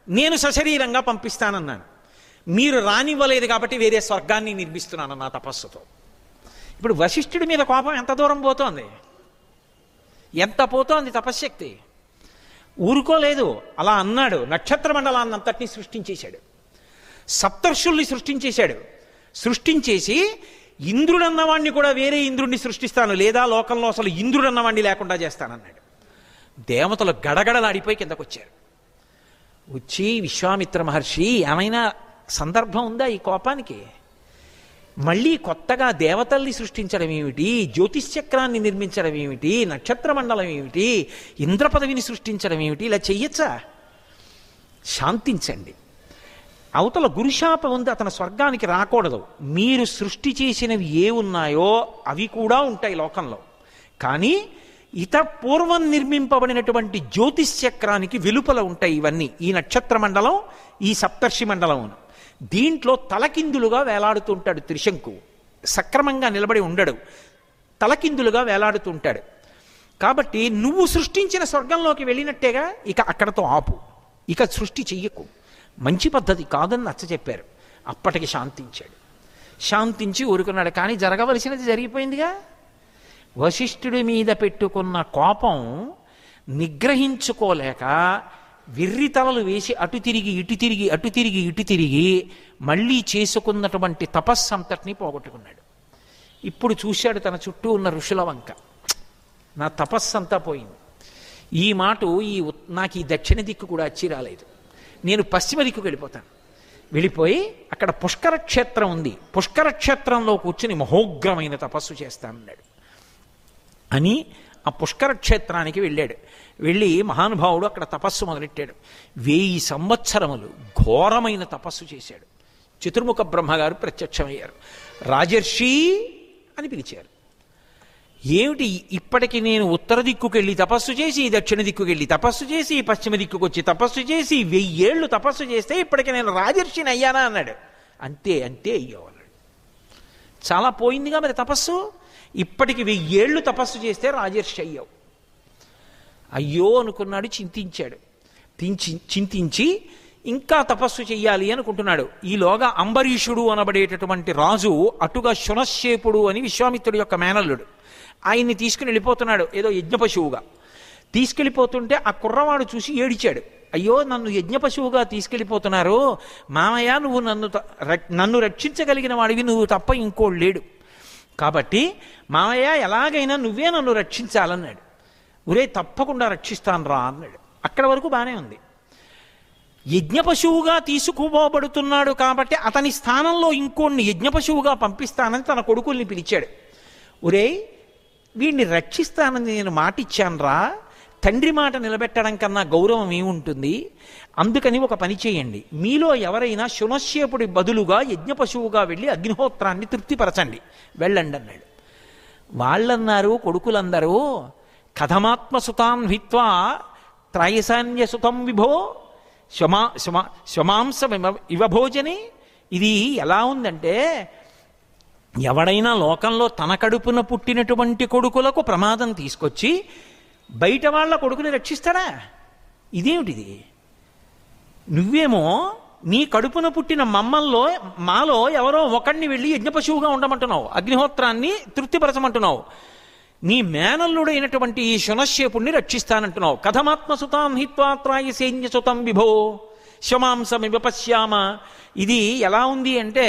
నేను సశరీరంగా పంపిస్తానన్నాను. మీరు రానివ్వలేదు కాబట్టి వేరే స్వర్గాన్ని నిర్మిస్తున్నాను నా తపస్సుతో. ఇప్పుడు వశిష్ఠుడి మీద కోపం ఎంత దూరం పోతోంది, ఎంత పోతోంది తపశ్శక్తి. ఊరుకోలేదు, అలా అన్నాడు. నక్షత్ర మండలాన్ని అంతటినీ సృష్టించేశాడు. సప్తర్షుల్ని సృష్టించేశాడు. సృష్టించేసి ఇంద్రుడన్నవాణ్ణి కూడా వేరే ఇంద్రుడిని సృష్టిస్తాను, లేదా లోకంలో అసలు ఇంద్రుడన్నవాణ్ణి లేకుండా చేస్తానన్నాడు. దేవతలు గడగడలాడిపోయి కిందకు వచ్చారు. వచ్చి, విశ్వామిత్ర మహర్షి, ఏమైనా సందర్భం ఉందా ఈ కోపానికి? మళ్ళీ కొత్తగా దేవతల్ని సృష్టించడం ఏమిటి, జ్యోతిశ్చక్రాన్ని నిర్మించడం ఏమిటి, నక్షత్ర మండలం ఏమిటి, ఇంద్ర పదవిని సృష్టించడం ఏమిటి, ఇలా చెయ్యొచ్చా? శాంతించండి. అవతల గురుశాపం ఉంది, అతను స్వర్గానికి రాకూడదు. మీరు సృష్టి చేసినవి ఏ ఉన్నాయో అవి కూడా ఉంటాయి లోకంలో. కానీ పూర్వం నిర్మింపబడినటువంటి జ్యోతిశ్చక్రానికి వెలుపల ఉంటాయి ఇవన్నీ. ఈ నక్షత్ర మండలం, ఈ సప్తర్షి మండలం. దీంట్లో తలకిందులుగా వేలాడుతుంటాడు త్రిశంకు. సక్రమంగా నిలబడి ఉండడు, తలకిందులుగా వేలాడుతుంటాడు. కాబట్టి నువ్వు సృష్టించిన స్వర్గంలోకి వెళ్ళినట్టేగా, ఇక అక్కడతో ఆపు, ఇక సృష్టి చెయ్యకు, మంచి పద్ధతి కాదని నచ్చ చెప్పారు. అప్పటికి శాంతించాడు. శాంతించి ఊరుకున్నాడు. కానీ జరగవలసినది జరిగిపోయిందిగా. వశిష్ఠుడి మీద పెట్టుకున్న కోపం నిగ్రహించుకోలేక విర్రితలలు వేసి అటు తిరిగి ఇటు తిరిగి, అటు తిరిగి ఇటు తిరిగి మళ్ళీ చేసుకున్నటువంటి తపస్సు అంతటినీ పోగొట్టుకున్నాడు. ఇప్పుడు చూశాడు తన చుట్టూ ఉన్న ఋషుల వంక. నా తపస్సు అంతా పోయింది. ఈ మాట నాకు ఈ దక్షిణ దిక్కు కూడా వచ్చి రాలేదు, నేను పశ్చిమ దిక్కుకు వెళ్ళిపోతాను. వెళ్ళిపోయి అక్కడ పుష్కర క్షేత్రం ఉంది, పుష్కర క్షేత్రంలో కూర్చుని మహోగ్రమైన తపస్సు చేస్తానన్నాడు. అని ఆ పుష్కర క్షేత్రానికి వెళ్ళాడు. వెళ్ళి మహానుభావుడు అక్కడ తపస్సు మొదలెట్టాడు. 1000 సంవత్సరములు ఘోరమైన తపస్సు చేశాడు. చతుర్ముఖ బ్రహ్మగారు ప్రత్యక్షమయ్యారు. రాజర్షి అని పిలిచారు. ఏమిటి, ఇప్పటికి నేను ఉత్తర దిక్కుకెళ్ళి తపస్సు చేసి, దక్షిణ దిక్కుకెళ్ళి తపస్సు చేసి, పశ్చిమ దిక్కుకు వచ్చి తపస్సు చేసి 1000 ఏళ్ళు తపస్సు చేస్తే ఇప్పటికి నేను రాజర్షిని అయ్యానా అన్నాడు. అంతే అంతే అయ్యో అన్నాడు. చాలా పోయిందిగా మరి తపస్సు. ఇప్పటికి 1000 ఏళ్ళు తపస్సు చేస్తే రాజర్షి అయ్యావు. అయ్యో అనుకున్నాడు, చింతించాడు. చింతించి ఇంకా తపస్సు చెయ్యాలి అనుకుంటున్నాడు. ఈలోగా అంబరీషుడు అనబడేటటువంటి రాజు అటుగా శునశ్శేపుడు అని విశ్వామిత్రుడి యొక్క మేనల్లుడు, ఆయన్ని తీసుకుని వెళ్ళిపోతున్నాడు ఏదో యజ్ఞపశువుగా. తీసుకెళ్ళిపోతుంటే ఆ కుర్రవాడు చూసి ఏడిచాడు. అయ్యో, నన్ను యజ్ఞపశువుగా తీసుకెళ్ళిపోతున్నారు మామయ్య, నువ్వు నన్ను రక్షించగలిగిన వాడివి నువ్వు తప్ప ఇంకోడు లేడు, కాబట్టి మామయ్య ఎలాగైనా నువ్వే నన్ను రక్షించాలన్నాడు. ఒరే తప్పకుండా రక్షిస్తాను రా అన్నాడు. అక్కడ వరకు బాగానే ఉంది. యజ్ఞపశువుగా తీసుకుపోబడుతున్నాడు కాబట్టి అతని స్థానంలో ఇంకోడిని యజ్ఞపశువుగా పంపిస్తానని తన కొడుకుల్ని పిలిచాడు. ఒరే, వీడిని రక్షిస్తానని నేను మాట ఇచ్చానురా, తండ్రి మాట నిలబెట్టడం కన్నా గౌరవం ఏముంటుంది, అందుకని ఒక పని చేయండి, మీలో ఎవరైనా శునశ్శేపుడి బదులుగా యజ్ఞపశువుగా వెళ్ళి అగ్నిహోత్రాన్ని తృప్తిపరచండి, వెళ్ళండి అన్నాడు. వాళ్ళన్నారు కొడుకులందరూ, కథమాత్మసుతాన్ హిత్వా త్రాయసాన్యసుతం విభో శమాంస ఇవ భోజనే. ఇది ఎలా ఉందంటే, ఎవడైనా లోకంలో తన కడుపున పుట్టినటువంటి కొడుకులకు ప్రమాదం తీసుకొచ్చి బయట వాళ్ళ కొడుకుని రక్షిస్తాడా? ఇదేమిటిది? నువ్వేమో నీ కడుపున పుట్టిన మాలో ఎవరో ఒకడిని వెళ్ళి యజ్ఞపశువుగా ఉండమంటున్నావు, అగ్నిహోత్రాన్ని తృప్తిపరచమంటున్నావు, నీ మేనల్లుడైనటువంటి ఈ శునశ్శేపుణ్ణి రక్షిస్తానంటున్నావు. కథమాత్మసుతాం హిత్వా త్రాయసేన్యసుతం విభో శమాంసమివ పశ్యామ. ఇది ఎలా ఉంది అంటే,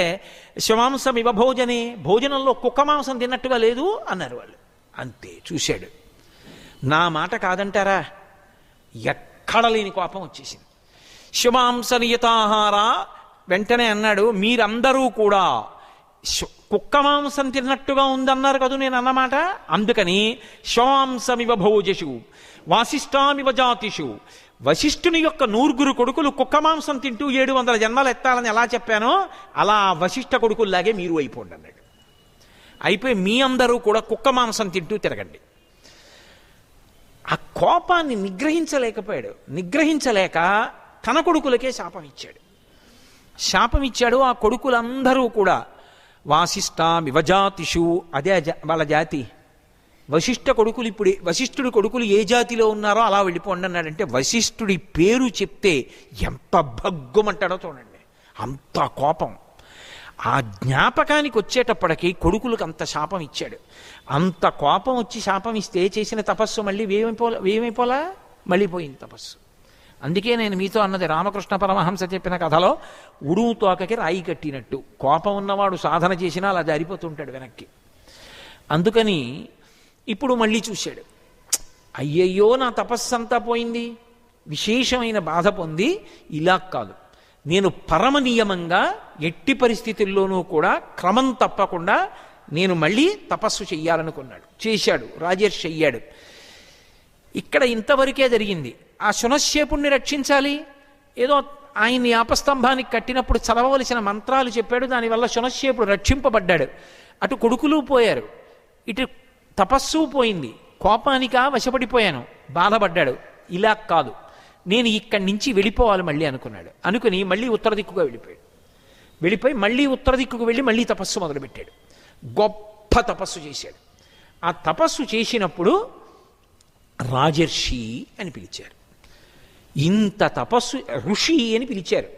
శమాంసమివ భోజనే, భోజనంలో కుక్క మాంసం తిన్నట్టుగా లేదు అన్నారు వాళ్ళు. అంతే, చూశాడు. నా మాట కాదంటారా? ఎక్కడ లేని కోపం వచ్చేసింది. శమాంస నియతాహార, వెంటనే అన్నాడు, మీరందరూ కూడా కుక్క మాంసం తిన్నట్టుగా ఉందన్నారు కదా నేను అన్నమాట, అందుకని శమాంసమివ భోజషు వాసిష్ఠామివ జాతిషు, వశిష్ఠుని యొక్క 9 కొడుకులు కుక్క మాంసం తింటూ 700 జన్మలు ఎత్తాలని ఎలా చెప్పానో అలా వశిష్ఠ కొడుకుల్లాగే మీరు అయిపోండి అన్నాడు. అయిపోయి మీ అందరూ కూడా కుక్క మాంసం తింటూ తిరగండి. ఆ కోపాన్ని నిగ్రహించలేకపోయాడు. నిగ్రహించలేక తన కొడుకులకే శాపం ఇచ్చాడు. ఆ కొడుకులందరూ కూడా వాసిష్ఠామివ జాతిషు, అదే వాళ్ళ జాతి. వశిష్ఠ కొడుకులు, ఇప్పుడు వశిష్ఠుడి కొడుకులు ఏ జాతిలో ఉన్నారో అలా వెళ్ళిపోండి అన్నాడంటే, వశిష్ఠుడి పేరు చెప్తే ఎంత భగ్గుమంటాడో చూడండి, అంత కోపం. ఆ జ్ఞాపకానికి వచ్చేటప్పటికి కొడుకులకు అంత శాపం ఇచ్చాడు. అంత కోపం వచ్చి శాపం ఇస్తే చేసిన తపస్సు మళ్ళీ ఏమైపోలా మళ్ళీ పోయింది తపస్సు. అందుకే నేను మీతో అన్నది, రామకృష్ణ పరమహంస చెప్పిన కథలో ఉడుము తోకకి రాయి కట్టినట్టు, కోపం ఉన్నవాడు సాధన చేసినా అలా జారిపోతుంటాడు వెనక్కి. అందుకని ఇప్పుడు మళ్ళీ చూశాడు, అయ్యయ్యో నా తపస్సు అంతా పోయింది, విశేషమైన బాధ పొంది, ఇలా కాదు, నేను పరమ నియమంగా ఎట్టి పరిస్థితుల్లోనూ కూడా క్రమం తప్పకుండా నేను మళ్ళీ తపస్సు చెయ్యాలనుకున్నాడు. చేశాడు, రాజర్షి అయ్యాడు. ఇక్కడ ఇంతవరకే జరిగింది. ఆ శునశ్శేపుణ్ణి రక్షించాలి, ఏదో ఆయన్ని ఆపస్తంభానికి కట్టినప్పుడు చదవవలసిన మంత్రాలు చెప్పాడు, దానివల్ల శునశ్శేపుడు రక్షింపబడ్డాడు. అటు కొడుకులు పోయారు, ఇటు తపస్సు పోయింది, కోపానిక వశపడిపోయాను, బాధపడ్డాడు. ఇలా కాదు, నేను ఇక్కడి నుంచి వెళ్ళిపోవాలి మళ్ళీ అనుకున్నాడు. అనుకుని మళ్ళీ ఉత్తర దిక్కుగా వెళ్ళిపోయి మళ్ళీ ఉత్తర దిక్కుకు వెళ్ళి మళ్ళీ తపస్సు మొదలుపెట్టాడు. గొప్ప తపస్సు చేశాడు. ఆ తపస్సు చేసినప్పుడు రాజర్షి అని పిలిచారు. ఇంత తపస్సు, ఋషి అని పిలిచారు.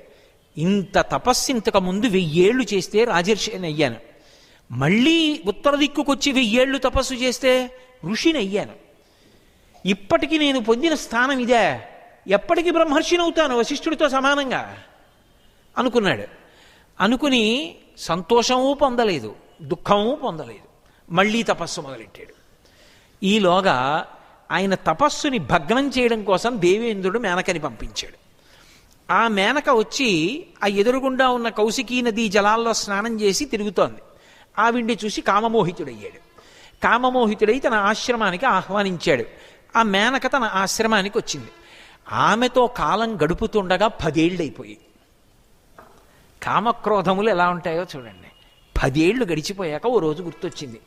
ఇంత తపస్సు ఇంతకు ముందు 1000 ఏళ్ళు చేస్తే రాజర్షి అని అయ్యాను, మళ్ళీ ఉత్తర దిక్కుకొచ్చి 1000 ఏళ్ళు తపస్సు చేస్తే ఋషిని అయ్యాను. ఇప్పటికీ నేను పొందిన స్థానం ఇదే, ఎప్పటికీ బ్రహ్మర్షిని అవుతాను వశిష్ఠుడితో సమానంగా అనుకున్నాడు. అనుకుని సంతోషమూ పొందలేదు, దుఃఖమూ పొందలేదు, మళ్ళీ తపస్సు మొదలెట్టాడు. ఈలోగా ఆయన తపస్సుని భగ్నం చేయడం కోసం దేవేంద్రుడు మేనకని పంపించాడు. ఆ మేనక వచ్చి ఆ ఎదురుగుండా ఉన్న కౌశికీ నదీ జలాల్లో స్నానం చేసి తిరుగుతోంది. ఆవిడ్ని చూసి కామమోహితుడయ్యాడు. కామమోహితుడై తన ఆశ్రమానికి ఆహ్వానించాడు. ఆ మేనక తన ఆశ్రమానికి వచ్చింది. ఆమెతో కాలం గడుపుతుండగా 10 ఏళ్ళు అయిపోయి. కామక్రోధములు ఎలా ఉంటాయో చూడండి. 10 ఏళ్ళు గడిచిపోయాక ఓ రోజు గుర్తొచ్చింది,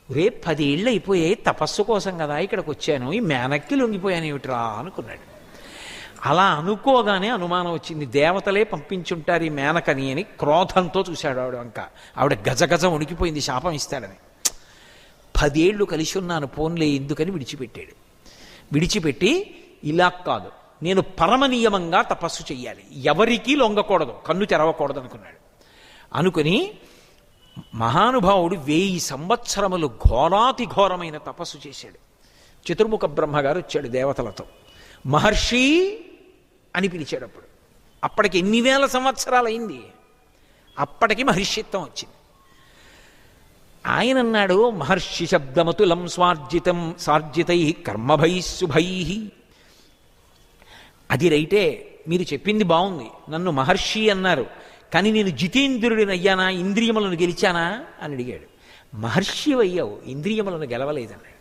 రే 10 ఏళ్ళు అయిపోయాయి, తపస్సు కోసం కదా ఇక్కడికి వచ్చాను, ఈ మేనక్కి లొంగిపోయాను ఏమిట్రా అనుకున్నాడు. అలా అనుకోగానే అనుమానం వచ్చింది, దేవతలే పంపించుంటారు ఈ మేనకని అని క్రోధంతో చూశాడు ఆవిడ వంక. ఆవిడ గజగజ వణికిపోయింది శాపం ఇస్తాడని. 10 ఏళ్ళు కలిసి ఉన్నాను పోన్లే ఎందుకని విడిచిపెట్టాడు. విడిచిపెట్టి ఇలా కాదు, నేను పరమ నియమంగా తపస్సు చెయ్యాలి, ఎవరికీ లొంగకూడదు, కన్ను తెరవకూడదు అనుకున్నాడు. అనుకుని మహానుభావుడు 1000 సంవత్సరములు ఘోరాతి ఘోరమైన తపస్సు చేశాడు. చతుర్ముఖ బ్రహ్మగారు వచ్చాడు దేవతలతో. మహర్షి అని పిలిచాడు. అప్పటికి ఎన్ని వేల సంవత్సరాలు అయింది, అప్పటికి మహర్షిత్వం వచ్చింది. ఆయన అన్నాడు, మహర్షి శబ్దమతులం సార్జితై కర్మభై శుభై. అది రైటే, మీరు చెప్పింది బాగుంది, నన్ను మహర్షి అన్నారు, కానీ నేను జితేంద్రుడిని అయ్యానా, ఇంద్రియములను గెలిచానా అని అడిగాడు. మహర్షి అయ్యావు, ఇంద్రియములను గెలవలేదన్నాడు.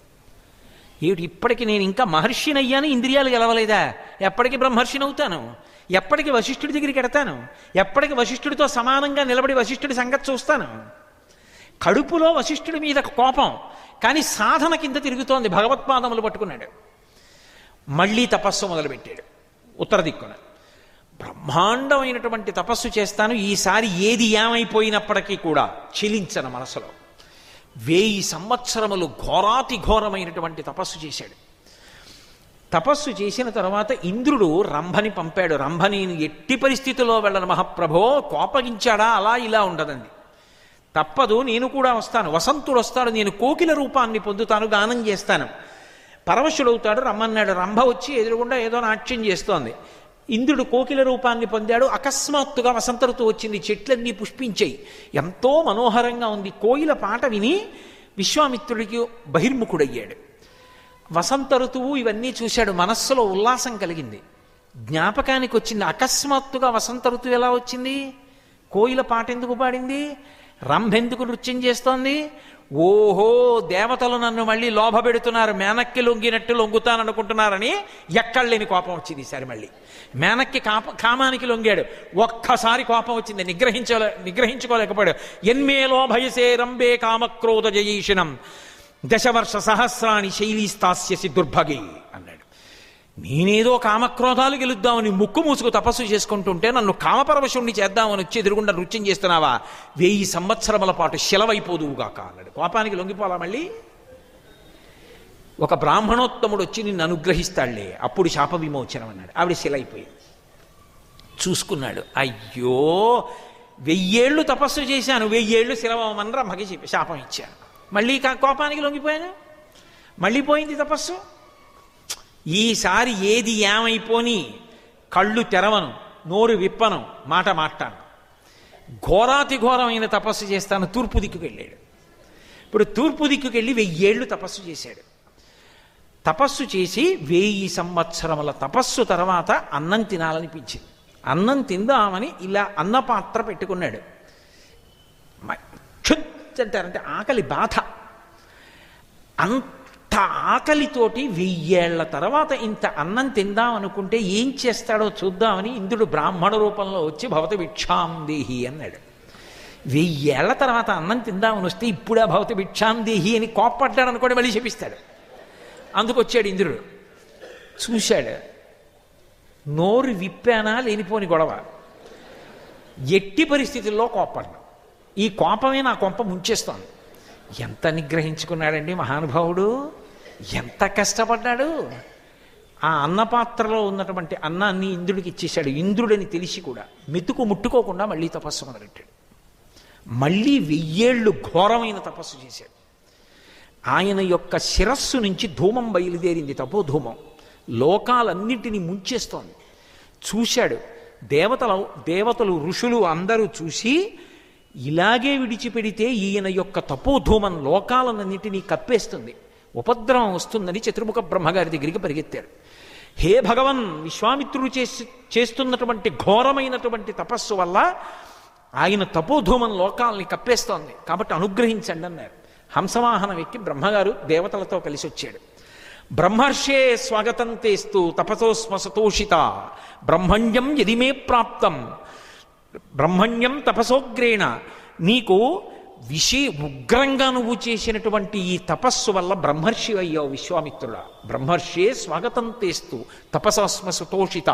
ఏమిటి, ఇప్పటికి నేను ఇంకా మహర్షిని అయ్యాను, ఇంద్రియాలు గెలవలేదా? ఎప్పటికీ బ్రహ్మర్షిని అవుతాను, ఎప్పటికీ వశిష్ఠుడి దగ్గరికి ఎడతాను, ఎప్పటికీ వశిష్ఠుడితో సమానంగా నిలబడి వశిష్ఠుడి సంగతి చూస్తాను. కడుపులో వశిష్ఠుడి మీద కోపం, కానీ సాధన కింద తిరుగుతోంది, భగవత్పాదములు పట్టుకున్నాడు. మళ్ళీ తపస్సు మొదలుపెట్టాడు. ఉత్తర దిక్కున బ్రహ్మాండమైనటువంటి తపస్సు చేస్తాను, ఈసారి ఏది ఏమైపోయినప్పటికీ కూడా చెలించను మనసులో. 1000 సంవత్సరములు ఘోరాతి ఘోరమైనటువంటి తపస్సు చేశాడు. తపస్సు చేసిన తర్వాత ఇంద్రుడు రంభని పంపాడు. రంభని ఎట్టి పరిస్థితుల్లో వెళ్ళను మహాప్రభో, కోపగించాడా, అలా ఇలా ఉండదండి, తప్పదు, నేను కూడా వస్తాను, వసంతుడు వస్తాడు, నేను కోకిల రూపాన్ని పొందుతాను, గానం చేస్తాను, పరవశుడవుతాడు, రమ్మన్నాడు. రంభ వచ్చి ఎదురుగుండా ఏదో నాట్యం చేస్తోంది. ఇంద్రుడు కోకిల రూపాన్ని పొందాడు. అకస్మాత్తుగా వసంత ఋతువు వచ్చింది, చెట్లన్నీ పుష్పించాయి, ఎంతో మనోహరంగా ఉంది. కోయిల పాట విని విశ్వామిత్రుడికి బహిర్ముఖుడయ్యాడు. వసంత ఋతువు ఇవన్నీ చూశాడు, మనస్సులో ఉల్లాసం కలిగింది. జ్ఞాపకానికి వచ్చింది, అకస్మాత్తుగా వసంత ఋతువు ఎలా వచ్చింది, కోయిల పాట ఎందుకు పాడింది, రంభెందుకు నృత్యం చేస్తోంది, ఓహో దేవతలు నన్ను మళ్ళీ లోభపెడుతున్నారు, మేనక్కి లొంగినట్టు లొంగుతాననుకుంటున్నారని ఎక్కడలేని కోపం వచ్చింది. ఈసారి మళ్ళీ మేనక్కి కామానికి లొంగాడు. ఒక్కసారి కోపం వచ్చింది, నిగ్రహించుకోలేకపోయాడు. ఎన్మేలో భయసే రంబే కామక్రోధ జయీషిణం దశవర్ష సహస్రాణి శైలీస్తాస్యసి దుర్భగి అన్నాడు. నేనేదో కామక్రోధాలు గెలుద్దామని ముక్కు మూసుకు తపస్సు చేసుకుంటుంటే నన్ను కామపరవశుణ్ణి చేద్దామని వచ్చి ఎదురుగుండా నృత్యం చేస్తున్నావా, 1000 సంవత్సరముల పాటు శిలవైపోదువుగాక అన్నాడు. కోపానికి లొంగిపోలా మళ్ళీ. ఒక బ్రాహ్మణోత్తముడు వచ్చి నిన్ను అనుగ్రహిస్తాడులే, అప్పుడు శాప విమోచనం అన్నాడు. ఆవిడ శిలైపోయి చూసుకున్నాడు. అయ్యో 1000 ఏళ్ళు తపస్సు చేశాను, 1000 ఏళ్ళు శిలవమని రంభకి శాపం ఇచ్చాను, మళ్ళీ కోపానికి లొంగిపోయాను, మళ్ళీ పోయింది తపస్సు. ఈసారి ఏది ఏమైపోని కళ్ళు తెరవను, నోరు విప్పను, మాట మాట్లాడను, ఘోరాతి ఘోరమైన తపస్సు చేస్తాను. తూర్పు దిక్కుకు వెళ్ళాడు. ఇప్పుడు తూర్పు దిక్కుకు వెళ్ళి 1000 ఏళ్ళు తపస్సు చేశాడు. తపస్సు చేసి 1000 సంవత్సరముల తపస్సు తర్వాత అన్నం తినాలనిపించింది. అన్నం తిందామని ఇలా అన్నపాత్ర పెట్టుకున్నాడు. అంటారంటే ఆకలి బాధ, అంత ఆకలితోటి 1000 ఏళ్ల తర్వాత ఇంత అన్నం తిందాం అనుకుంటే ఏం చేస్తాడో చూద్దామని ఇంద్రుడు బ్రాహ్మణ రూపంలో వచ్చి భవతి భిక్షాం దేహి అన్నాడు. 1000 ఏళ్ల తర్వాత అన్నం తిందామని వస్తే ఇప్పుడే భవతి భిక్షాం దేహి అని కోప్పడ్డాడు అనుకోండి, మళ్ళీ చెప్పిస్తాడు. అందుకు వచ్చాడు ఇంద్రుడు. చూశాడు, నోరు విప్పానా లేనిపోని గొడవ, ఎట్టి పరిస్థితుల్లో కోప్పడ్డా. ఈ కోపమే నా కొంప ముంచేస్తోంది. ఎంత నిగ్రహించుకున్నాడండి మహానుభావుడు, ఎంత కష్టపడ్డాడు. ఆ అన్నపాత్రలో ఉన్నటువంటి అన్నాన్ని ఇంద్రుడికి ఇచ్చేశాడు. ఇంద్రుడని తెలిసి కూడా మెతుకు ముట్టుకోకుండా మళ్ళీ తపస్సు మొదలెట్టాడు. మళ్ళీ 1000 ఏళ్ళు ఘోరమైన తపస్సు చేశాడు. ఆయన యొక్క శిరస్సు నుంచి ధూమం బయలుదేరింది, తపోధూమం, లోకాలన్నింటినీ ముంచేస్తోంది. చూశాడు. దేవతలు ఋషులు అందరూ చూసి ఇలాగే విడిచిపెడితే ఈయన యొక్క తపోధూమం లోకాలన్నింటినీ కప్పేస్తుంది, ఉపద్రవం వస్తుందని చతుర్ముఖ బ్రహ్మగారి దగ్గరికి పరిగెత్తారు. హే భగవన్, విశ్వామిత్రుడు చేస్తున్నటువంటి ఘోరమైనటువంటి తపస్సు వల్ల ఆయన తపోధూమం లోకాలని కప్పేస్తోంది, కాబట్టి అనుగ్రహించండి అన్నారు. హంసవాహనం ఎక్కి బ్రహ్మగారు దేవతలతో కలిసి వచ్చాడు. బ్రహ్మర్షే స్వాగతం తేస్తూ తపసోస్మసతోషిత బ్రహ్మణ్యం యదిమే ప్రాప్తం బ్రహ్మణ్యం తపసోగ్రేణ. నీకు ఉగ్రంగా నువ్వు చేసినటువంటి ఈ తపస్సు వల్ల బ్రహ్మర్షి అయ్యావు విశ్వామిత్రుడా. బ్రహ్మర్షే స్వాగతం తెస్తూ తపసాస్మ సుతోషిత,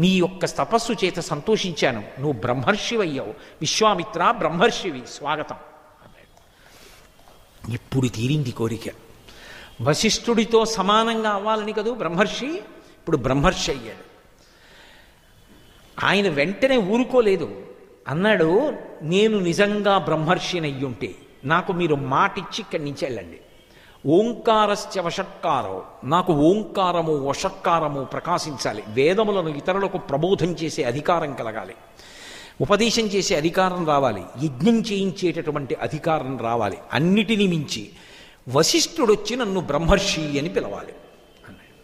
నీ యొక్క తపస్సు చేత సంతోషించాను, నువ్వు బ్రహ్మర్షి అయ్యావు విశ్వామిత్ర, బ్రహ్మర్షివి, స్వాగతం అన్నాడు. ఇప్పుడు తీరింది కోరిక. వశిష్ఠుడితో సమానంగా అవ్వాలని కదూ బ్రహ్మర్షి, ఇప్పుడు బ్రహ్మర్షి అయ్యాడు. ఆయన వెంటనే ఊరుకోలేదు, అన్నాడు, నేను నిజంగా బ్రహ్మర్షినయ్యుంటే నాకు మీరు మాటిచ్చి ఇక్కడి నుంచి వెళ్ళండి. ఓంకారస్య వషట్కారో, నాకు ఓంకారము వషట్కారము ప్రకాశించాలి, వేదములను ఇతరులకు ప్రబోధం చేసే అధికారం కలగాలి, ఉపదేశం చేసే అధికారం రావాలి, యజ్ఞం చేయించేటటువంటి అధికారం రావాలి, అన్నిటినీ మించి వశిష్ఠుడు వచ్చి నన్ను బ్రహ్మర్షి అని పిలవాలి అన్నాడు.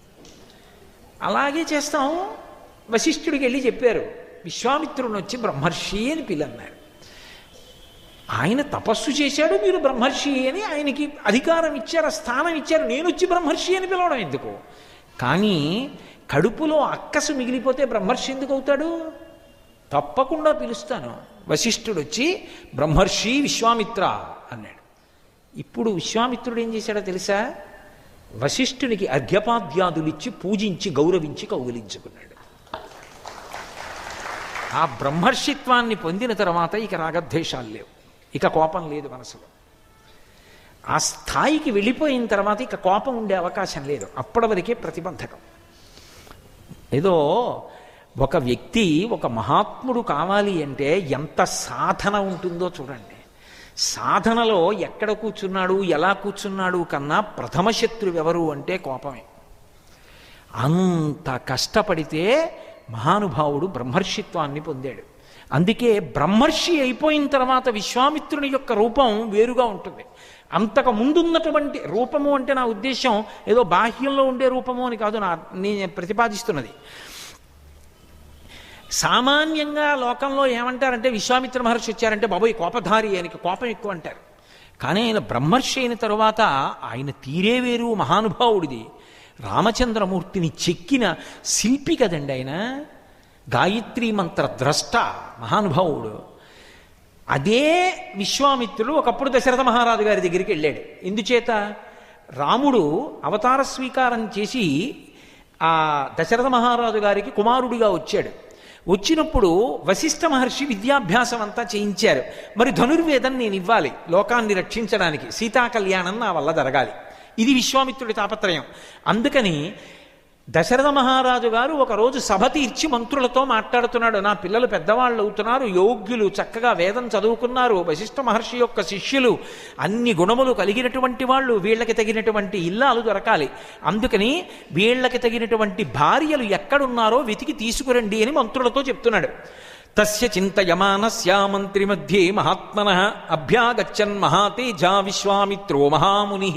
అలాగే చేస్తాం. వశిష్ఠుడికి వెళ్ళి చెప్పారు, విశ్వామిత్రుని వచ్చి బ్రహ్మర్షి అని పిలన్నారు. ఆయన తపస్సు చేశాడు, మీరు బ్రహ్మర్షి అని ఆయనకి అధికారం ఇచ్చారు, స్థానం ఇచ్చారు. నేను వచ్చి బ్రహ్మర్షి అని పిలవడం ఎందుకు? కానీ కడుపులో అక్కసు మిగిలిపోతే బ్రహ్మర్షి ఎందుకు అవుతాడు? తప్పకుండా పిలుస్తాను. వశిష్ఠుడు వచ్చి బ్రహ్మర్షి విశ్వామిత్ర అన్నాడు. ఇప్పుడు విశ్వామిత్రుడు ఏం చేశాడో తెలుసా? వశిష్ఠునికి అర్ఘ్యపాద్యాదులిచ్చి పూజించి గౌరవించి కౌగిలించుకున్నాడు. ఆ బ్రహ్మర్షిత్వాన్ని పొందిన తర్వాత ఇక రాగద్వేషాలు లేవు, ఇక కోపం లేదు మనసులో. ఆ స్థాయికి వెళ్ళిపోయిన తర్వాత ఇక కోపం ఉండే అవకాశం లేదు, అప్పటి వరకే ప్రతిబంధకం. ఏదో ఒక వ్యక్తి ఒక మహాత్ముడు కావాలి అంటే ఎంత సాధన ఉంటుందో చూడండి. సాధనలో ఎక్కడ కూర్చున్నాడు, ఎలా కూర్చున్నాడు కన్నా ప్రథమ శత్రువు ఎవరు అంటే కోపమే. అంత కష్టపడితే మహానుభావుడు బ్రహ్మర్షిత్వాన్ని పొందాడు. అందుకే బ్రహ్మర్షి అయిపోయిన తర్వాత విశ్వామిత్రుని యొక్క రూపం వేరుగా ఉంటుంది. అంతకు ముందున్నటువంటి రూపము అంటే నా ఉద్దేశం ఏదో బాహ్యంలో ఉండే రూపము అని కాదు, నేను ప్రతిపాదిస్తున్నది. సామాన్యంగా లోకంలో ఏమంటారంటే విశ్వామిత్ర మహర్షి వచ్చారంటే బాబోయ్ కోపధారి, ఆయనకి కోపం ఎక్కువ అంటారు. కానీ ఆయన బ్రహ్మర్షి అయిన తరువాత ఆయన తీరే వేరు, మహానుభావుడిది. రామచంద్రమూర్తిని చెక్కిన శిల్పి కదండి ఆయన, గాయత్రీ మంత్ర ద్రష్ట, మహానుభావుడు. అదే విశ్వామిత్రుడు ఒకప్పుడు దశరథ మహారాజు గారి దగ్గరికి వెళ్ళాడు. ఎందుచేత? రాముడు అవతార స్వీకారం చేసి ఆ దశరథ మహారాజు గారికి కుమారుడిగా వచ్చాడు. వచ్చినప్పుడు వశిష్ఠ మహర్షి విద్యాభ్యాసం అంతా చేయించారు. మరి ధనుర్వేదం నేను ఇవ్వాలి లోకాన్ని రక్షించడానికి, సీతా కళ్యాణం నా వల్ల జరగాలి, ఇది విశ్వామిత్రుడి తాపత్రయం. అందుకని దశరథ మహారాజు గారు ఒకరోజు సభ తీర్చి మంత్రులతో మాట్లాడుతున్నాడు. నా పిల్లలు పెద్దవాళ్ళు అవుతున్నారు, యోగ్యులు, చక్కగా వేదం చదువుకున్నారు, వశిష్ఠ మహర్షి యొక్క శిష్యులు, అన్ని గుణములు కలిగినటువంటి వాళ్ళు, వీళ్ళకి తగినటువంటి ఇల్లాలు దొరకాలి. అందుకని వీళ్ళకి తగినటువంటి భార్యలు ఎక్కడున్నారో వెతికి తీసుకురండి అని మంత్రులతో చెప్తున్నాడు. తస్య చింతయమానస్య మంత్రి మధ్యే మహాత్మనః అభ్యాగచ్చన్ మహాతేజా విశ్వామిత్రో మహాముని.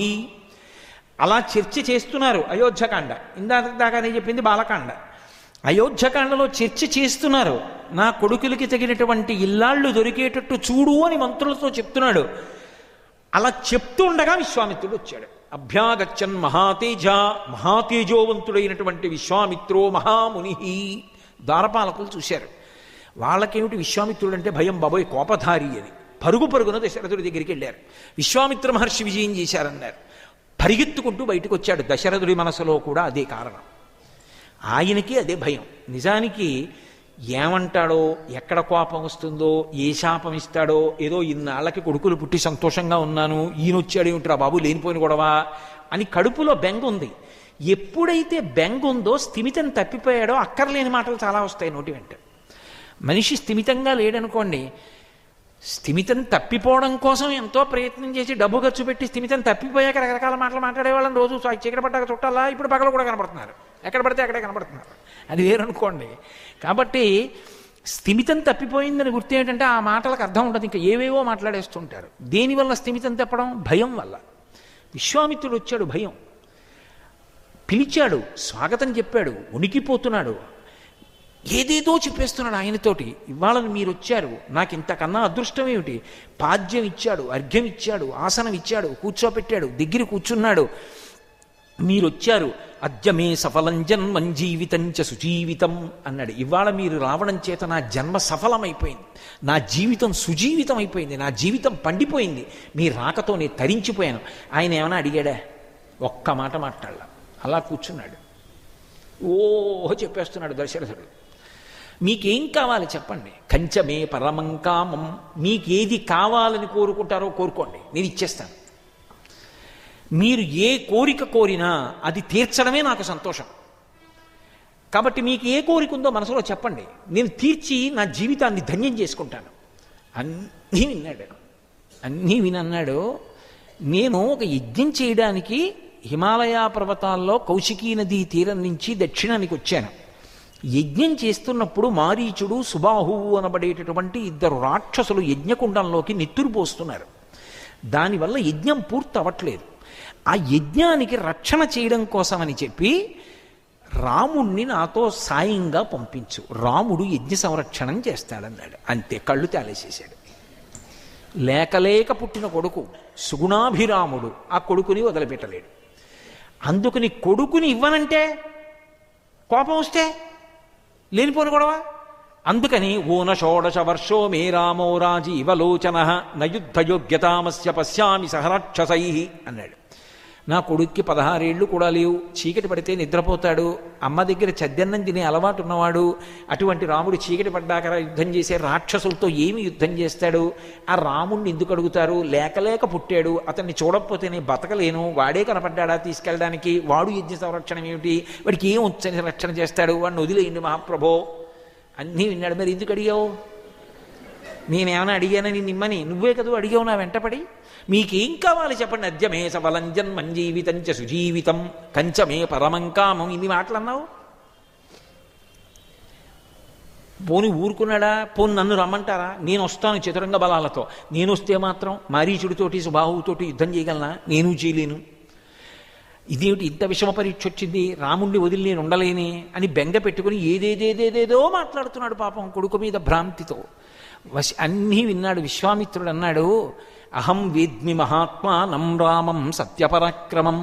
అలా చర్చ చేస్తున్నారు. అయోధ్యకాండ ఇందాక నేను చెప్పింది బాలకాండ. అయోధ్యకాండలో చర్చ చేస్తున్నారు. నా కొడుకులకి తగినటువంటి ఇల్లాళ్ళు దొరికేటట్టు చూడు అని మంత్రులతో చెప్తున్నాడు. అలా చెప్తుండగా విశ్వామిత్రుడు వచ్చాడు. అభ్యాగచ్చన్ మహాతేజ, మహాతేజోవంతుడైనటువంటి విశ్వామిత్రో మహాముని. ద్వారపాలకులు చూశారు. వాళ్ళకేమిటి విశ్వామిత్రుడు అంటే భయం, బాబోయ్ కోపధారి అని. పరుగు పరుగున దశరథుడి దగ్గరికి వెళ్ళారు. విశ్వామిత్ర మహర్షి విజయం చేశారన్నారు. పరిగెత్తుకుంటూ బయటకు వచ్చాడు. దశరథుడి మనసులో కూడా అదే కారణం, ఆయనకి అదే భయం. నిజానికి ఏమంటాడో, ఎక్కడ కోపం వస్తుందో, ఏ శాపం ఇస్తాడో, ఏదో ఇన్నాళ్ళకి కొడుకులు పుట్టి సంతోషంగా ఉన్నాను, ఈయనొచ్చాడు ఏమిట్రా బాబు లేనిపోయిన గొడవ అని కడుపులో బెంగ ఉంది. ఎప్పుడైతే బెంగ ఉందో, స్థిమితం తప్పిపోయాడో, అక్కర్లేని మాటలు చాలా వస్తాయి నోటి వెంట. మనిషి స్థిమితంగా లేడనుకోండి, స్థిమితం తప్పిపోవడం కోసం ఎంతో ప్రయత్నం చేసి డబ్బు ఖర్చు పెట్టి స్థిమితం తప్పిపోయాక రకరకాల మాటలు మాట్లాడేవాళ్ళని రోజు చీకటి పడ్డాక చుట్టాలా, ఇప్పుడు పగలు కూడా కనబడుతున్నారు, ఎక్కడ పడితే అక్కడే కనబడుతున్నారు. అది వేరనుకోండి. కాబట్టి స్థిమితం తప్పిపోయిందని గుర్తు ఏంటంటే ఆ మాటలకు అర్థం ఉండదు, ఇంకా ఏవేవో మాట్లాడేస్తుంటారు. దేనివల్ల స్థిమితం తప్పడం? భయం వల్ల. విశ్వామిత్రుడు వచ్చాడు, భయం, పిలిచాడు, స్వాగతం చెప్పాడు, ఉనికిపోతున్నాడు, ఏదేదో చెప్పేస్తున్నాడు ఆయనతోటి. ఇవాళ మీరు వచ్చారు, నాకు ఇంతకన్నా అదృష్టం ఏమిటి? పాద్యం ఇచ్చాడు, అర్ఘ్యం ఇచ్చాడు, ఆసనం ఇచ్చాడు, కూర్చోపెట్టాడు, దగ్గర కూర్చున్నాడు. మీరొచ్చారు, అద్యమే సఫలం జన్మం జీవితంచ సుజీవితం అన్నాడు. ఇవాళ మీరు రావడం చేత నా జన్మ సఫలమైపోయింది, నా జీవితం సుజీవితం అయిపోయింది, నా జీవితం పండిపోయింది, మీ రాకతో నేను తరించిపోయాను. ఆయన ఏమైనా అడిగాడా? ఒక్క మాట మాట్లాడాల. అలా కూర్చున్నాడు. ఓహో చెప్పేస్తున్నాడు దశరథుడు. మీకేం కావాలి చెప్పండి. కంచమే పరమం కామం, మీకేది కావాలని కోరుకుంటారో కోరుకోండి, నేను ఇచ్చేస్తాను. మీరు ఏ కోరిక కోరినా అది తీర్చడమే నాకు సంతోషం. కాబట్టి మీకు ఏ కోరిక ఉందో మనసులో చెప్పండి, నేను తీర్చి నా జీవితాన్ని ధన్యం చేసుకుంటాను. అన్నీ విన్నాడు. అన్నీ వినన్నాడు. నేను ఒక యజ్ఞం చేయడానికి హిమాలయ పర్వతాల్లో కౌశికీ నదీ తీరం నుంచి దక్షిణానికి వచ్చాను. యజ్ఞం చేస్తున్నప్పుడు మారీచుడు సుబాహువు అనబడేటటువంటి ఇద్దరు రాక్షసులు యజ్ఞకుండంలోకి నెత్తురు పోస్తున్నారు. దానివల్ల యజ్ఞం పూర్తి అవ్వట్లేదు. ఆ యజ్ఞానికి రక్షణ చేయడం కోసమని చెప్పి రాముణ్ణి నాతో సాయంగా పంపించు, రాముడు యజ్ఞ సంరక్షణం చేస్తాడన్నాడు. అంతే, కళ్ళు తేలేసేశాడు. లేకలేక పుట్టిన కొడుకు సుగుణాభిరాముడు ఆ కొడుకుని వదిలిపెట్టలేడు. అందుకని కొడుకుని ఇవ్వనంటే కోపం వస్తే లేనిపోను గొడవ. అందుకని ఓన షోడశ వర్షో మే రామో రాజీవలోచన నయుద్ధయోగ్యతామస్య పశ్యామి సహరాక్షసై అన్నాడు. నా కొడుక్కి 16 ఏళ్ళు కూడా లేవు, చీకటి పడితే నిద్రపోతాడు, అమ్మ దగ్గర చద్దన్నం తినే అలవాటు ఉన్నవాడు. అటువంటి రాముడు చీకటి పడ్డాక యుద్ధం చేసే రాక్షసులతో ఏమి యుద్ధం చేస్తాడు? ఆ రాముణ్ణి ఎందుకు అడుగుతారు? లేకలేక పుట్టాడు, అతన్ని చూడకపోతే నేను బతకలేను, వాడే కనపడ్డా తీసుకెళ్ళడానికి, వాడు యజ్ఞ సంరక్షణ ఏమిటి, వాడికి ఏం వచ్చని రక్షణ చేస్తాడు, వాడిని వదిలేయండి మహాప్రభో. అన్నీ విన్నాడు. మరి ఎందుకు అడిగావు? నేనేమైనా అడిగానని నిమ్మని? నువ్వే కదా అడిగావు నా వెంటపడి. మీకేం కావాలి చెప్పండి. అద్యమే సఫలం జన్మం జీవితంచ సుజీవితం కంచమే పరమం కామం, ఇన్ని మాటలు అన్నావు. పోని ఊరుకున్నాడా? పోని నన్ను రమ్మంటారా? నేను వస్తాను చతురంగ బలాలతో. నేను వస్తే మాత్రం మారీచుడితోటి సుబాహువుతోటి యుద్ధం చేయగలనా? నేను చేయలేను. ఇదేమిటి ఇంత విషమ పరీక్ష వచ్చింది, రాముణ్ణి వదిలి నేను ఉండలేని అని బెంగ పెట్టుకుని ఏదేదేదేదేదో మాట్లాడుతున్నాడు పాపం కొడుకు మీద భ్రాంతితో. అన్నీ విన్నాడు. విశ్వామిత్రుడు అన్నాడు, అహం వేద్మి మహాత్మానం రామం సత్యపరాక్రమం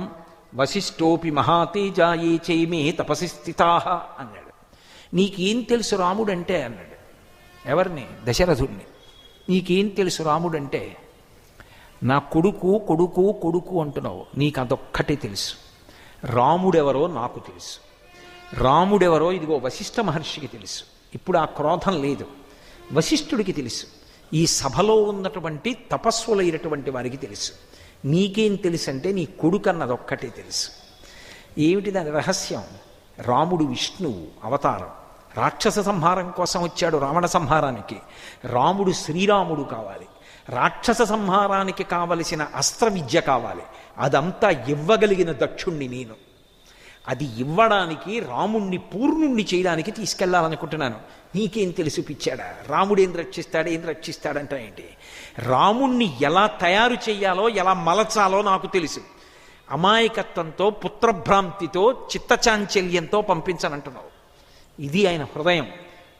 వశిష్ఠోపి మహాతేజాయే చైమే తపసి స్థితాః అన్నాడు. నీకేం తెలుసు రాముడంటే అన్నాడు. ఎవరిని? దశరథుడిని. నీకేం తెలుసు రాముడంటే? నా కొడుకు కొడుకు కొడుకు అంటున్నావు, నీకు అదొక్కటే తెలుసు. రాముడెవరో నాకు తెలుసు. రాముడెవరో ఇదిగో వశిష్ఠ మహర్షికి తెలుసు. ఇప్పుడు ఆ క్రోధం లేదు. వశిష్ఠుడికి తెలుసు. ఈ సభలో ఉన్నటువంటి తపస్సులైనటువంటి వారికి తెలుసు. నీకేం తెలుసు అంటే నీ కొడుకు అన్నదొక్కటే తెలుసు. ఏమిటి దాని రహస్యం? రాముడు విష్ణువు అవతారం, రాక్షస సంహారం కోసం వచ్చాడు. రావణ సంహారానికి రాముడు శ్రీరాముడు కావాలి. రాక్షస సంహారానికి కావలసిన అస్త్ర విద్య కావాలి. అదంతా ఇవ్వగలిగిన దక్షుణ్ణి నేను. అది ఇవ్వడానికి రాముణ్ణి పూర్ణుణ్ణి చేయడానికి తీసుకెళ్లాలనుకుంటున్నాను. నీకేం తెలుసు పిచ్చాడా? రాముడు ఏం రక్షిస్తాడు, ఏం రక్షిస్తాడంట ఏంటి? రాముణ్ణి ఎలా తయారు చేయాలో, ఎలా మలచాలో నాకు తెలుసు. అమాయకత్వంతో, పుత్రభ్రాంతితో, చిత్తచాంచల్యంతో పంపించనంటున్నావు. ఇది ఆయన హృదయం.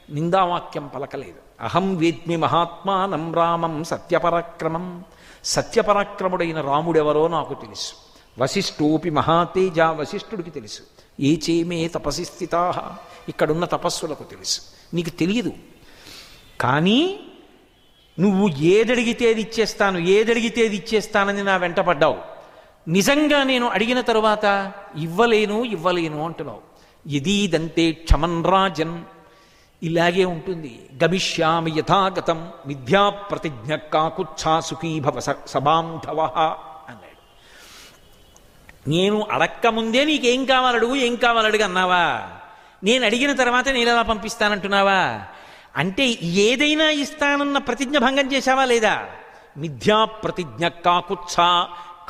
నిందావాక్యం పలకలేదు. అహం వేద్మి మహాత్మానం రామం సత్యపరాక్రమం. సత్యపరాక్రముడైన రాముడెవరో నాకు తెలుసు. వశిష్ఠోపి మహాతేజ, వశిష్ఠుడికి తెలుసు. ఏ చేమే తపసి స్థితాః, ఇక్కడున్న తపస్సులకు తెలుసు. నీకు తెలియదు. కానీ నువ్వు ఏదడిగితేది ఇచ్చేస్తాను, ఏదడిగితేది ఇచ్చేస్తానని నా వెంటపడ్డావు. నిజంగా నేను అడిగిన తరువాత ఇవ్వలేను అంటున్నావు. యదీదంతే క్షమన్ రాజన్, ఇలాగే ఉంటుంది. గమిష్యామి యథాగతం మిథ్యా ప్రతిజ్ఞ కాకుచ్ఛా సుఖీభవ సబాంధవ అన్నాడు. నేను అడక్కముందే నీకేం కావాలడుగు, ఏం కావాలడుగు అన్నావా? నేను అడిగిన తర్వాత నేను ఎలా పంపిస్తానంటున్నావా? అంటే ఏదైనా ఇస్తానన్న ప్రతిజ్ఞ భంగం చేశావా లేదా? మిథ్యా ప్రతిజ్ఞ కాకుచ్ఛా,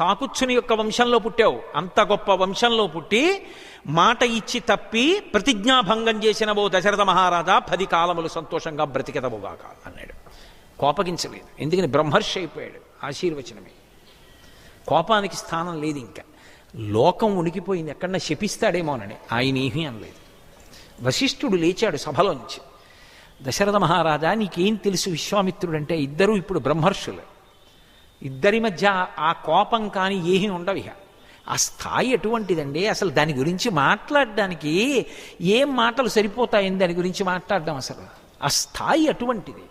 కాకుచ్చుని యొక్క వంశంలో పుట్టావు. అంత గొప్ప వంశంలో పుట్టి మాట ఇచ్చి తప్పి ప్రతిజ్ఞాభంగం చేసిన ఓ దశరథ మహారాజా 10 కాలములు సంతోషంగా బ్రతికెదవుగాక అన్నాడు. కోపగించలేదు. ఎందుకని బ్రహ్మర్షి అయిపోయాడు. ఆశీర్వచనమే. కోపానికి స్థానం లేదు. ఇంకా లోకం ఉనికిపోయింది. ఎక్కడన్నా శపిస్తాడేమోనని ఆయన ఏమీ అనలేదు. వశిష్ఠుడు లేచాడు సభలోంచి. దశరథ మహారాజా నీకేం తెలుసు విశ్వామిత్రుడంటే? ఇద్దరూ ఇప్పుడు బ్రహ్మర్షులు. ఇద్దరి మధ్య ఆ కోపం కానీ ఏమీ ఉండవు. ఇక ఆ స్థాయి ఎటువంటిదండి? అసలు దాని గురించి మాట్లాడడానికి ఏం మాటలు సరిపోతాయని దాని గురించి మాట్లాడడం, అసలు ఆ స్థాయి అటువంటిది.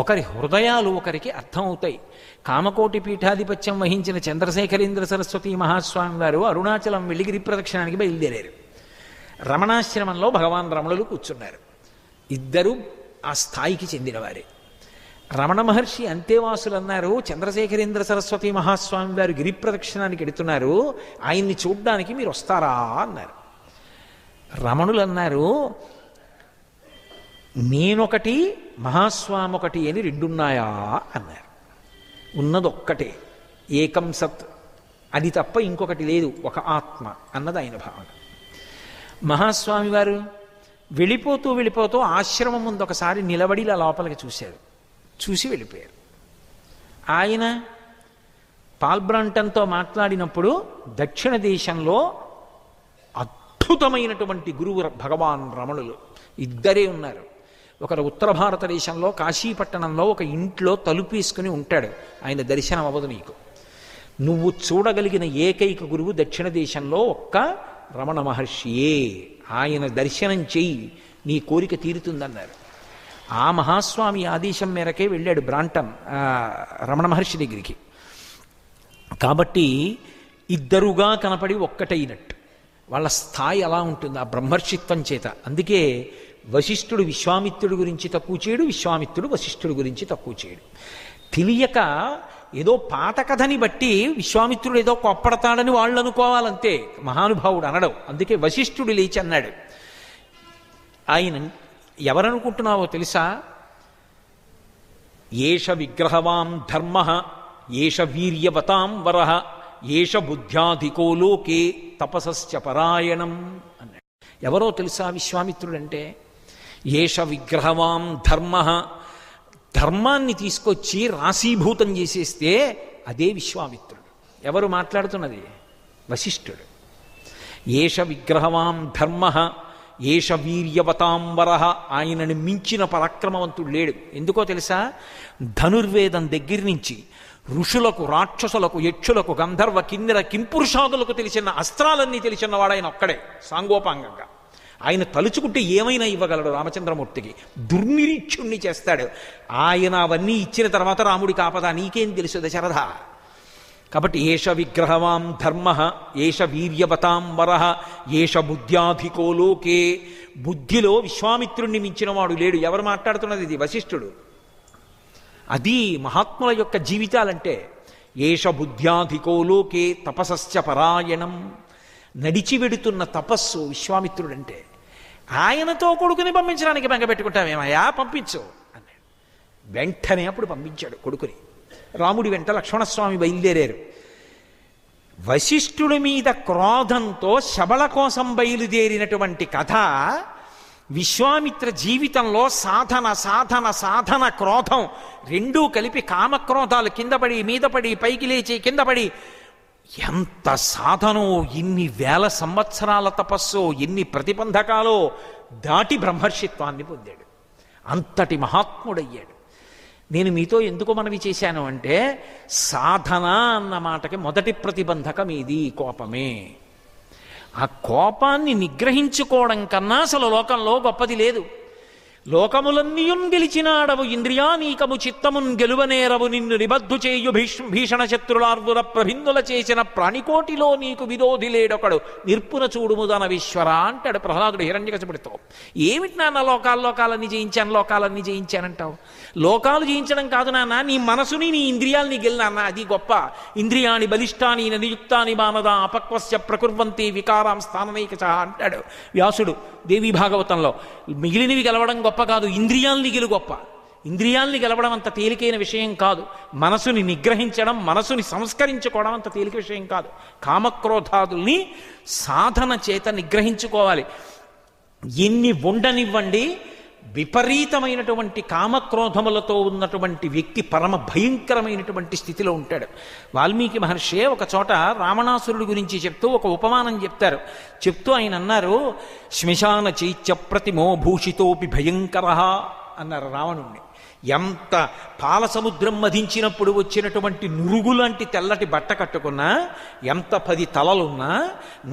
ఒకరి హృదయాలు ఒకరికి అర్థమవుతాయి. కామకోటి పీఠాధిపత్యం వహించిన చంద్రశేఖరేంద్ర సరస్వతి మహాస్వామి వారు అరుణాచలం వెళ్ళి గిరి ప్రదక్షిణానికి బయలుదేరారు. రమణాశ్రమంలో భగవాన్ రమణులు కూర్చున్నారు. ఇద్దరు ఆ స్థాయికి చెందినవారే. రమణ మహర్షి అంతేవాసులు అన్నారు, చంద్రశేఖరేంద్ర సరస్వతి మహాస్వామి వారు గిరి ప్రదక్షిణానికి వెడుతున్నారు, ఆయన్ని చూడ్డానికి మీరు వస్తారా అన్నారు. రమణులు అన్నారు, నేనొకటి మహాస్వామి ఒకటి అని రెండున్నాయా అన్నారు. ఉన్నదొక్కటే, ఏకం సత్, అది తప్ప ఇంకొకటి లేదు, ఒక ఆత్మ అన్నది ఆయన భావన. మహాస్వామి వారు వెళ్ళిపోతూ ఆశ్రమం ముందు ఒకసారి నిలబడి ఇలా లోపలికి చూశారు. చూసి వెళ్ళిపోయారు. ఆయన పాల్బ్రాంటన్తో మాట్లాడినప్పుడు దక్షిణ దేశంలో అద్భుతమైనటువంటి గురువు భగవాన్ రమణులు ఇద్దరే ఉన్నారు. ఒకరు ఉత్తర భారతదేశంలో కాశీపట్టణంలో ఒక ఇంట్లో తలుపేసుకుని ఉంటాడు. ఆయన దర్శనం అవ్వదు నీకు. నువ్వు చూడగలిగిన ఏకైక గురువు దక్షిణ దేశంలో ఒక్క రమణ మహర్షియే. ఆయన దర్శనం చెయ్యి, నీ కోరిక తీరుతుందన్నారు. ఆ మహాస్వామి ఆదేశం మేరకే వెళ్ళాడు బ్రాంటన్ రమణ మహర్షి దగ్గరికి. కాబట్టి ఇద్దరుగా కనపడి ఒక్కటైనట్టు వాళ్ళ స్థాయి అలా ఉంటుంది ఆ బ్రహ్మర్షిత్వం చేత. అందుకే వశిష్ఠుడు విశ్వామిత్రుడి గురించి తక్కువ చేయడు, విశ్వామిత్రుడు వశిష్ఠుడి గురించి తక్కువ చేయడు. తెలియక ఏదో పాత కథని బట్టి విశ్వామిత్రుడు ఏదో కొప్పడతాడని వాళ్ళు అనుకోవాలంతే, మహానుభావుడు అనడం. అందుకే వశిష్ఠుడు లేచి అన్నాడు, ఆయన ఎవరనుకుంటున్నావో తెలుసా? ఏష విగ్రహవాం ధర్మ, ఏష వీర్యవతాం వరః, ఏష బుద్ధ్యాధికో లోకే తపసశ్చ పరాయణం అన్నాడు. ఎవరో తెలుసా విశ్వామిత్రుడంటే? ఏష విగ్రహవాం ధర్మ, ధర్మాన్ని తీసుకొచ్చి రాశీభూతం చేసేస్తే అదే విశ్వామిత్రుడు. ఎవరు మాట్లాడుతున్నది? వశిష్ఠుడు. ఏష విగ్రహవాం ధర్మ, ఏష వీర్యవతాం వరః, ఆయనని మించిన పరాక్రమవంతుడు లేడు. ఎందుకో తెలుసా? ధనుర్వేదం దగ్గర నుంచి ఋషులకు, రాక్షసులకు, యక్షులకు, గంధర్వ, కిన్నెర, కింపురుషాదులకు తెలిసిన అస్త్రాలన్నీ తెలిసినవాడు ఆయన ఒక్కడే సాంగోపాంగంగా. ఆయన తలుచుకుంటే ఏమైనా ఇవ్వగలడు రామచంద్రమూర్తికి. దుర్నిరీక్షుణ్ణి చేస్తాడు. ఆయన అవన్నీ ఇచ్చిన తర్వాత రాముడికి ఆపద నీకేం తెలుసు దశరథ? కాబట్టి ఏష విగ్రహవాం ధర్మ, ఏష వీర్యవతాం వరః, ఏష బుద్ధ్యాధికో లోకే, బుద్ధిలో విశ్వామిత్రుణ్ణి మించిన వాడు లేడు. ఎవరు మాట్లాడుతున్నది? ఇది వశిష్ఠుడు. అది మహాత్ముల యొక్క జీవితాలంటే. ఏష బుద్ధ్యాధికో లోకే తపసశ్చ పరాయణం, నడిచి వెడుతున్న తపస్సు విశ్వామిత్రుడంటే. ఆయనతో కొడుకుని పంపించడానికి బెంగ పెట్టుకుంటామేమయ్యా, పంపించు అన్నాడు. వెంటనే అప్పుడు పంపించాడు కొడుకుని. రాముడి వెంట లక్ష్మణస్వామి బయలుదేరారు. వశిష్ఠుడి మీద క్రోధంతో శబళ కోసం బయలుదేరినటువంటి కథ విశ్వామిత్ర జీవితంలో సాధన సాధన సాధన క్రోధం రెండూ కలిపి, కామక్రోధాలు కింద పడి మీద పడి పైకి లేచి కింద పడి, ఎంత సాధనో, ఇన్ని వేల సంవత్సరాల తపస్సు, ఎన్ని ప్రతిబంధకాలో దాటి బ్రహ్మర్షిత్వాన్ని పొందాడు. అంతటి మహాత్ముడయ్యాడు. నేను మీతో ఎందుకు మనవి చేశాను అంటే, సాధన అన్న మాటకి మొదటి ప్రతిబంధకం ఇది కోపమే. ఆ కోపాన్ని నిగ్రహించుకోవడం కన్నా అసలు లోకంలో గొప్పది లేదు. లోకములన్నీయున్ గెలిచినాడవు ఇంద్రియానీకము చిత్తమున్ గెలువనేరవు, నిన్ను నిబద్ధు చేయు భీషణ శత్రులార్వుల ప్రభిందుల చేసిన ప్రాణికోటిలో నీకు విరోధి లేడొకడు, నిర్పున చూడుముదన విశ్వర అంటాడు ప్రహ్లాదుడు హిరణ్యకశిపుడితో. ఏమిటి నాన్న లోకాలన్నీ జయించానంటావు? లోకాలు జయించడం కాదు నాన్న, నీ మనసుని నీ ఇంద్రియాల్ని గెలినాన్న, అది గొప్ప. ఇంద్రియాణి బలిష్టాని నియుక్తాని మానద అపక్వస్య ప్రకుర్వంతి వికారాం స్థాననైకచ అంటాడు వ్యాసుడు దేవీ భాగవతంలో. మిగిలినవి గెలవడం గొప్ప కాదు, ఇంద్రియాల్ని గెలుగొప్ప. ఇంద్రియాల్ని గెలవడం అంత తేలికైన విషయం కాదు. మనసుని నిగ్రహించడం, మనసుని సంస్కరించుకోవడం అంత తేలిక విషయం కాదు. కామక్రోధాదుల్ని సాధన చేత నిగ్రహించుకోవాలి. ఎన్ని ఉండనివ్వండి, విపరీతమైనటువంటి కామక్రోధములతో ఉన్నటువంటి వ్యక్తి పరమ భయంకరమైనటువంటి స్థితిలో ఉంటాడు. వాల్మీకి మహర్షి ఒక చోట రావణాసురుడి గురించి చెప్తూ ఒక ఉపమానం చెప్తారు. చెప్తూ ఆయన అన్నారు, శ్మశాన చైత్య ప్రతిమో భూషితోపి భయంకర అన్నారు రావణుణ్ణి. ఎంత పాల సముద్రం మధించినప్పుడు వచ్చినటువంటి నురుగులాంటి తెల్లటి బట్ట కట్టుకున్నా, ఎంత 10 తలలున్నా,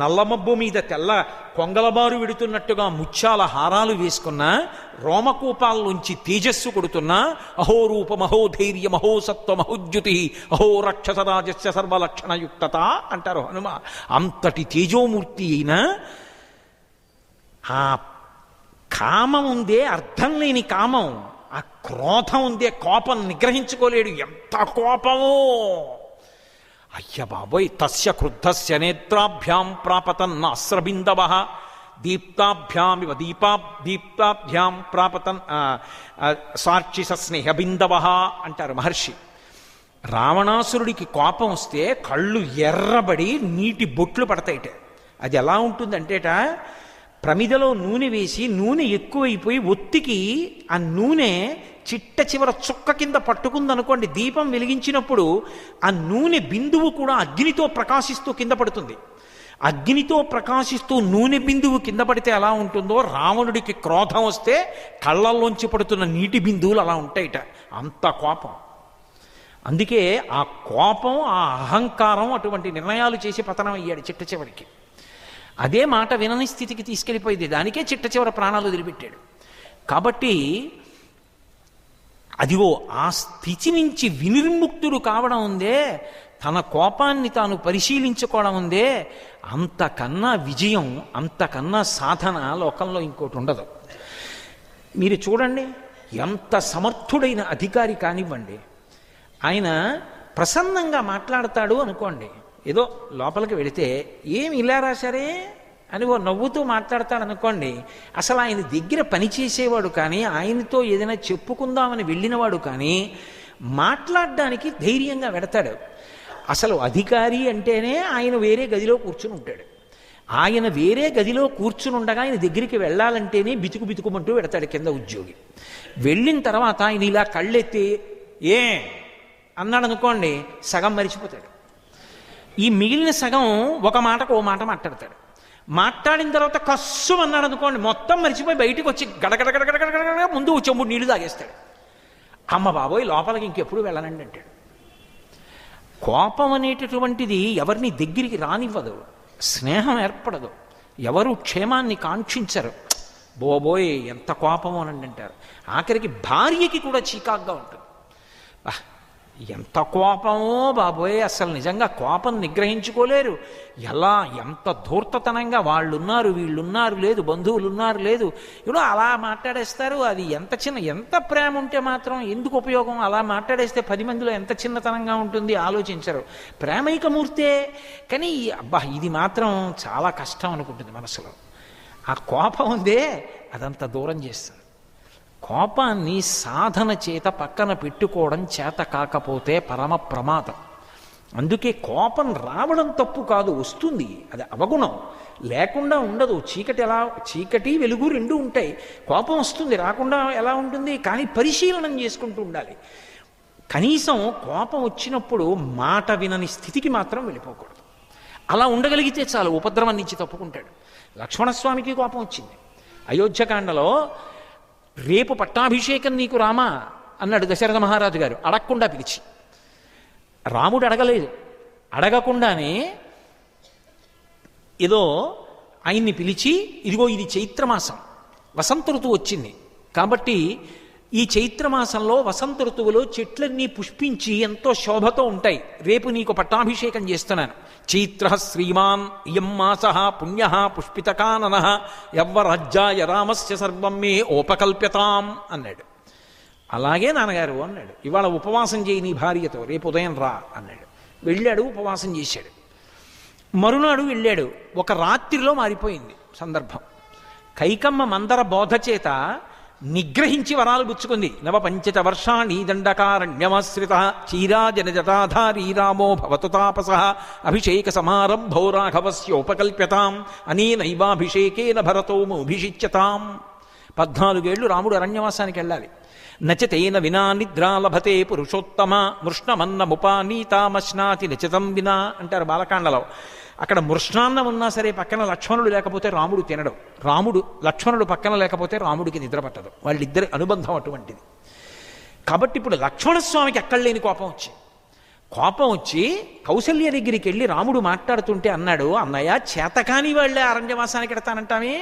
నల్లమబ్బు మీద తెల్ల కొంగలబారు విడుతున్నట్టుగా ముత్యాల హారాలు వేసుకున్నా, రోమకూపాల్లోంచి తేజస్సు కొడుతున్నా, అహో రూపం అహో ధైర్యం అహో సత్వం అహోద్యుతి అహో రక్షసరాజస్య సర్వలక్షణయుక్తత అంటారు హనుమ. అంతటి తేజోమూర్తి అయిన ఆ కామం ఉందే, అర్థం లేని కామం, ఆ క్రోధం ఉందే, కోపం నిగ్రహించుకోలేడు. ఎంత కోపమో! అయ్య బాబోయ్! తస్య క్రుద్ధస్య నేత్రాభ్యాం ప్రాపతన్ అస్రబిందవ దీప్తాభ్యామివ దీప్తాభ్యాం ప్రాపతన్ సార్చిస స్నేహబిందవ అంటారు మహర్షి. రావణాసురుడికి కోపం వస్తే కళ్ళు ఎర్రబడి నీటి బొట్లు పడతాయిట. అది ఎలా ఉంటుందంటేట, ప్రమిదలో నూనె వేసి నూనె ఎక్కువైపోయి ఒత్తికి ఆ నూనె చిట్ట చివర చుక్క కింద పట్టుకుందనుకోండి, దీపం వెలిగించినప్పుడు ఆ నూనె బిందువు కూడా అగ్నితో ప్రకాశిస్తూ కింద పడుతుంది. అగ్నితో ప్రకాశిస్తూ నూనె బిందువు కింద పడితే ఎలా ఉంటుందో, రావణుడికి క్రోధం వస్తే కళ్ళల్లోంచి పడుతున్న నీటి బిందువులు అలా ఉంటాయిట. అంత కోపం. అందుకే ఆ కోపం, ఆ అహంకారం అటువంటి నిర్ణయాలు చేసి పతనం అయ్యాడు చిట్ట చివరికి. అదే మాట వినని స్థితికి తీసుకెళ్ళిపోయింది. దానికే చిట్ట చివర ప్రాణాలు వదిలిపెట్టాడు. కాబట్టి అదిగో ఆ స్థితి నుంచి వినిర్ముక్తుడు కావడం ఉందే, తన కోపాన్ని తాను పరిశీలించుకోవడం ఉందే, అంతకన్నా విజయం, అంతకన్నా సాధన లోకంలో ఇంకోటి ఉండదు. మీరు చూడండి, ఎంత సమర్థుడైన అధికారి కానివ్వండి, ఆయన ప్రసన్నంగా మాట్లాడతాడు అనుకోండి, ఏదో లోపలికి వెళితే ఏమి ఇలా రాశారే అని ఓ నవ్వుతూ మాట్లాడతాడు అనుకోండి, అసలు ఆయన దగ్గర పనిచేసేవాడు కానీ, ఆయనతో ఏదైనా చెప్పుకుందామని వెళ్ళినవాడు కానీ మాట్లాడడానికి ధైర్యంగా వెడతాడు. అసలు అధికారి అంటేనే ఆయన వేరే గదిలో కూర్చుని ఉంటాడు. ఆయన వేరే గదిలో కూర్చుని ఉండగా ఆయన దగ్గరికి వెళ్ళాలంటేనే బితుకుమంటూ వెడతాడు కింద ఉద్యోగి. వెళ్ళిన తర్వాత ఆయన ఇలా కళ్ళెత్తి ఏ అన్నాడు అనుకోండి, సగం మరిచిపోతాడు. ఈ మిగిలిన సగం ఒక మాటకు ఓ మాట మాట్లాడతాడు. మాట్లాడిన తర్వాత కస్సు అన్నాడు అనుకోండి, మొత్తం మరిచిపోయి బయటికి వచ్చి గడగడగడగడగడ ముందు చెంబుడు నీళ్లు తాగేస్తాడు. అమ్మ బాబోయ్, లోపలికి ఇంకెప్పుడు వెళ్ళనండి అంటాడు. కోపం అనేటటువంటిది ఎవరిని దగ్గరికి రానివ్వదు, స్నేహం ఏర్పడదు, ఎవరు క్షేమాన్ని కాంక్షించరు. బోబోయ్ ఎంత కోపమో అనండి అంటారు. ఆఖరికి భార్యకి కూడా చీకాగ్గా ఉంటుంది. ఎంత కోపమో బాబోయ్, అసలు నిజంగా కోపం నిగ్రహించుకోలేరు. ఎలా ఎంత ధూర్తతనంగా వాళ్ళున్నారు వీళ్ళున్నారు లేదు, బంధువులు ఉన్నారు లేదు, ఇప్పుడు అలా మాట్లాడేస్తారు. అది ఎంత ప్రేమ ఉంటే మాత్రం ఎందుకు ఉపయోగం? అలా మాట్లాడేస్తే 10 మందిలో ఎంత చిన్నతనంగా ఉంటుంది ఆలోచించరు. ప్రేమైకమూర్తే కానీ అబ్బా ఇది మాత్రం చాలా కష్టం అనుకుంటుంది మనసులో. ఆ కోపం ఉందే అదంత దూరం చేస్తుంది. కోపాన్ని సాధన చేత పక్కన పెట్టుకోవడం చేత కాకపోతే పరమ ప్రమాదం. అందుకే కోపం రావడం తప్పు కాదు, వస్తుంది, అది అవగుణం, లేకుండా ఉండదు. చీకటి వెలుగు రెండు ఉంటాయి. కోపం వస్తుంది, రాకుండా ఎలా ఉంటుంది? కానీ పరిశీలనం చేసుకుంటూ ఉండాలి. కనీసం కోపం వచ్చినప్పుడు మాట వినని స్థితికి మాత్రం వెళ్ళిపోకూడదు. అలా ఉండగలిగితే చాలు, ఉపద్రవం నుంచి తప్పుకుంటాడు. లక్ష్మణస్వామికి కోపం వచ్చింది. అయోధ్యకాండలో రేపు పట్టాభిషేకం నీకు రామా అన్నాడు దశరథ మహారాజు గారు అడగకుండా పిలిచి. రాముడు అడగలేదు, అడగకుండానే ఏదో ఆయన్ని పిలిచి, ఇదిగో ఇది చైత్రమాసం, వసంత ఋతువు వచ్చింది కాబట్టి ఈ చైత్రమాసంలో వసంత ఋతువులో చెట్లన్నీ పుష్పించి ఎంతో శోభతో ఉంటాయి, రేపు నీకు పట్టాభిషేకం చేస్తున్నాను. చైత్ర శ్రీమాన్ ఇయం మాస పుణ్య పుష్పితకానన యవ్వరాజ్యాయ రామస్య సర్వం మే ఓపకల్ప్యతాం అన్నాడు. అలాగే నాన్నగారు అన్నాడు. ఇవాళ ఉపవాసం చేయి నీ భార్యతో, రేపు ఉదయం రా అన్నాడు. వెళ్ళాడు, ఉపవాసం చేశాడు. మరునాడు వెళ్ళాడు. ఒక రాత్రిలో మారిపోయింది సందర్భం. కైకమ్మ మందర బోధ చేత నిగ్రహించి వరాలు పుచ్చుకుంది. నవపంచత వర్షాణి దండకారణ్యమాశ్రిత చీరాజన జటాధారీ రామో భవతు తాపస అభిషేక సమారంభో రాఘవస్యోపకల్ప్యతాం అనేనైవాభిషేకేన భరతోమభిషిచ్యతాం. 14 ఏళ్ళు రాముడు అరణ్యవాసానికి వెళ్ళాలి. నచతేన వినా నిద్రా లభతే పురుషోత్తమ మృష్ణమన్నముపానీతామశ్నాతి నచతం వినా అంటారు బాలకాండలో. అక్కడ మృష్ణాన్నం ఉన్నా సరే పక్కన లక్ష్మణుడు లేకపోతే రాముడు తినడం, లక్ష్మణుడు పక్కన లేకపోతే రాముడికి నిద్ర పట్టదు. వాళ్ళిద్దరి అనుబంధం అటువంటిది. కాబట్టి ఇప్పుడు లక్ష్మణస్వామికి ఎక్కడ లేని కోపం వచ్చి కౌసల్య దగ్గరికి వెళ్ళి రాముడు మాట్లాడుతుంటే అన్నాడు, అన్నయ్య చేతకాని వాళ్ళే అరణ్యవాసానికి ఎడతానంటామే,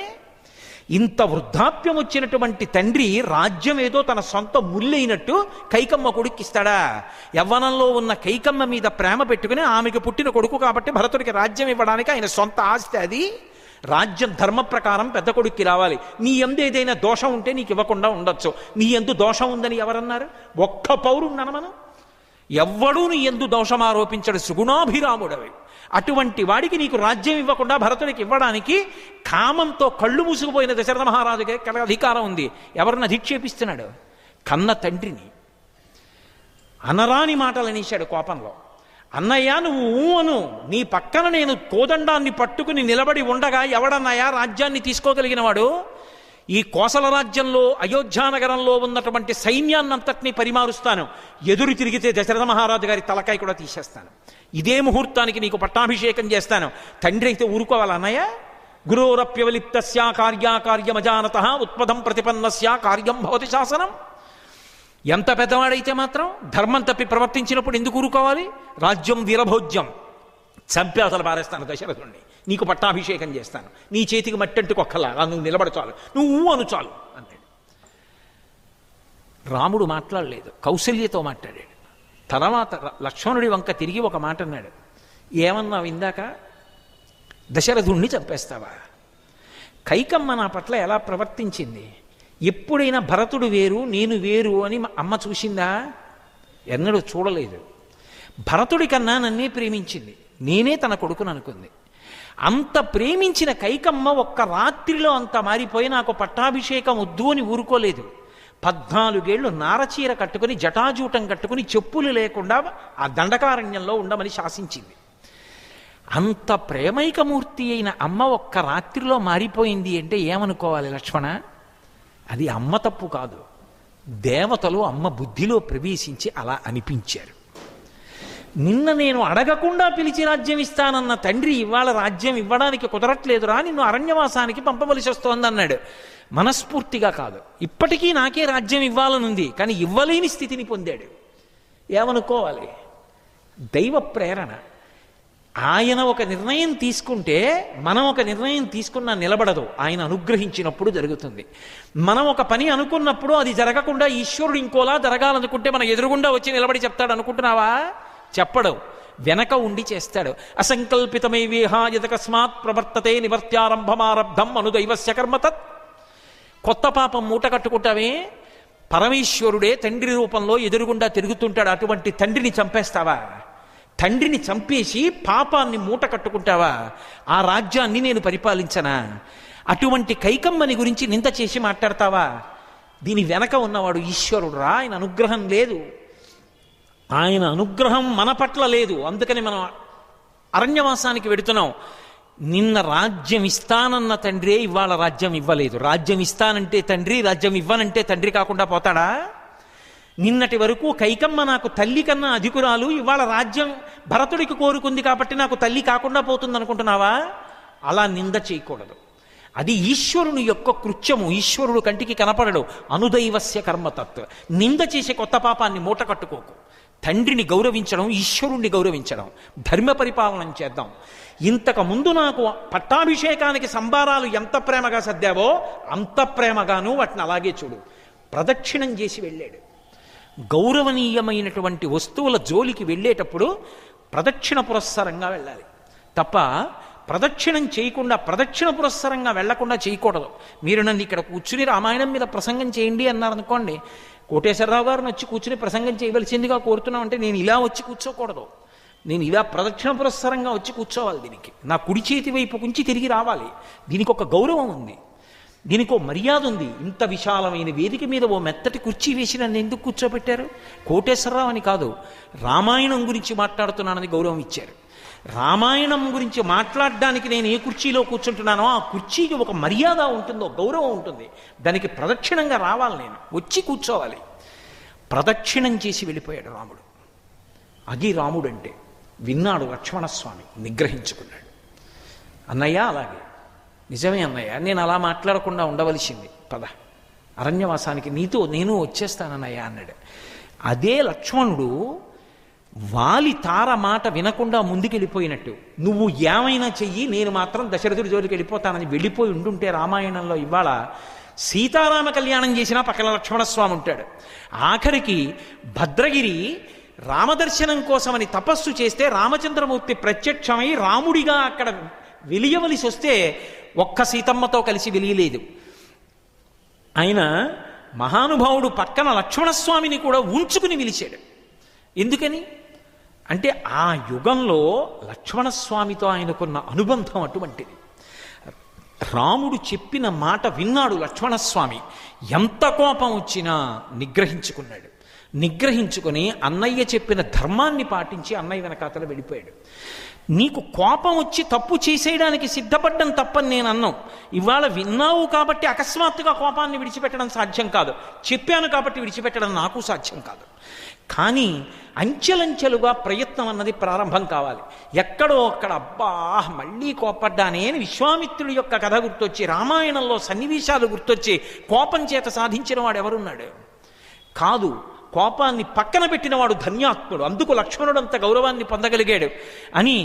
ఇంత వృద్ధాప్యం వచ్చినటువంటి తండ్రి రాజ్యం ఏదో తన సొంత ముల్లైనట్టు కైకమ్మ కొడుక్కి ఇస్తాడా? యవ్వనంలో ఉన్న కైకమ్మ మీద ప్రేమ పెట్టుకుని ఆమెకు పుట్టిన కొడుకు కాబట్టి భరతుడికి రాజ్యం ఇవ్వడానికి ఆయన సొంత ఆస్తి అది. రాజ్యం ధర్మ ప్రకారం పెద్ద కొడుక్కి రావాలి. నీ యందు ఏదైనా దోషం ఉంటే నీకు ఇవ్వకుండా ఉండొచ్చు. నీ యందు దోషం ఉందని ఎవరన్నారు? ఒక్క పౌరున్నాను మనం, ఎవ్వడూ నీ యందు దోషం ఆరోపించడు, సుగుణాభిరాముడవి. అటువంటి వాడికి నీకు రాజ్యం ఇవ్వకుండా భరతుడికి ఇవ్వడానికి కామంతో కళ్ళు మూసుకుపోయిన దశరథ మహారాజుకి అధికారం ఉంది. ఎవరిని అధిక్షేపిస్తున్నాడు? కన్న తండ్రిని. అనరాని మాటలు అనేశాడు కోపంలో. అన్నయ్య నువ్వు అను, నీ పక్కన నేను కోదండాన్ని పట్టుకుని నిలబడి ఉండగా ఎవడన్నయ్యా రాజ్యాన్ని తీసుకోగలిగిన వాడు? ఈ కోసల రాజ్యంలో అయోధ్యానగరంలో ఉన్నటువంటి సైన్యాన్నంతటినీ పరిమారుస్తాను, ఎదురు తిరిగితే దశరథ మహారాజు గారి తలకాయ కూడా తీసేస్తాను, ఇదే ముహూర్తానికి నీకు పట్టాభిషేకం చేస్తాను. తండ్రి అయితే ఊరుకోవాలన్నయ్య? గురోరప్యవలిప్తస్య కార్యాకార్యమజానత ఉత్పదం ప్రతిపన్నస్య కార్యం భవతి శాసనం. ఎంత పెద్దవాడైతే మాత్రం ధర్మం తప్పి ప్రవర్తించినప్పుడు ఎందుకు ఊరుకోవాలి? రాజ్యం వీరభోజ్యం, చంపి అసలు పారేస్తాను దశరథుణ్ణి, నీకు పట్టాభిషేకం చేస్తాను, నీ చేతికి మట్టంటుకొక్కలా నువ్వు నిలబడ చాలు, నువ్వు అను చాలు అన్నాడు. రాముడు మాట్లాడలేదు, కౌసల్యతో మాట్లాడాడు. తర్వాత లక్ష్మణుడి వంక తిరిగి ఒక మాట అన్నాడు, ఏమన్నావు ఇందాక? దశరథుణ్ణి చంపేస్తావా? కైకమ్మ నా పట్ల ఎలా ప్రవర్తించింది? ఎప్పుడైనా భరతుడు వేరు నేను వేరు అని అమ్మ చూసిందా? ఎన్నడూ చూడలేదు. భరతుడి కన్నా నన్నే ప్రేమించింది, నేనే తన కొడుకును అనుకుంది. అంత ప్రేమించిన కైకమ్మ ఒక్క రాత్రిలో అంత మారిపోయి నాకు పట్టాభిషేకం వద్దు అని ఊరుకోలేదు. 14 ఏళ్ళు నారచీర కట్టుకుని జటాజూటం కట్టుకుని చెప్పులు లేకుండా ఆ దండకారణ్యంలో ఉండమని శాసించింది. అంత ప్రేమైకమూర్తి అయిన అమ్మ ఒక్క రాత్రిలో మారిపోయింది అంటే ఏమనుకోవాలి లక్ష్మణ? అది అమ్మ తప్పు కాదు, దేవతలు అమ్మ బుద్ధిలో ప్రవేశించి అలా అనిపించారు. నిన్న నేను అడగకుండా పిలిచి రాజ్యం ఇస్తానన్న తండ్రి ఇవాళ రాజ్యం ఇవ్వడానికి కుదరట్లేదురా, నిన్ను అరణ్యవాసానికి పంపవలసి వస్తోందన్నాడు. మనస్ఫూర్తిగా కాదు, ఇప్పటికీ నాకే రాజ్యం ఇవ్వాలనుంది, కానీ ఇవ్వలేని స్థితిని పొందాడు. ఏమనుకోవాలి? దైవ ప్రేరణ. ఆయన ఒక నిర్ణయం తీసుకుంటే మనం ఒక నిర్ణయం తీసుకున్నా నిలబడదు, ఆయన అనుగ్రహించినప్పుడు జరుగుతుంది. మనం ఒక పని అనుకున్నప్పుడు అది జరగకుండా ఈశ్వరుడు ఇంకోలా జరగాలనుకుంటే మన ఎదురుగుండా వచ్చి నిలబడి చెప్తాడు అనుకుంటున్నావా? చెప్పడు, వెనక ఉండి చేస్తాడు. అసంకల్పితమై వేహాయతకస్మాత్ ప్రవర్తతే నివర్త్యారంభమారబ్ధం అనుదైవస్య కర్మతత్. కొత్త పాపం మూట కట్టుకుంటావే, పరమేశ్వరుడే తండ్రి రూపంలో ఎదురుగుండా తిరుగుతుంటాడు. అటువంటి తండ్రిని చంపేస్తావా? తండ్రిని చంపేసి పాపాన్ని మూట కట్టుకుంటావా? ఆ రాజ్యాన్ని నేను పరిపాలించనా? అటువంటి కైకమ్మని గురించి నింద చేసి మాట్లాడతావా? దీని వెనక ఉన్నవాడు ఈశ్వరుడు రా. ఆయన అనుగ్రహం లేదు, ఆయన అనుగ్రహం మన పట్ల లేదు. అందుకని మనం అరణ్యవాసానికి వెడుతున్నాం. నిన్న రాజ్యం ఇస్తానన్న తండ్రే ఇవాళ రాజ్యం ఇవ్వలేదు. రాజ్యం ఇస్తానంటే తండ్రి, రాజ్యం ఇవ్వనంటే తండ్రి కాకుండా పోతాడా? నిన్నటి వరకు కైకమ్మ నాకు తల్లి కన్నా అధికురాలు, ఇవాళ రాజ్యం భరతుడికి కోరుకుంది కాబట్టి నాకు తల్లి కాకుండా పోతుంది అనుకుంటున్నావా? అలా నింద చేయకూడదు. అది ఈశ్వరుని యొక్క కృత్యము. ఈశ్వరుడు కంటికి కనపడడు. అనుదైవస్య కర్మతత్వ. నింద చేసే కొత్త పాపాన్ని మూట కట్టుకోకు. తండ్రిని గౌరవించడం, ఈశ్వరుణ్ణి గౌరవించడం, ధర్మ పరిపాలన చేద్దాం. ఇంతకు ముందు నాకు పట్టాభిషేకానికి సంబారాలు ఎంత ప్రేమగా సర్దావో అంత ప్రేమగాను వాటిని అలాగే చూడు. ప్రదక్షిణం చేసి వెళ్ళాడు. గౌరవనీయమైనటువంటి వస్తువుల జోలికి వెళ్ళేటప్పుడు ప్రదక్షిణ పురస్సరంగా వెళ్ళాలి తప్ప ప్రదక్షిణం చేయకుండా, ప్రదక్షిణ పురస్సరంగా వెళ్లకుండా చేయకూడదు. మీరు నన్ను ఇక్కడ కూర్చుని రామాయణం మీద ప్రసంగం చేయండి అన్నారనుకోండి, కోటేశ్వరరావు గారిని వచ్చి కూర్చుని ప్రసంగం చేయవలసిందిగా కోరుతున్నామంటే నేను ఇలా వచ్చి కూర్చోకూడదు, నేను ఇలా ప్రదక్షిణ పురస్సరంగా వచ్చి కూర్చోవాలి. దీనికి నా కుడి చేతి వైపు నుంచి తిరిగి రావాలి. దీనికి ఒక గౌరవం ఉంది, దీనికి ఓ మర్యాద ఉంది. ఇంత విశాలమైన వేదిక మీద ఓ మెత్తటి కుర్చీ వేసి నన్ను ఎందుకు కూర్చోబెట్టారు? కోటేశ్వరరావు అని కాదు, రామాయణం గురించి మాట్లాడుతున్నానని గౌరవం ఇచ్చారు. రామాయణం గురించి మాట్లాడడానికి నేను ఏ కుర్చీలో కూర్చుంటున్నానో ఆ కుర్చీకి ఒక మర్యాద ఉంటుందో, గౌరవం ఉంటుంది. దానికి ప్రదక్షిణంగా రావాలి, నేను వచ్చి కూర్చోవాలి. ప్రదక్షిణం చేసి వెళ్ళిపోయాడు రాముడు. అది రాముడు అంటే. విన్నాడు లక్ష్మణస్వామి, నిగ్రహించుకున్నాడు. అన్నయ్య అలాగే, నిజమే అన్నయ్య, నేను అలా మాట్లాడకుండా ఉండవలసింది, పద అరణ్యవాసానికి నీతో నేను వచ్చేస్తానన్నయ్య అన్నాడు. అదే లక్ష్మణుడు వాలి తార మాట వినకుండా ముందుకెళ్ళిపోయినట్టు, నువ్వు ఏమైనా చెయ్యి నేను మాత్రం దశరథుడి జోలికి వెళ్ళిపోతానని వెళ్ళిపోయి ఉండుంటే రామాయణంలో ఇవాళ సీతారామ కళ్యాణం చేసినా పక్కన లక్ష్మణస్వామి ఉంటాడు. ఆఖరికి భద్రగిరి రామదర్శనం కోసమని తపస్సు చేస్తే రామచంద్రమూర్తి ప్రత్యక్షమై రాముడిగా అక్కడ వెలియవలసి వస్తే ఒక్క సీతమ్మతో కలిసి వెలియలేదు. ఆయన మహానుభావుడు పక్కన లక్ష్మణస్వామిని కూడా ఉంచుకుని పిలిచాడు. ఎందుకని అంటే ఆ యుగంలో లక్ష్మణస్వామితో ఆయనకున్న అనుబంధం అటువంటిది. రాముడు చెప్పిన మాట విన్నాడు లక్ష్మణస్వామి. ఎంత కోపం వచ్చినా నిగ్రహించుకున్నాడు. నిగ్రహించుకొని అన్నయ్య చెప్పిన ధర్మాన్ని పాటించి అన్నయ్య వెనకాతల వెళ్ళిపోయాడు. నీకు కోపం వచ్చి తప్పు చేసేయడానికి సిద్ధపడ్డం తప్పని నేను అన్నాం. ఇవాళ విన్నావు కాబట్టి అకస్మాత్తుగా కోపాన్ని విడిచిపెట్టడం సాధ్యం కాదు, చెప్పాను కాబట్టి విడిచిపెట్టడం నాకు సాధ్యం కాదు. కానీ అంచెలంచెలుగా ప్రయత్నం అన్నది ప్రారంభం కావాలి. ఎక్కడో అక్కడ అబ్బా మళ్ళీ కోపడ్డానే అని విశ్వామిత్రుడి యొక్క కథ గుర్తొచ్చి, రామాయణంలో సన్నివేశాలు గుర్తొచ్చి కోపం చేత సాధించిన వాడు ఎవరున్నాడు? కాదు, కోపాన్ని పక్కన పెట్టినవాడు ధన్యాత్ముడు. అందుకు లక్ష్మణుడంత గౌరవాన్ని పొందగలిగాడు అని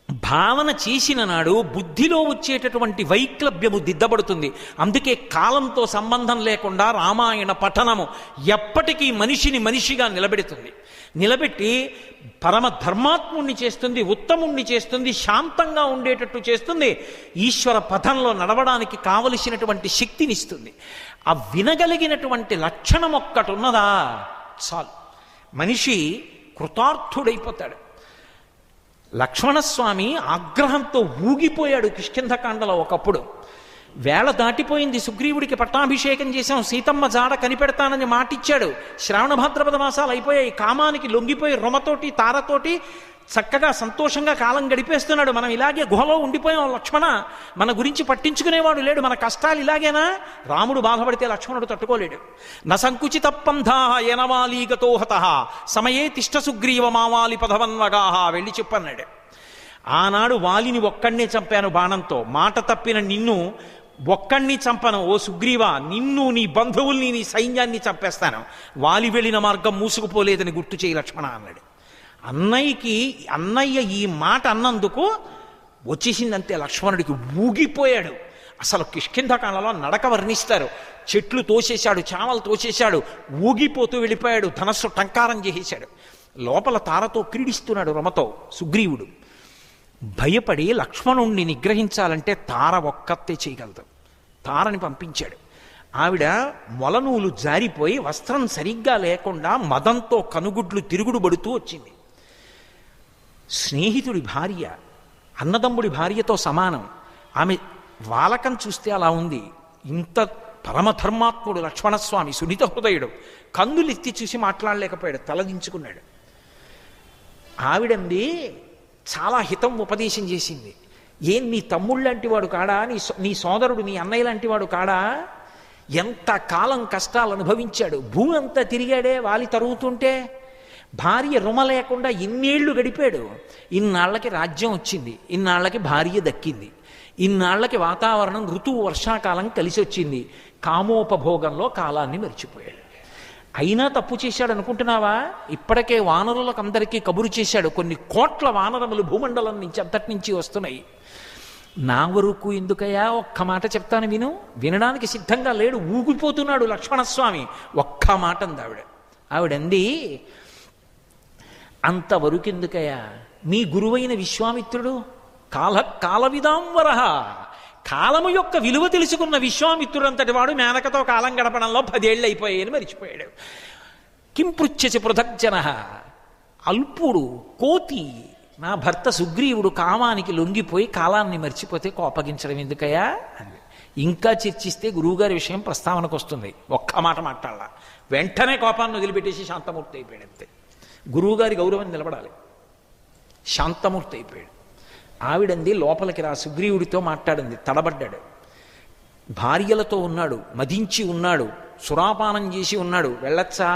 భావన చేసిన నాడు బుద్ధిలో వచ్చేటటువంటి వైక్లభ్యము దిద్దబడుతుంది. అందుకే కాలంతో సంబంధం లేకుండా రామాయణ పఠనము ఎప్పటికీ మనిషిని మనిషిగా నిలబెడుతుంది. నిలబెట్టి పరమ ధర్మాత్ముణ్ణి చేస్తుంది, ఉత్తముణ్ణి చేస్తుంది, శాంతంగా ఉండేటట్టు చేస్తుంది, ఈశ్వర పథంలో నడవడానికి కావలసినటువంటి శక్తినిస్తుంది. ఆ వినగలిగినటువంటి లక్షణం ఒక్కటి ఉన్నదా చాలు, మనిషి కృతార్థుడైపోతాడు. లక్ష్మణస్వామి ఆగ్రహంతో ఊగిపోయాడు కిష్కింధకాండలో. ఒకప్పుడు వేళ దాటిపోయింది, సుగ్రీవుడికి పట్టాభిషేకం చేశాం, సీతమ్మ జాడ కనిపెడతానని మాటిచ్చాడు, శ్రావణ భాద్రపద మాసాలు అయిపోయాయి, కామానికి లొంగిపోయి రొమతోటి తారతోటి చక్కగా సంతోషంగా కాలం గడిపేస్తున్నాడు. మనం ఇలాగే గుహలో ఉండిపోయాం లక్ష్మణ, మన గురించి పట్టించుకునేవాడు లేడు, మన కష్టాలు ఇలాగేనా? రాముడు బాధపడితే లక్ష్మణుడు తట్టుకోలేడు. న సంకుచిత పంథాః యనమాలీగతో హతః సమయే తిష్ట సుగ్రీవ మావాలి పదవన్వగాహ వెళ్ళి చెప్పన్నాడు. ఆనాడు వాలిని ఒక్కడినే చంపాను బాణంతో, మాట తప్పిన నిన్ను ఒక్కడిని చంపను ఓ సుగ్రీవ, నిన్ను నీ బంధువుల్ని నీ సైన్యాన్ని చంపేస్తాను, వాలి వెళ్ళిన మార్గం మూసుకుపోలేదని గుర్తు చేయి లక్ష్మణ అన్నాడు. అన్నయ్య ఈ మాట అన్నందుకు వచ్చేసిందంతే, లక్ష్మణుడికి ఊగిపోయాడు. అసలు కిష్కింధకాండలో నడక వర్ణిస్తారు. చెట్లు తోసేశాడు, చామలు తోసేశాడు, ఊగిపోతూ వెళ్ళిపోయాడు, ధనస్సు టంకారం చేసేశాడు. లోపల తారతో క్రీడిస్తున్నాడు రమతో సుగ్రీవుడు. భయపడి లక్ష్మణుణ్ణి నిగ్రహించాలంటే తార ఒక్కతే చేయగలదు. తారని పంపించాడు. ఆవిడ మొలనూలు జారిపోయి వస్త్రం సరిగ్గా లేకుండా మదంతో కనుగుడ్లు తిరుగుడు పడుతూ వచ్చింది. స్నేహితుడి భార్య, అన్నదమ్ముడి భార్యతో సమానం. ఆమె వాలకం చూస్తే అలా ఉంది. ఇంత పరమధర్మాత్ముడు లక్ష్మణస్వామి సునీత హృదయుడు కందులెత్తి చూసి మాట్లాడలేకపోయాడు, తలదించుకున్నాడు. ఆవిడంది చాలా హితం ఉపదేశం చేసింది. ఏం నీ తమ్ముళ్ళంటి వాడు కాడా, నీ సోదరుడు నీ అన్నయ్య లాంటి వాడు కాడా, ఎంత కాలం కష్టాలు అనుభవించాడు, భూమి అంతా తిరిగాడే వాలి తరుగుతుంటే, భార్య రుమ లేకుండా ఇన్నేళ్లు గడిపాడు. ఇన్నాళ్లకి రాజ్యం వచ్చింది, ఇన్నాళ్లకి భార్య దక్కింది, ఇన్నాళ్లకి వాతావరణం ఋతువు వర్షాకాలం కలిసి వచ్చింది, కామోపభోగంలో కాలాన్ని మర్చిపోయాడు. అయినా తప్పు చేశాడు అనుకుంటున్నావా? ఇప్పటికే వానరులకు అందరికీ కబురు చేశాడు. కొన్ని కోట్ల వానరములు భూమండలం నుంచి అంతటి నుంచి వస్తున్నాయి. నా వరకు ఎందుకయ్యా, ఒక్క మాట చెప్తాను విను. వినడానికి సిద్ధంగా లేడు, ఊగిపోతున్నాడు లక్ష్మణస్వామి. ఒక్క మాట అంది ఆవిడంది, అంతవరకు ఎందుకయ్యా, మీ గురువైన విశ్వామిత్రుడు కాలవిదాంవరః, కాలము యొక్క విలువ తెలుసుకున్న విశ్వామిత్రుడు అంతటి వాడు మేనకతో కాలం గడపడంలో 10 ఏళ్ళు అయిపోయాయని మరిచిపోయాడు. కింపృచ్ఛసి పృథగ్జనః, అల్పుడు కోతి నా భర్త సుగ్రీవుడు కామానికి లొంగిపోయి కాలాన్ని మర్చిపోతే కోపగించడం ఎందుకయ్యా అని. ఇంకా చర్చిస్తే గురువుగారి విషయం ప్రస్తావనకు వస్తుంది. ఒక్క మాట మాట్లాడాల, వెంటనే కోపాన్ని వదిలిపెట్టేసి శాంతమూర్తి అయిపోయాడు. అంతే, గురువుగారి గౌరవం నిలబడాలి. శాంతమూర్తి అయిపోయాడు. ఆవిడంది లోపలికి రా, సుగ్రీవుడితో మాట్లాడింది. తడబడ్డాడు. భార్యలతో ఉన్నాడు, మదించి ఉన్నాడు, సురాపానం చేసి ఉన్నాడు, వెళ్ళొచ్చా,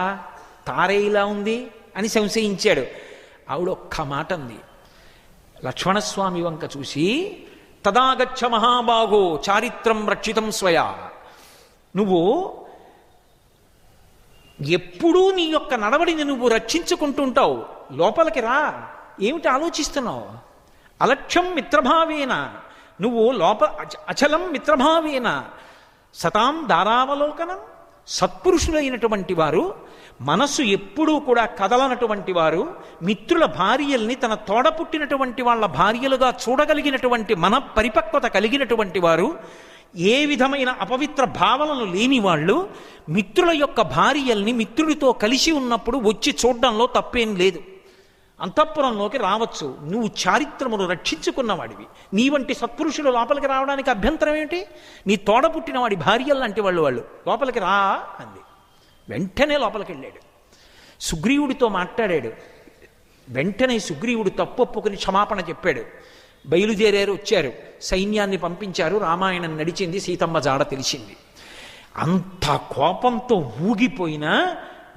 తారే ఇలా ఉంది అని సంశయించాడు. ఆవిడ ఒక్క మాట అంది, లక్ష్మణస్వామి వంక చూసి, తదాగచ్చ మహాబాగో చారిత్రం రక్షితం స్వయా, నువ్వు ఎప్పుడూ నీ యొక్క నడవడిని నువ్వు రక్షించుకుంటుంటావు, లోపలికి రా. ఏమిటి ఆలోచిస్తున్నావు? అలక్ష్యం మిత్రభావేన, నువ్వు అచలం మిత్రభావేన సతాం దారావలోకనం. సత్పురుషులైనటువంటి వారు, మనస్సు ఎప్పుడూ కూడా కదలనటువంటి వారు, మిత్రుల భార్యల్ని తన తోడపుట్టినటువంటి వాళ్ళ భార్యలుగా చూడగలిగినటువంటి మన పరిపక్వత కలిగినటువంటి వారు, ఏ విధమైన అపవిత్ర భావనలు లేని వాళ్ళు, మిత్రుల యొక్క భార్యల్ని మిత్రుడితో కలిసి ఉన్నప్పుడు వచ్చి చూడడంలో తప్పేం లేదు. అంతఃపురంలోకి రావచ్చు. నువ్వు చారిత్రమును రక్షించుకున్నవాడివి. నీ వంటి సత్పురుషులు లోపలికి రావడానికి అభ్యంతరం ఏమిటి? నీ తోడపుట్టిన వాడి భార్యలు లాంటి వాళ్ళు లోపలికి రా అంది. వెంటనే లోపలికి వెళ్ళాడు. సుగ్రీవుడితో మాట్లాడాడు. వెంటనే సుగ్రీవుడు తప్పొప్పుకుని క్షమాపణ చెప్పాడు. బయలుదేరారు, వచ్చారు, సైన్యాన్ని పంపించారు. రామాయణం నడిచింది, సీతమ్మ జాడ తెలిసింది. అంత కోపంతో ఊగిపోయినా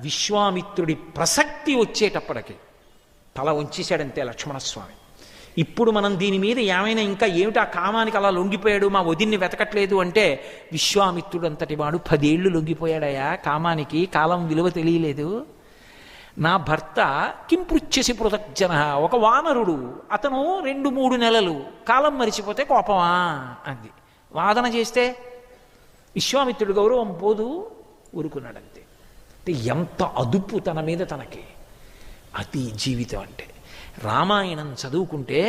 విశ్వామిత్రుడి ప్రసక్తి వచ్చేటప్పటికి తల వంచేశాడంతే లక్ష్మణస్వామి. ఇప్పుడు మనం దీని మీద ఏమైనా ఇంకా ఏమిటి, ఆ కామానికి అలా లొంగిపోయాడు, మా వదిన్ని వెతకట్లేదు అంటే, విశ్వామిత్రుడు అంతటి వాడు 10 ఏళ్ళు లొంగిపోయాడయా కామానికి. కాలం విలువ తెలియలేదు. నా భర్త కింపృచ్ఛసి పృథగ్జన, ఒక వానరుడు, అతను 2-3 నెలలు కాలం మరిచిపోతే కోపమా అంది. వాదన చేస్తే విశ్వామిత్రుడు గౌరవం పోదు, ఊరుకున్నాడంతే. అంటే ఎంత అదుపు తన మీద తనకి. అది జీవితం అంటే. రామాయణం చదువుకుంటే,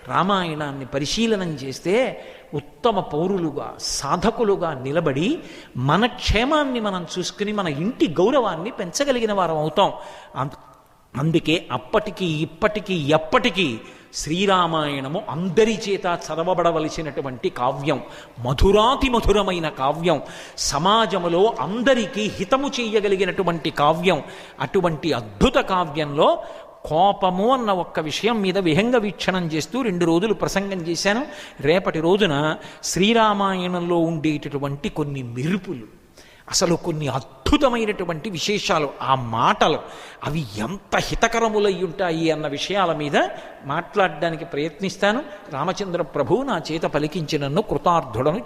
రామాయణాన్ని పరిశీలనం చేస్తే ఉత్తమ పౌరులుగా, సాధకులుగా నిలబడి మన క్షేమాన్ని మనం చూసుకుని మన ఇంటి గౌరవాన్ని పెంచగలిగిన వారం అవుతాం. అందుకే అప్పటికీ ఇప్పటికీ ఎప్పటికీ శ్రీరామాయణము అందరి చేత చదవబడవలసినటువంటి కావ్యం, మధురాతి మధురమైన కావ్యం, సమాజములో అందరికీ హితము చేయగలిగినటువంటి కావ్యం. అటువంటి అద్భుత కావ్యంలో కోపము అన్న ఒక్క విషయం మీద విహంగ వీక్షణం చేస్తూ 2 రోజులు ప్రసంగం చేశాను. రేపటి రోజున శ్రీరామాయణంలో ఉండేటటువంటి కొన్ని మెరుపులు, అసలు కొన్ని అద్భుతమైనటువంటి విశేషాలు, ఆ మాటలు అవి ఎంత హితకరములై ఉంటాయి అన్న విషయాల మీద మాట్లాడడానికి ప్రయత్నిస్తాను. రామచంద్ర ప్రభు నా చేత పలికించి నన్ను కృతార్థుడను